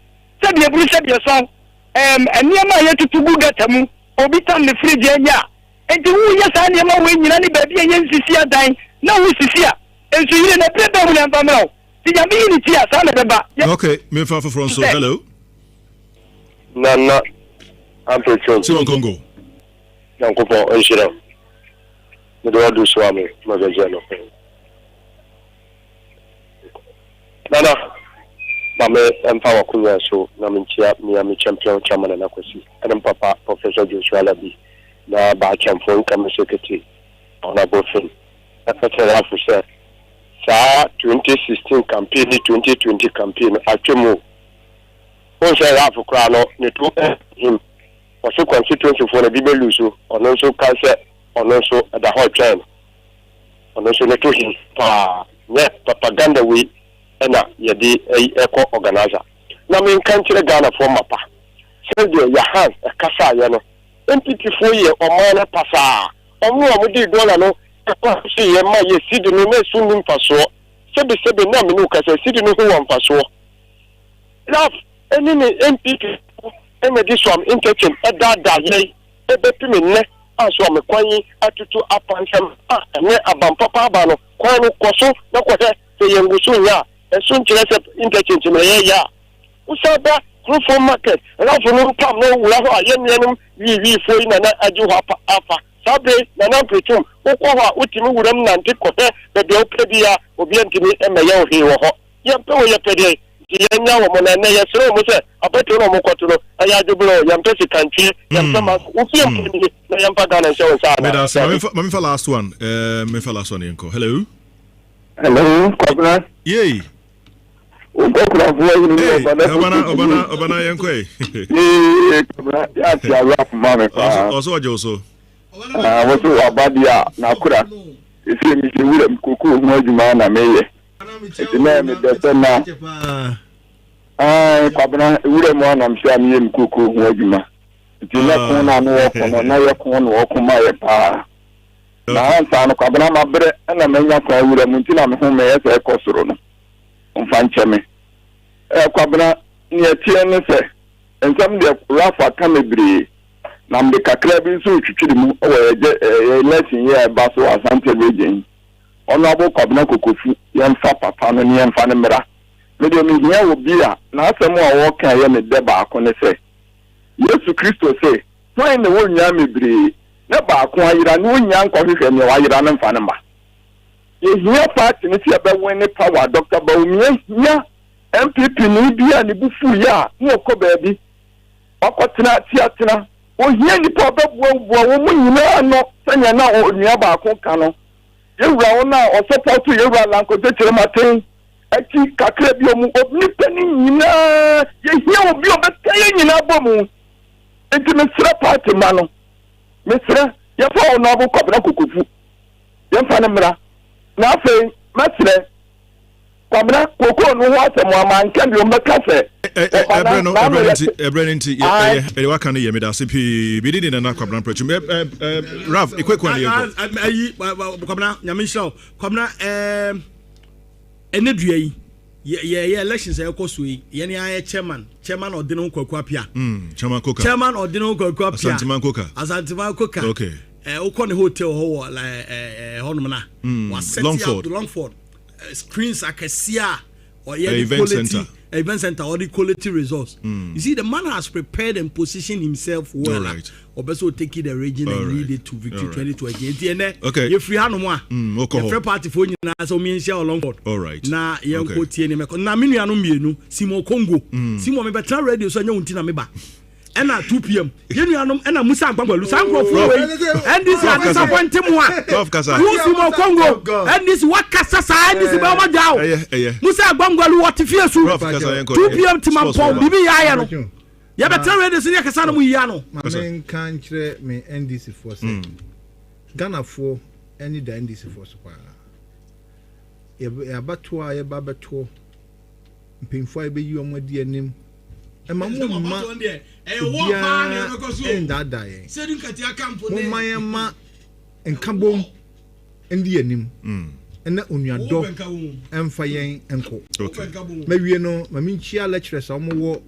se bi eburu se bi so ene ma ye tutugu gatamu obi tam ne fridge enya enti wu ya sa ne ma we nyina ne ba bia yen sisi adan na wu sisi a enso yire na preba mu na mfamra ti ya mi ni ti asa na beba. Okay, me fa from so hello. Nana Ampratwum. Simon Congo. Yankopon onshira. Me do adu so ame magaje no. Nana mame empower kunya so na minchia mi champion chairman na kwesi. Adam papa Professor Joshua Labi na ba champion kam secretary ona bofin. After after sa 2016 campaign 2020 campaign atwemu. On say half kra no ne to him. Was constituency for the Bible luso on also cancer on also the hot train. On also ne to him propaganda we na yedi eco organizer. Na me country Ghana for mapa. Say the your hands a kasa ya no. MPP 4 year o man pasa. Omo amudi dollar no see ye ma ye sidi no me sunu mfaso. Sebe na me no kasa sidi no ho mfaso. Love any MPP eme this one interchange da ye ebepimi ne aso me kwan atutu apansam ne abampapa aba no kwan no koso na kwete se yengusu nya esun kire se interchange me ye ya usaba for market rafu no pam no wura ho ayenenum wi fo ina na aju ha afa sabe na na pretum ukwa utimi wuram na nte kote be de opebia obi antimi eme ye ohi wo ho ye pe wo ye pede yenya wo mona na yesro mo se abeto no mo kwaturo aya dublo yampesi kanchi yampama ufie mpini na yampa Ghana show sa me fa last one yenko hello Kwabena yey Kwabena obana yenko Kwabena ya ti rap mama pa also wasu abadia na kura isi mi se wure mkuku ho adwuma na meye ina me desena Kwabena wure mo na msia mi mkuku ho adwuma tina ko na no wo na ye ko no wo kuma ye pa na ansa no Kwabena mabre na menya kwa wure mu tina me ho me ye se kosoro no mfa me Kwabena ni atie ne se ensam de rafa kamebri na mbe kakra bi so twitwiri mu o lesson ye ba so asante region ono abo Kwabena kokofu yemfa papa no ne yemfa ne mera me de mi hia wo bia na asem a wo kan ye me de ba ko ne se Yesu Kristo se why ne wo nya mebri ne ba ko ayira ne wo nya nkwa hwehwe ne wa ayira ne mfa ne ma ye hia party ne se be win ne power Dr. Bawumia hia MPP ni bia ne bufu ya ne ko baabi akotena tiatena o hia ni pa bebuabu wo mu nyina no sanya na o nua ba ko ka no yewura wona o support yewura lanko techere maten ati kakra bi o mu nipa ni nyina ye hia obi o betaye nyina bomu enti mesra party ma no mesra ye fa o no bo Kwabena kokofu ye fa ne mra na afi mesre Kwabena koko no ho asem amanka bi o meka se Ebrenenti ye waka ne ye me da se pi bi di na Kwabena Ampratwum Raf ekwekwan ye ayi Kwabena nyamisho Kwabena enedua yi ye elections e koso yi ye ne aye chairman odino kwaku apia chairman odino kwaku apia Asanteman Koka okay ukọ ne hotel ho honum na was set Longford screens akasia or event center or the quality resource. You see, the man has prepared and positioned himself well. Right. Or also taking the region and lead it to victory 2028. Okay. If we have no more, the free party for you now, so me and share Longford. All right. Na young Kotiene Meko. Na minu ya no mienu. Simo Congo. Simo me betra radio so nyo untina meba. Ena 2 p.m. Yenu anum ena Musa Agbangbalu Sankro for and this is disappointing one. Simo Congo and this wakasa sa and this be ma dawo. Musa Agbangbalu what fiesu 2 p.m. Timampon bibi ya no. Ya betra radio so yakasa no mu ya no. Ma men kan kire me NDC for say. Ghana for any da NDC for so pa. Ya batoa ya babeto. Mpemfo abe yi omadi anim. Ema mu ma wo fa ne no koso ndada ye sedin katia kampo ne mayema enkabom ndi anim ena onuado emfa yen enko mawie no maminchia lecturers omo wo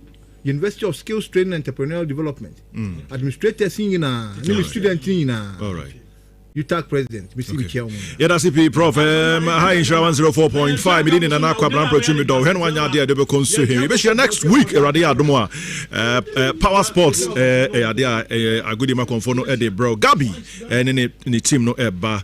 University of Skills Training and Entrepreneurial Development. Administrators in students in all right. UTAC president, yeah, that's it, Prof. High insurance 104.5 million in an Kwabena Ampratwum do. When one year they will consume him. We next week, Radia Domoa, Power Sports, a good Maconfono, Eddie Bro, Gabi, and in the team no eba.